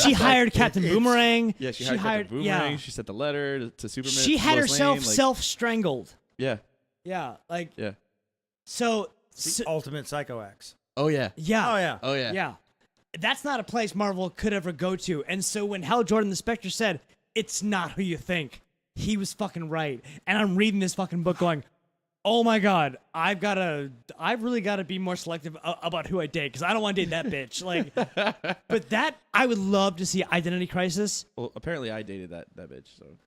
She hired Captain Boomerang. Yeah, she hired Captain Boomerang. Yeah. She sent the letter to Superman. She had Lois herself Lane, self-strangled. Yeah. Yeah, Yeah. So the ultimate Psycho X. Oh yeah. Yeah. Oh yeah. Oh yeah. Yeah. That's not a place Marvel could ever go to. And so when Hal Jordan the Spectre said, "It's not who you think," he was fucking right. And I'm reading this fucking book going, oh my God, I've really gotta be more selective about who I date, because I don't want to date that bitch. Like, but that, I would love to see Identity Crisis. Well, apparently I dated that bitch, so.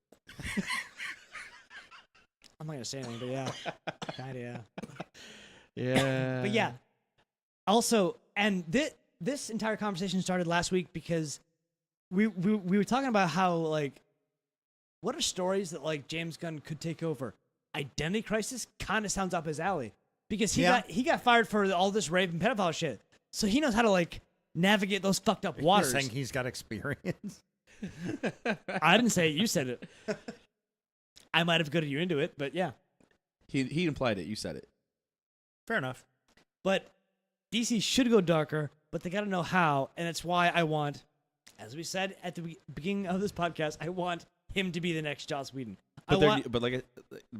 I'm not gonna say anything, but yeah. Kinda, yeah. Yeah. But yeah. Also, and this entire conversation started last week because we were talking about how, like, what are stories that, like, James Gunn could take over? Identity Crisis kind of sounds up his alley, because he got fired for all this rape and pedophile shit. So he knows how to, like, navigate those fucked up waters. You're saying he's got experience? I didn't say it. You said it. I might have goaded you into it, but yeah. He implied it. You said it. Fair enough. But DC should go darker, but they got to know how, and that's why I want, as we said at the beginning of this podcast, I want him to be the next Joss Whedon. But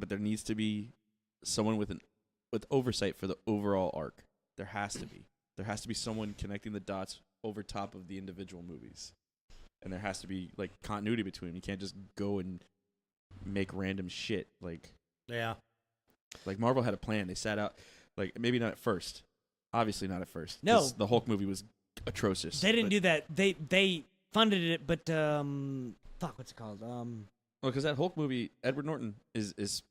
there needs to be someone with oversight for the overall arc. There has to be. There has to be someone connecting the dots over top of the individual movies, and there has to be, like, continuity between them. You can't just go and make random shit. Like Marvel had a plan. They sat out, like, maybe not at first. Obviously not at first. No, the Hulk movie was atrocious. They didn't do that. They funded it, but what's it called? Well, because that Hulk movie, Edward Norton is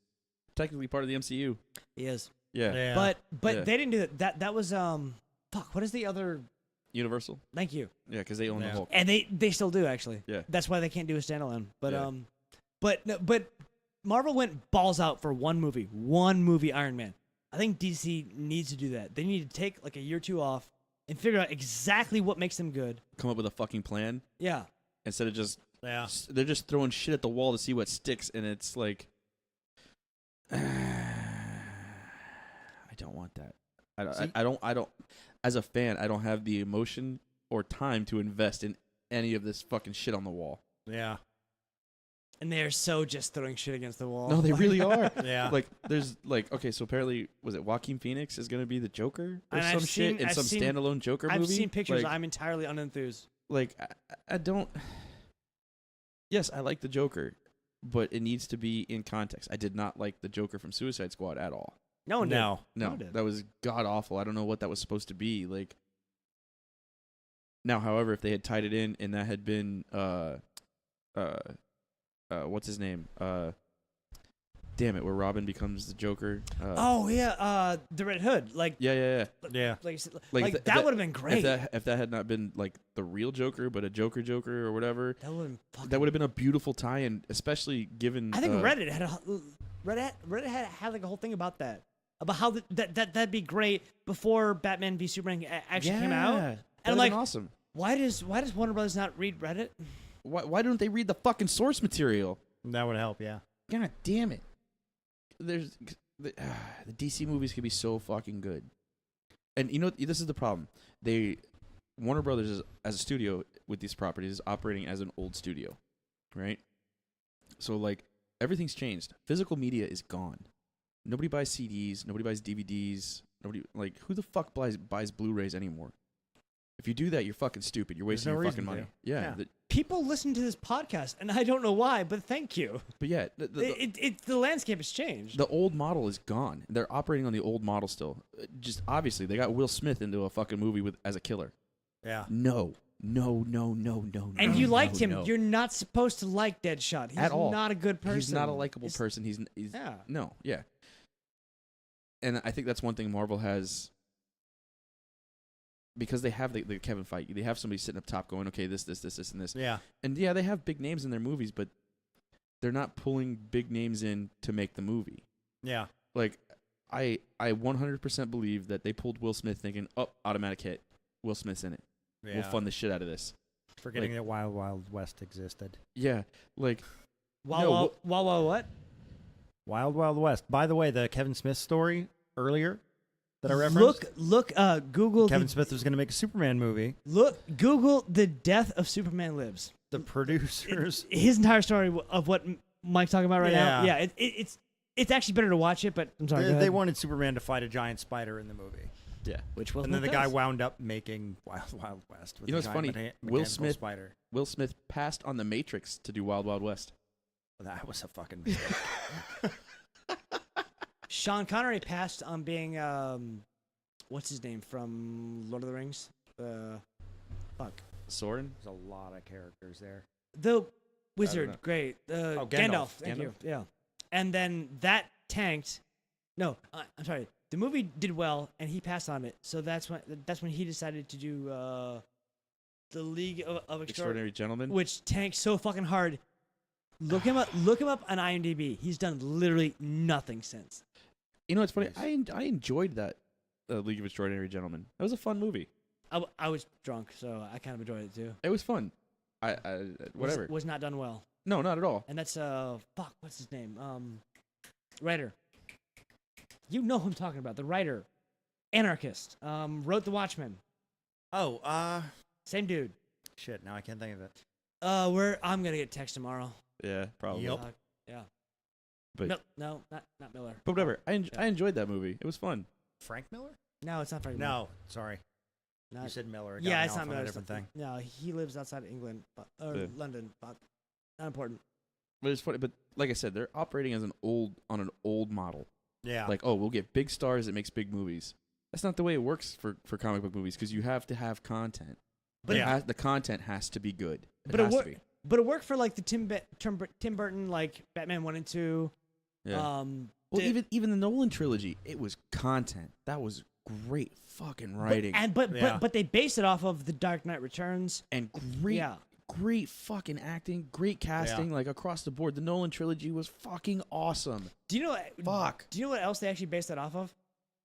technically part of the MCU. He is. Yeah. But they didn't do that. That was what is the other? Universal. Thank you. Yeah, because they own the Hulk. And they still do, actually. Yeah. That's why they can't do a standalone. But but Marvel went balls out for one movie Iron Man. I think DC needs to do that. They need to take, like, a year or two off and figure out exactly what makes them good. Come up with a fucking plan. Yeah. Instead of just they're just throwing shit at the wall to see what sticks, and it's like, I don't want that. I don't. As a fan, I don't have the emotion or time to invest in any of this fucking shit on the wall. Yeah. And they are so just throwing shit against the wall. No, they really are. Yeah. Like, there's, like, okay, so apparently, was it Joaquin Phoenix is going to be the Joker or And some I've shit seen- in I've some seen- standalone Joker movie? I've seen pictures. Like, I'm entirely unenthused. like, I don't. Yes, I like the Joker, but it needs to be in context. I did not like the Joker from Suicide Squad at all. No one did. No. No one did. That was god awful. I don't know what that was supposed to be. Like, now, however, if they had tied it in and that had been what's his name? Damn it, where Robin becomes the Joker. The Red Hood. Like, Yeah. like that would have been great. If that had not been, like, the real Joker, but a Joker or whatever, That would have that would have been a beautiful tie-in, especially given. I think Reddit had like a whole thing about that, about how that'd be great before Batman v Superman actually came out. And I'm like, awesome. Why does Warner Brothers not read Reddit? Why don't they read the fucking source material? That would help, yeah. God damn it. The DC movies could be so fucking good. And you know, this is the problem. Warner Brothers as a studio with these properties is operating as an old studio, right? So, like, everything's changed. Physical media is gone. Nobody buys CDs. Nobody buys DVDs. Nobody, like, who the fuck buys Blu-rays anymore? If you do that, you're fucking stupid. You're wasting no your fucking reason to. money. Yeah. Yeah. People listen to this podcast, and I don't know why, but thank you. But yeah, The landscape has changed. the old model is gone. They're operating on the old model still. Just obviously, they got Will Smith into a fucking movie as a killer. Yeah. No. And you liked him. No. You're not supposed to like Deadshot. He's At all. not a good person. He's not a likable person. He's Yeah. No, yeah. And I think that's one thing Marvel has, because they have the Kevin Feige. They have somebody sitting up top going, okay, this, and this. Yeah. And yeah, they have big names in their movies, but they're not pulling big names in to make the movie. Yeah. Like, I 100% believe that they pulled Will Smith thinking, oh, automatic hit. Will Smith's in it. Yeah. We'll fund the shit out of this. Forgetting like- that Wild Wild West existed. Yeah, like, Wow, what? Wild Wild West. By the way, the Kevin Smith story earlier that I referenced. Look, Google. Kevin Smith was going to make a Superman movie. Google the death of Superman Lives. The producers. His entire story of what Mike's talking about right now. Yeah. Yeah, it's actually better to watch it, but I'm sorry. They wanted Superman to fight a giant spider in the movie. yeah. Which Will And then the Smith guy does. wound up making Wild Wild West. With You know a what's giant funny? mechanical Will Smith- spider. Will Smith passed on The Matrix to do Wild Wild West. That was a fucking mistake. Sean Connery passed on being what's his name from Lord of the Rings? Fuck. Soren? There's a lot of characters there. The know. wizard, great. Gandalf. Gandalf. Thank Gandalf? you. Yeah. And then that tanked. No, I'm sorry. The movie did well, and he passed on it. So that's when he decided to do the League of Extraordinary Gentlemen? which tanked so fucking hard. Look him up. Look him up on IMDb. He's done literally nothing since. You know what's funny? I enjoyed that League of Extraordinary Gentlemen. That was a fun movie. I was drunk, so I kind of enjoyed it too. It was fun. I whatever. Was not done well. No, not at all. And that's fuck, what's his name? Writer. You know who I'm talking about. The writer. Anarchist. Wrote The Watchmen. Oh, Same dude. shit. Now I can't think of it. I'm gonna get text tomorrow. Yeah, probably. Yep. Yeah. But No, not Miller. but whatever. I enjoyed that movie. It was fun. Frank Miller? No, it's not Frank Miller. No, sorry. Not, You said Miller. yeah, Got it's me not off on Miller. a different thing. No, he lives outside of England, or Yeah. London. But not important. But it's funny. But like I said, they're operating as an old model. Yeah. Like, oh, we'll get big stars that makes big movies. That's not the way it works for comic book movies, because you have to have content. But Yeah. The content has to be good. But it worked. But it worked for like the Tim Burton, like Batman 1 and 2. Yeah. Um, Well, the- even the Nolan trilogy, it was content. That was great fucking writing but they based it off of The Dark Knight Returns. and great, Yeah. great fucking acting, great casting, like across the board. The Nolan trilogy was fucking awesome. Do you know? Fuck. Do you know what else they actually based that off of?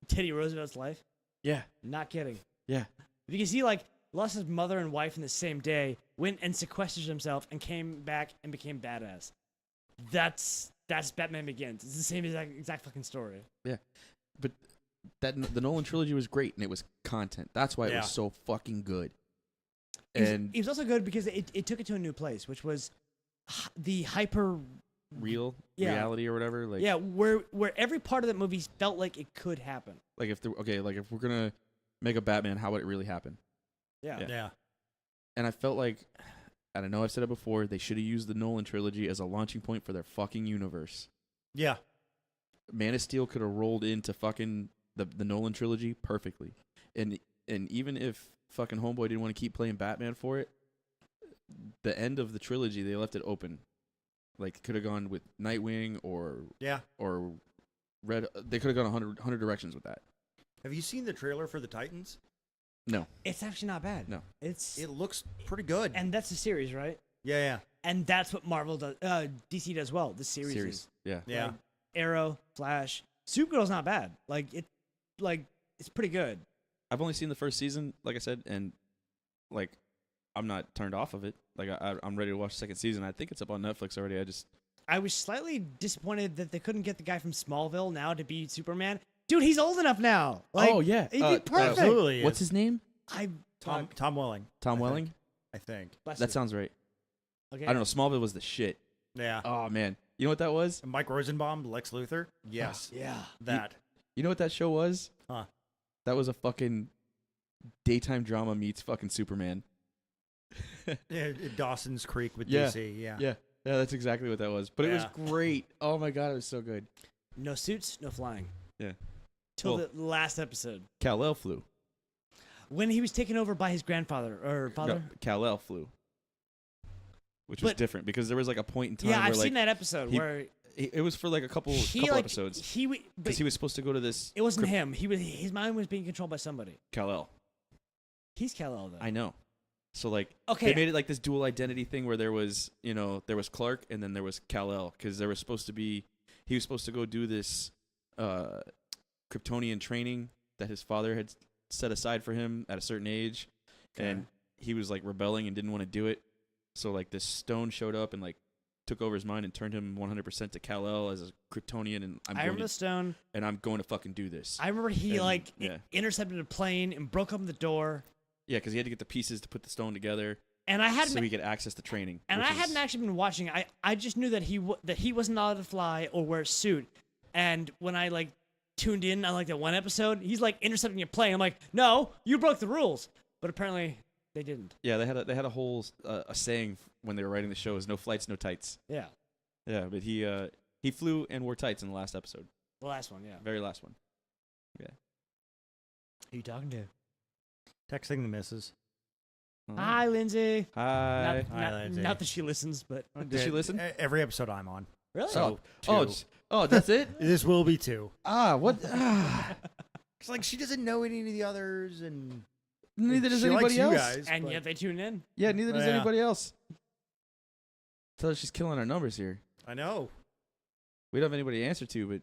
Teddy Roosevelt's life. Yeah, Not kidding. yeah. Because he like lost his mother and wife in the same day, went and sequestered himself, and came back and became badass. That's Batman Begins. It's the same exact fucking story. Yeah, but the Nolan trilogy was great, and it was content. That's why it Yeah. was so fucking good. It was also good because it took it to a new place, which was the hyper. Yeah. reality or whatever. Like, Yeah, where every part of that movie felt like it could happen. like if we're gonna make a Batman, how would it really happen? Yeah. Yeah. And I felt like, I don't know, I've said it before, they should have used the Nolan trilogy as a launching point for their fucking universe. Yeah. Man of Steel could have rolled into fucking the Nolan trilogy perfectly. And even if fucking Homeboy didn't want to keep playing Batman for it, the end of the trilogy, they left it open. Like, could have gone with Nightwing or Yeah. Red. They could have gone 100 directions with that. Have you seen the trailer for the Titans? No. It's actually not bad. No. It looks pretty good. And that's a series, right? Yeah. And that's what Marvel does. DC does well. The series. Is. Yeah. Yeah. Like, Arrow, Flash, Supergirl's not bad. It's pretty good. I've only seen the first season, like I said, and like I'm not turned off of it. Like I'm ready to watch the second season. I think it's up on Netflix already. I was slightly disappointed that they couldn't get the guy from Smallville now to be Superman. Dude, he's old enough now. Like, oh yeah, he'd be perfect. Absolutely. What's his name? Tom Welling. Tom I Welling. think. That sounds right. Okay. I don't know. Smallville was the shit. Yeah. Oh man, you know what that was? Mike Rosenbaum, Lex Luthor. Yes. Yeah. That. You know what that show was? Huh. That was a fucking daytime drama meets fucking Superman. Yeah, Dawson's Creek with Yeah. DC. Yeah. Yeah, that's exactly what that was. But it was Yeah. great. Oh my god, it was so good. No suits, no flying. Yeah. Till Well- the last episode. Kal-El flew. When he was taken over by his grandfather or father. No, Kal-El flew. Which was But- different because there was like a point in time Yeah, where I've like seen that episode he- where it was for like a couple he episodes but because he was supposed to go to this. it wasn't him. His mind was being controlled by somebody. Kal-El. He's Kal-El though. I know. So like Okay. they made it like this dual identity thing where there was there was Clark and then there was Kal-El because there was supposed to be he was supposed to go do this Kryptonian training that his father had set aside for him at a certain age, and he was like rebelling and didn't want to do it. So like this stone showed up and like took over his mind and turned him 100% to Kal-El as a Kryptonian, and I remember the stone. I'm going to fucking do this. I remember he And- intercepted a plane and broke open the door. Yeah, because he had to get the pieces to put the stone together And I hadn't so he could access the training. and which I hadn't is- actually been watching. I just knew that he wasn't allowed to fly or wear a suit. And when I like tuned in on like that one episode, he's like intercepting a plane. I'm like, no, you broke the rules. But apparently they didn't. Yeah, they had a whole a saying when they were writing the show is no flights, no tights. Yeah, Yeah, but he flew and wore tights in the last episode, the last one. Yeah. very last one. Who you talking to? Texting the missus. Hi, Lindsay. Hi. Hi, Lindsay. Not that she listens, but Does she listen? Every episode I'm on. really. So, Oh, two. that's it. This will be 2. What? It's like she doesn't know any of the others, and Neither does she likes anybody you else. guys, and but- yet they tune in. Yeah, neither does Yeah. anybody else. Tell her she's killing our numbers here. I know. We don't have anybody to answer to, but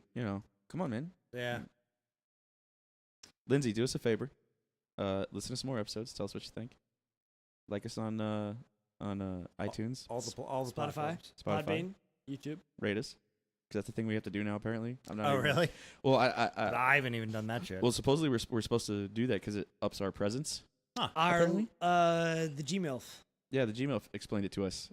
come on, man. Yeah. Lindsay, do us a favor. Listen to some more episodes. Tell us what you think. Like us on iTunes, All the Spotify, platforms. Spotify. Podbean, YouTube. Rate us, because that's the thing we have to do now. Apparently, I'm not. Oh, even- really? Well, I haven't even done that shit. well, supposedly we're supposed to do that because it ups our presence. Our Apparently. the Gmail. Yeah, the Gmail explained it to us.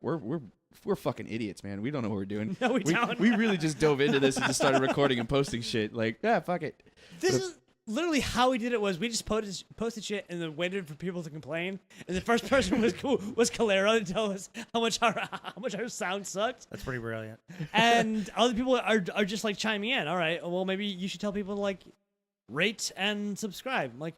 We're fucking idiots, man. We don't know what we're doing. No, we don't. We really just dove into this and just started recording and posting shit. Like, yeah, fuck it. This is literally how we did it. Was we just posted shit and then waited for people to complain, and the first person was Calero to tell us how much our sound sucked, That's pretty brilliant. and other people are just like chiming in. All right, well maybe you should tell people to like rate and subscribe. I'm like,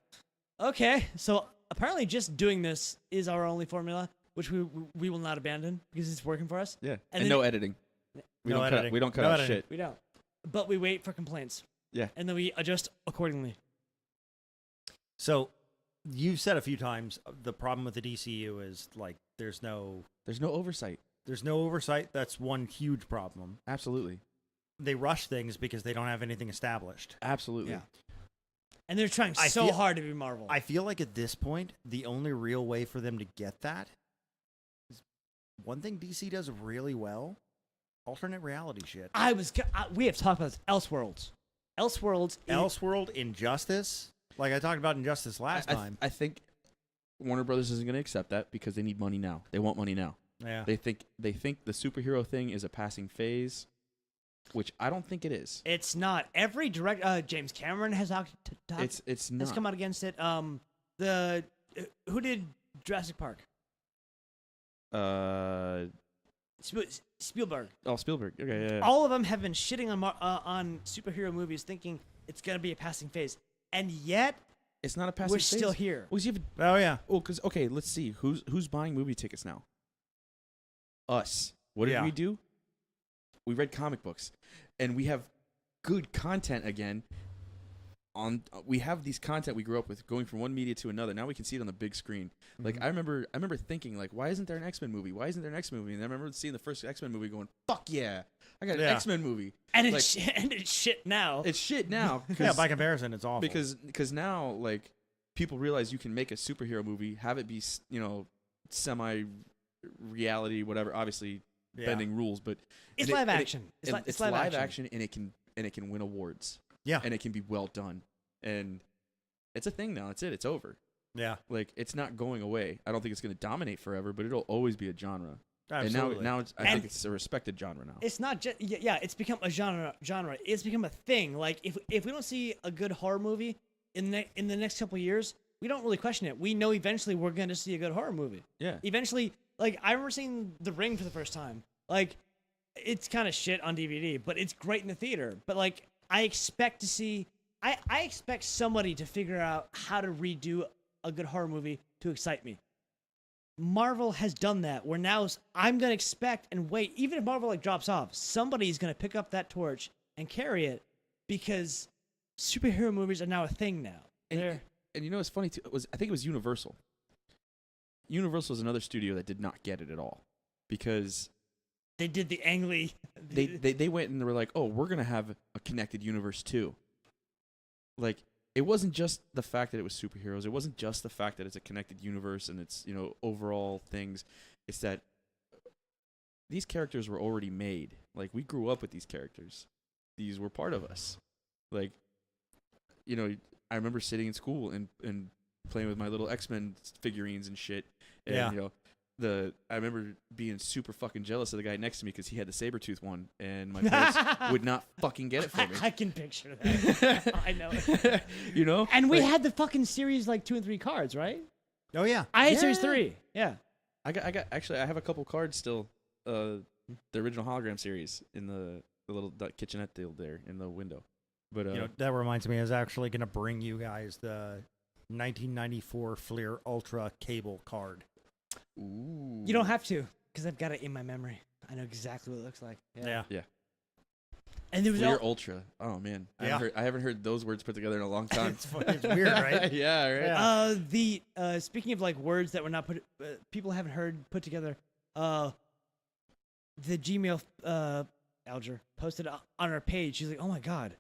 okay, so apparently just doing this is our only formula, which we will not abandon because it's working for us. Yeah, And and then- no editing. We No don't editing. cut. We don't cut No out editing. shit. We don't, but we wait for complaints. Yeah. And then we adjust accordingly. So, you've said a few times the problem with the DCU is like there's no oversight. oversight. That's one huge problem. Absolutely. They rush things because they don't have anything established. Absolutely. Yeah. And they're trying I so feel- hard to be Marvel. I feel like at this point, the only real way for them to get that is one thing DC does really well: alternate reality shit. We have talked about this. Elseworlds. Elseworld, Injustice. Like I talked about Injustice last time. I think Warner Brothers isn't going to accept that because they need money now. They want money now. Yeah. They think the superhero thing is a passing phase, which I don't think it is. It's not. Every James Cameron has It's not. has come out against it. Who did Jurassic Park? Spielberg. Oh, Spielberg. Okay, yeah. All of them have been shitting on superhero movies, thinking it's gonna be a passing phase, and yet It's not a passing we're phase. still here. Well, you have Oh yeah. because okay, let's see who's buying movie tickets now. Us. What did Yeah. we do? We read comic books, and we have good content again. We have these content we grew up with, going from one media to another. Now we can see it on the big screen. Like I remember thinking, like, why isn't there an X-Men movie? Why isn't there an X-Men movie? And I remember seeing the first X-Men movie, going, "Fuck yeah, I got an Yeah. X-Men movie." And Like, it's shit now. it's shit now. Yeah. By comparison, it's awful. because now like people realize you can make a superhero movie, have it be semi reality, whatever. Obviously Yeah. bending rules, but It's and live and action. and It's live live action, and it can win awards. Yeah. and it can be well done, and it's a thing now. That's it. It's over. Yeah. Like it's not going away. I don't think it's going to dominate forever, but it'll always be a genre. Absolutely. And now it's, I think it's a respected genre now. It's not just yeah. It's become a genre. It's become a thing. Like if we don't see a good horror movie, in the next couple of years, we don't really question it. We know eventually we're going to see a good horror movie. Yeah. Eventually, like, I remember seeing The Ring for the first time. Like, it's kind of shit on DVD, but it's great in the theater. But, like, I expect to see... I expect somebody to figure out how to redo a good horror movie to excite me. Marvel has done that, where now I'm going to expect and wait. Even if Marvel, like, drops off, somebody's going to pick up that torch and carry it, because superhero movies are now a thing now. And you know what's funny too? I think it was Universal. Universal is another studio that did not get it at all, because they did the Ang Lee. They went and they were like, oh, we're gonna have a connected universe too. Like, it wasn't just the fact that it was superheroes. It wasn't just the fact that it's a connected universe and it's, you know, overall things. It's that these characters were already made. Like, we grew up with these characters. These were part of us. Like, you know, I remember sitting in school and playing with my little X-Men figurines and shit. And, you know, I remember being super fucking jealous of the guy next to me because he had the Sabretooth one, and my parents would not fucking get it for me. I can picture that. I know it. You know? And we had the fucking series, like, 2 and 3 cards, right? Oh, yeah. I had series 3. Yeah. I got actually, I have a couple cards still. The original hologram series in the little kitchenette deal there in the window. But you know, that reminds me, I was actually going to bring you guys the 1994 Fleer Ultra cable card. ooh. You don't have to, because I've got it in my memory. I know exactly what it looks like. Yeah. And there was Fleer Ultra. Oh man, Yeah. I haven't heard those words put together in a long time. It's weird, right? Yeah, right. Yeah. Speaking of, like, words that were not put, people haven't heard put together. The Gmail Alger posted on our page. She's like, "Oh my god,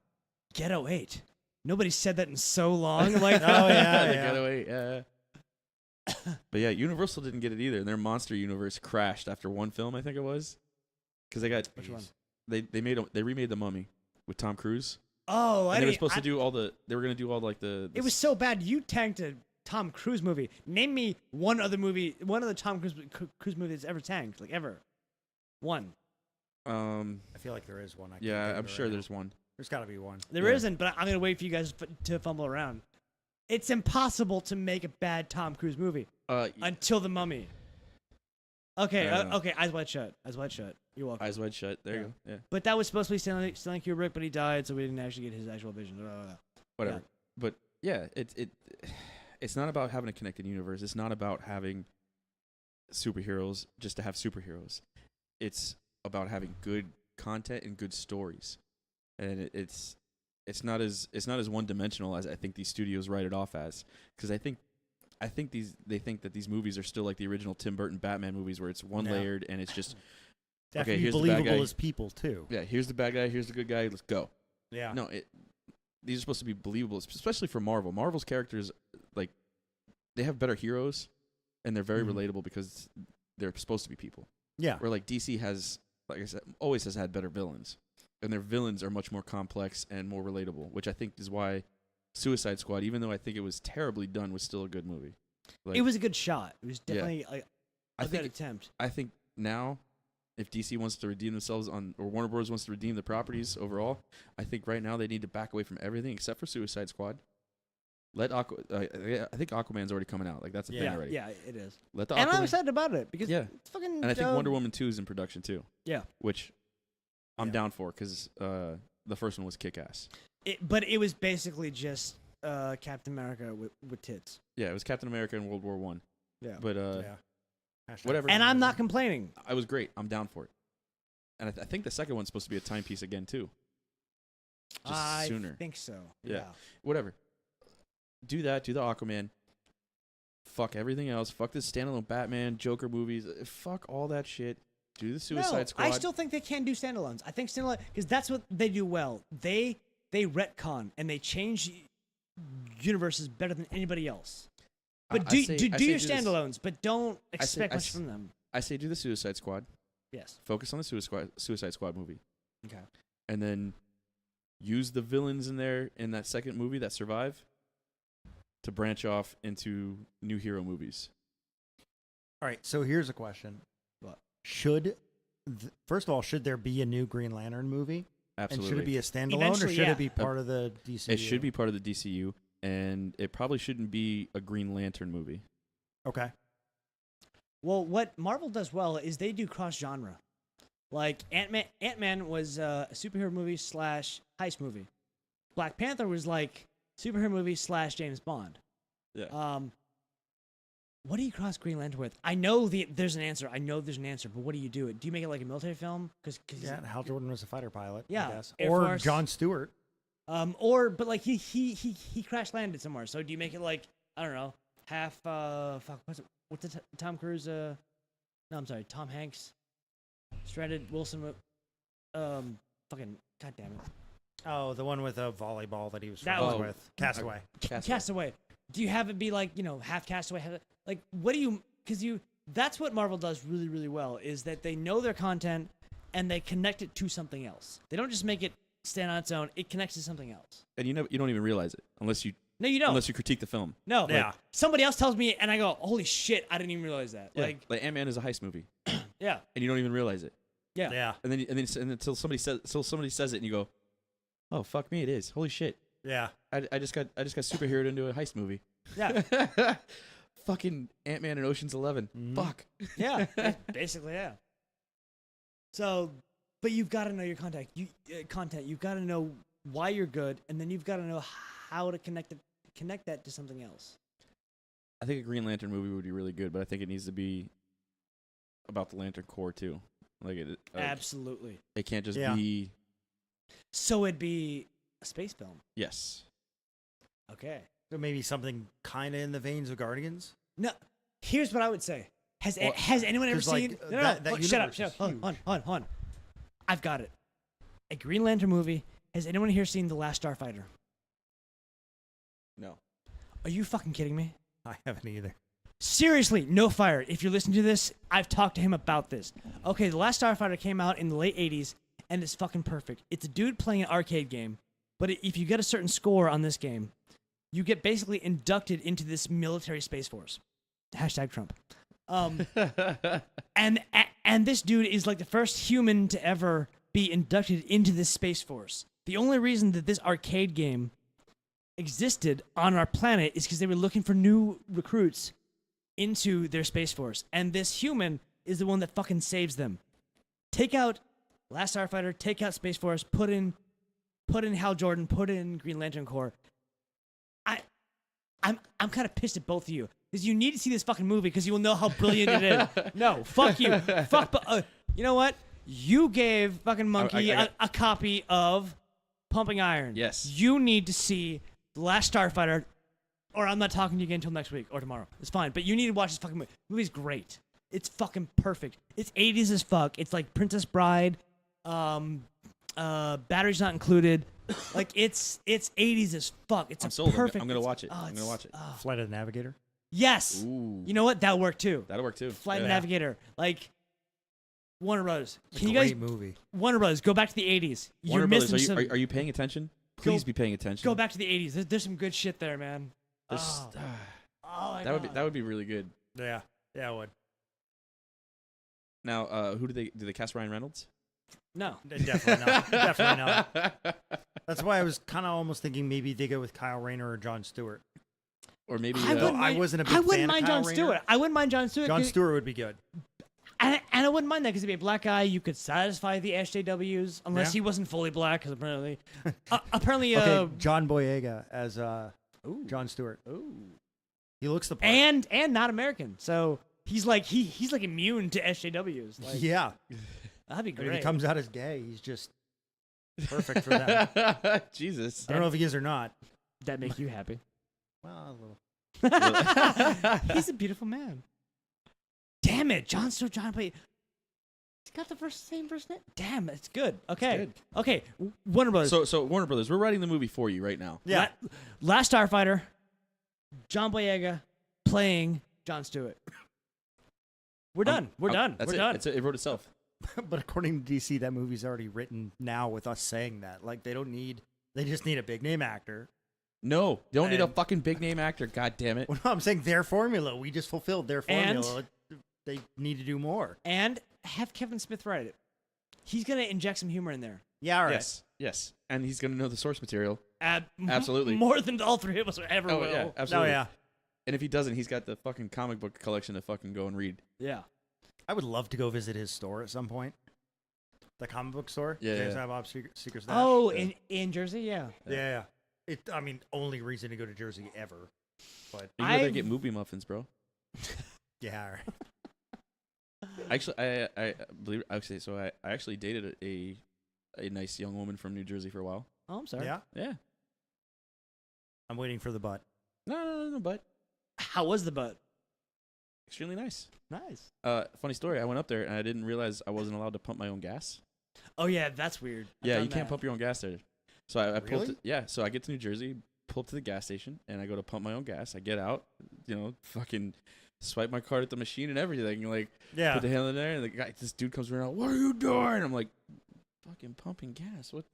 Ghetto 8. Nobody said that in so long." I'm like, Oh, yeah, The yeah. Getaway, yeah. But yeah, Universal didn't get it either. And their monster universe crashed after one film, I think it was, because they got Which one? They remade The Mummy with Tom Cruise. Oh, And they were supposed to do all the. They were going to do all like the. It was so bad. You tanked a Tom Cruise movie. Name me one other Tom Cruise movie that's ever tanked, like, ever. One. I feel like there is one. I can't Yeah, think I'm of it sure right there's now. one. There's got to be one. There Yeah. not, but I'm gonna wait for you guys to fumble around. It's impossible to make a bad Tom Cruise movie until The Mummy. Okay, okay. Eyes Wide Shut. Eyes Wide Shut. You're welcome. Eyes Wide Shut. There you go. Yeah. But that was supposed to be Stanley Kubrick, but he died, so we didn't actually get his actual vision. Whatever. Yeah. But yeah, it's not about having a connected universe. It's not about having superheroes just to have superheroes. It's about having good content and good stories. And it's not as one dimensional as I think these studios write it off as, because I think they think that these movies are still like the original Tim Burton Batman movies, where it's one layered and it's just They have okay, to be here's the bad believable guy. as people too. Yeah, here's the bad guy, here's the good guy, let's go. Yeah. No, these are supposed to be believable, especially for Marvel. Marvel's characters, like, they have better heroes, and they're very relatable because they're supposed to be people. Yeah. Where, like, DC has, like I said, always has had better villains, and their villains are much more complex and more relatable, which I think is why Suicide Squad, even though I think it was terribly done, was still a good movie. Like, It was a good shot. It was definitely a good attempt. I think now, if DC wants to redeem themselves or Warner Bros. Wants to redeem the properties overall, I think right now they need to back away from everything except for Suicide Squad. I think Aquaman's already coming out. Like, that's a thing already. Yeah, it is. Let the And I'm Aquaman, excited about it because Yeah. it's fucking. and I think Wonder Woman 2 is in production too, Yeah. which I'm Yeah. down for because the first one was kick-ass. But it was basically just Captain America with tits. Yeah, it was Captain America in World War One. Yeah. But Yeah. Hashtag whatever. And I'm not complaining. I was great. I'm down for it. And I think the second one's supposed to be a timepiece again too. Just sooner. I think so. Yeah. Yeah. Whatever. Do that. Do the Aquaman. Fuck everything else. Fuck the standalone Batman, Joker movies. Fuck all that shit. Do the Suicide Squad. I still think they can do standalones. I think standalone because that's what they do well. They retcon and they change universes better than anybody else. But do your standalones, but don't expect much from them. I say do the Suicide Squad. Yes. Focus on the Suicide Squad movie. Okay. And then use the villains in there in that second movie that survive to branch off into new hero movies. All right. So here's a question. What? First of all, should there be a new Green Lantern movie? Absolutely. And should it be a standalone Eventually, or should yeah. it be part of the DCU? It should be part of the DCU. and it probably shouldn't be a Green Lantern movie. Okay. Well, what Marvel does well is they do cross genre. Like Ant-Man was a superhero movie / heist movie. Black Panther was like superhero movie / James Bond. Yeah. What do you cross Green Lantern with? I know there's an answer. But what do you do? Do you make it like a military film? Cause Hal Jordan was a fighter pilot. Yeah, I guess. Air Or Force. Jon Stewart. But like he crash landed somewhere. So do you make it like, I don't know, half what's the Tom Cruise no, I'm sorry, Tom Hanks stranded Wilson fucking goddamn it. Oh, the one with a volleyball that he was That friends one. with. Castaway. Castaway. Do you have it be like, half Castaway? Like, what do you? Because that's what Marvel does really, really well, is that they know their content and they connect it to something else. They don't just make it stand on its own. It connects to something else. And you don't even realize it unless you don't. Unless you critique the film. No. Yeah. Like, somebody else tells me, and I go, "Holy shit! I didn't even realize that." Yeah. Like Ant-Man is a heist movie. Yeah. And you don't even realize it. Yeah. Yeah. And then until somebody says it, and you go, "Oh fuck me, it is. Holy shit! Yeah. I just got superheroed into a heist movie." Yeah. Fucking Ant-Man and Ocean's 11. Fuck. Yeah. Basically, yeah. So, but you've got to know your content. You've got to know why you're good, and then you've got to know how to connect that to something else. I think a Green Lantern movie would be really good, but I think it needs to be about the Lantern Corps too. Absolutely. It can't just Yeah. be. So it'd be a space film. Yes. Okay. So maybe something kind of in the veins of Guardians. No. Here's what I would say. Has Well, anyone ever 'cause, like, seen? that Shut up. universe is Hold on. I've got it. A Green Lantern movie. Has anyone here seen The Last Starfighter? No. Are you fucking kidding me? I haven't either. Seriously, no fire. If you're listening to this, I've talked to him about this. Okay, The Last Starfighter came out in the late 80s, and it's fucking perfect. It's a dude playing an arcade game, but if you get a certain score on this game, you get basically inducted into this military space force. Hashtag Trump. And this dude is like the first human to ever be inducted into this space force. The only reason that this arcade game existed on our planet is because they were looking for new recruits into their space force, and this human is the one that fucking saves them. Take out Last Starfighter, take out Space Force, put in Hal Jordan, put in Green Lantern Corps. I'm kind of pissed at both of you because you need to see this fucking movie because you will know how brilliant it is. No, fuck you, you know what? You gave fucking Monkey a copy of Pumping Iron. Yes. You need to see The Last Starfighter. Or I'm not talking to you again until next week or tomorrow. It's fine. But you need to watch this fucking movie. The movie's great. It's fucking perfect. It's 80s as fuck. It's like Princess Bride. Batteries not included. Like it's 80s as fuck. It's I'm a sold. perfect. I'm gonna watch it. I'm gonna watch it. Flight of the Navigator. Yes. Ooh. You know what? That'll work too. That'll work too. Flight Yeah. Navigator. Like Warner Brothers. Can you Great guys? movie. Warner Brothers. Go back to the 80s. Warner You're Brothers, missing some. are you paying attention? Please be paying attention. Go back to the 80s. There's some good shit there, man. There's- Oh my that God. would be really good. Yeah. Yeah, I would. Now, who do they cast? Ryan Reynolds? No. Definitely not. Definitely not. That's why I was kind of almost thinking maybe they go with Kyle Rayner or Jon Stewart. Or maybe I wouldn't I mind- wasn't a big I wouldn't fan of mind Kyle Jon Rayner. Stewart. I wouldn't mind Jon Stewart. Jon Stewart would be good. And I wouldn't mind that because he'd be a black guy. You could satisfy the SJWs unless Yeah. he wasn't fully black. Because apparently, Okay, John Boyega as Jon Stewart. Ooh. He looks the part. and not American. So he's like he's like immune to SJWs. Like, yeah. that'd be But if great. he comes out as gay, he's just perfect for that. Jesus. I don't know if he is or not. that make you happy? Well, a little. He's a beautiful man. Damn it, Jon Stewart, John Boy. He's got the same first name. Damn, it's good. Okay, good. okay. Warner Brothers. So Warner Brothers, we're writing the movie for you right now. Yeah. Last Starfighter. John Boyega playing Jon Stewart. We're done. We're done. That's We're it. done. It wrote itself. But according to DC, that movie's already written now with us saying that. Like, they just need a big name actor. No, they don't need a And- fucking big name actor. God damn it. Well, no, I'm saying their formula. We just fulfilled their And- formula. They need to do more. And have Kevin Smith write it. He's gonna inject some humor in there. Yeah, all right. Yes. And he's gonna know the source material. Absolutely. More than all three of us ever will. Yeah, absolutely. Oh, yeah. And if he doesn't, he's got the fucking comic book collection to fucking go and read. Yeah. I would love to go visit his store at some point. The comic book store. Yeah. James Bob's Secret Stash. Oh, Yeah. in Jersey, yeah. Yeah. I mean, only reason to go to Jersey ever. But You go there I've- and get movie muffins, bro. yeah, all right. Actually, I believe actually. So I actually dated a nice young woman from New Jersey for a while. Oh, I'm sorry. Yeah. Yeah. I'm waiting for the butt. No, but How was the butt? extremely nice. Nice. Funny story. I went up there and I didn't realize I wasn't allowed to pump my own gas. Oh, yeah, that's weird. I've Yeah, done you can't that. pump your own gas there. So I pulled. Really? So I get to New Jersey, pull up to the gas station, and I go to pump my own gas. I get out, fucking swipe my card at the machine and everything. Like, Yeah. put the handle in there, and this dude comes around. What are you doing? I'm like, fucking pumping gas. What?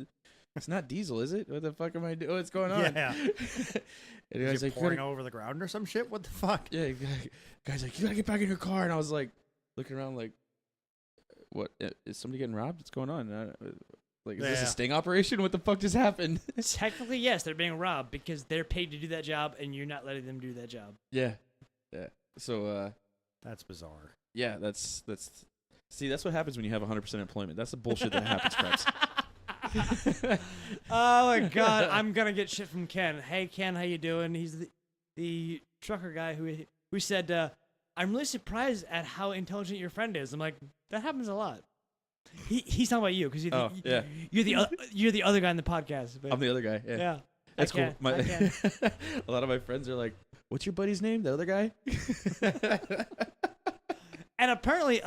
It's not diesel, is it? What the fuck am I doing? What's going on? Yeah. And Is he's it like, pouring over the ground or some shit? What the fuck? yeah, guy's like, you gotta get back in your car. And I was like, looking around, like, what? Is somebody getting robbed? What's going on? Is this a Yeah. sting operation? What the fuck just happened? Technically, yes, they're being robbed because they're paid to do that job, and you're not letting them do that job. Yeah. So, That's bizarre. yeah, that's what happens when you have 100% employment. That's the bullshit that happens, Preps. Oh my god, I'm gonna get shit from Ken. Hey Ken, how you doing? He's the trucker guy who said, I'm really surprised at how intelligent your friend is. I'm like, that happens a lot. He's talking about you because yeah. you're the other guy in the podcast. But I'm the other guy. Yeah. yeah. That's cool. I can. A lot of my friends are like, what's your buddy's name? The other guy? And apparently,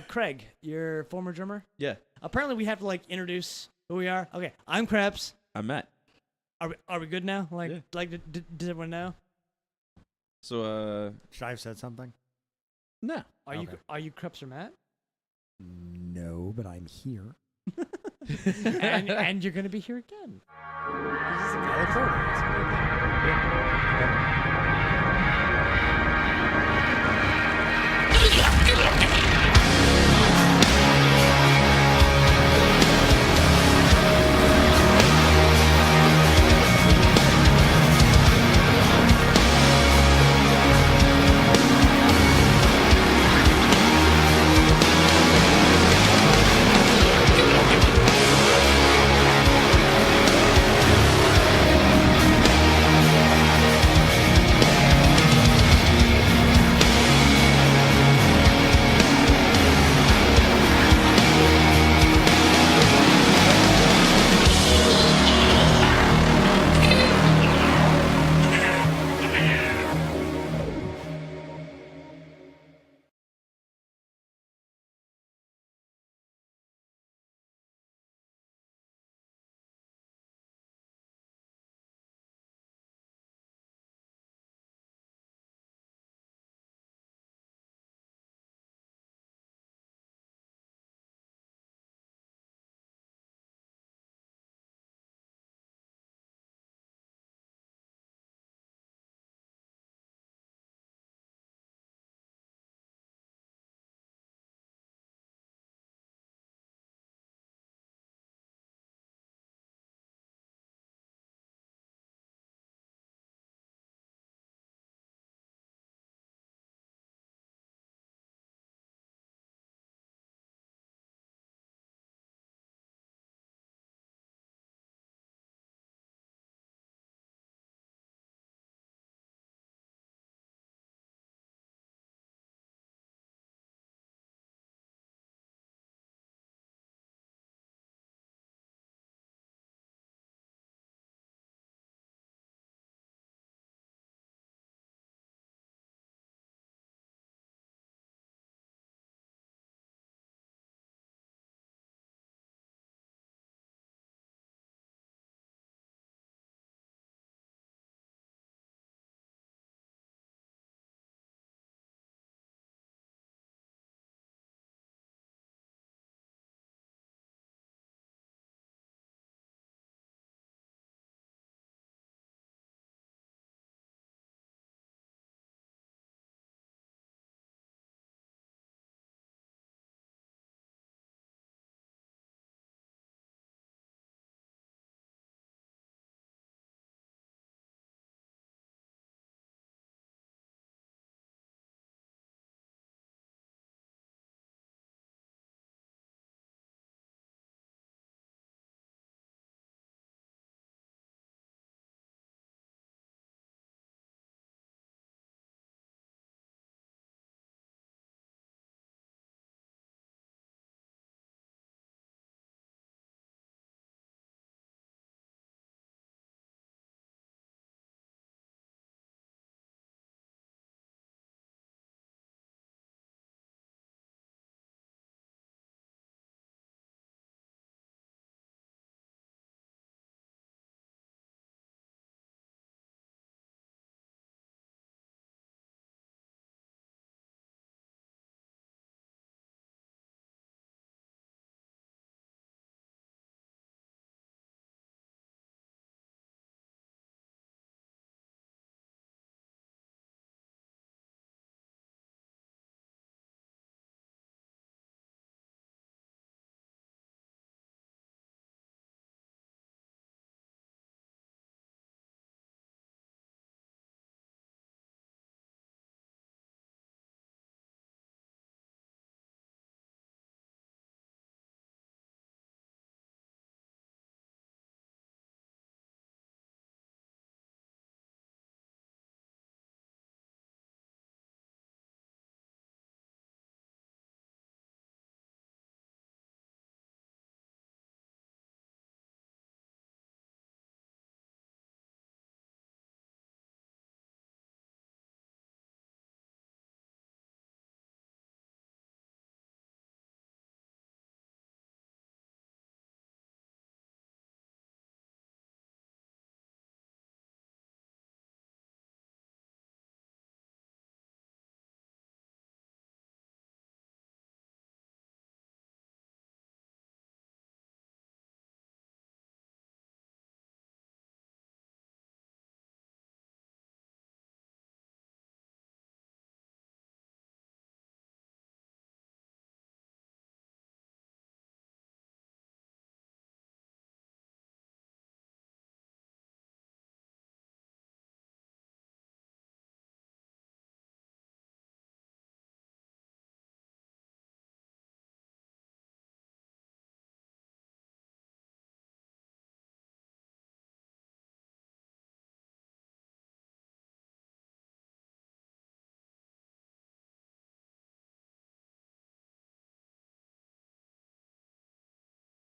Craig, your former drummer. Yeah. Apparently, we have to introduce who we are. Okay, I'm Krebs. I'm Matt. Are we good now? Yeah. Does everyone know? So, Should I have said something? no. Are you Krebs or Matt? No, but I'm here. and you're gonna be here again. I look forward to it.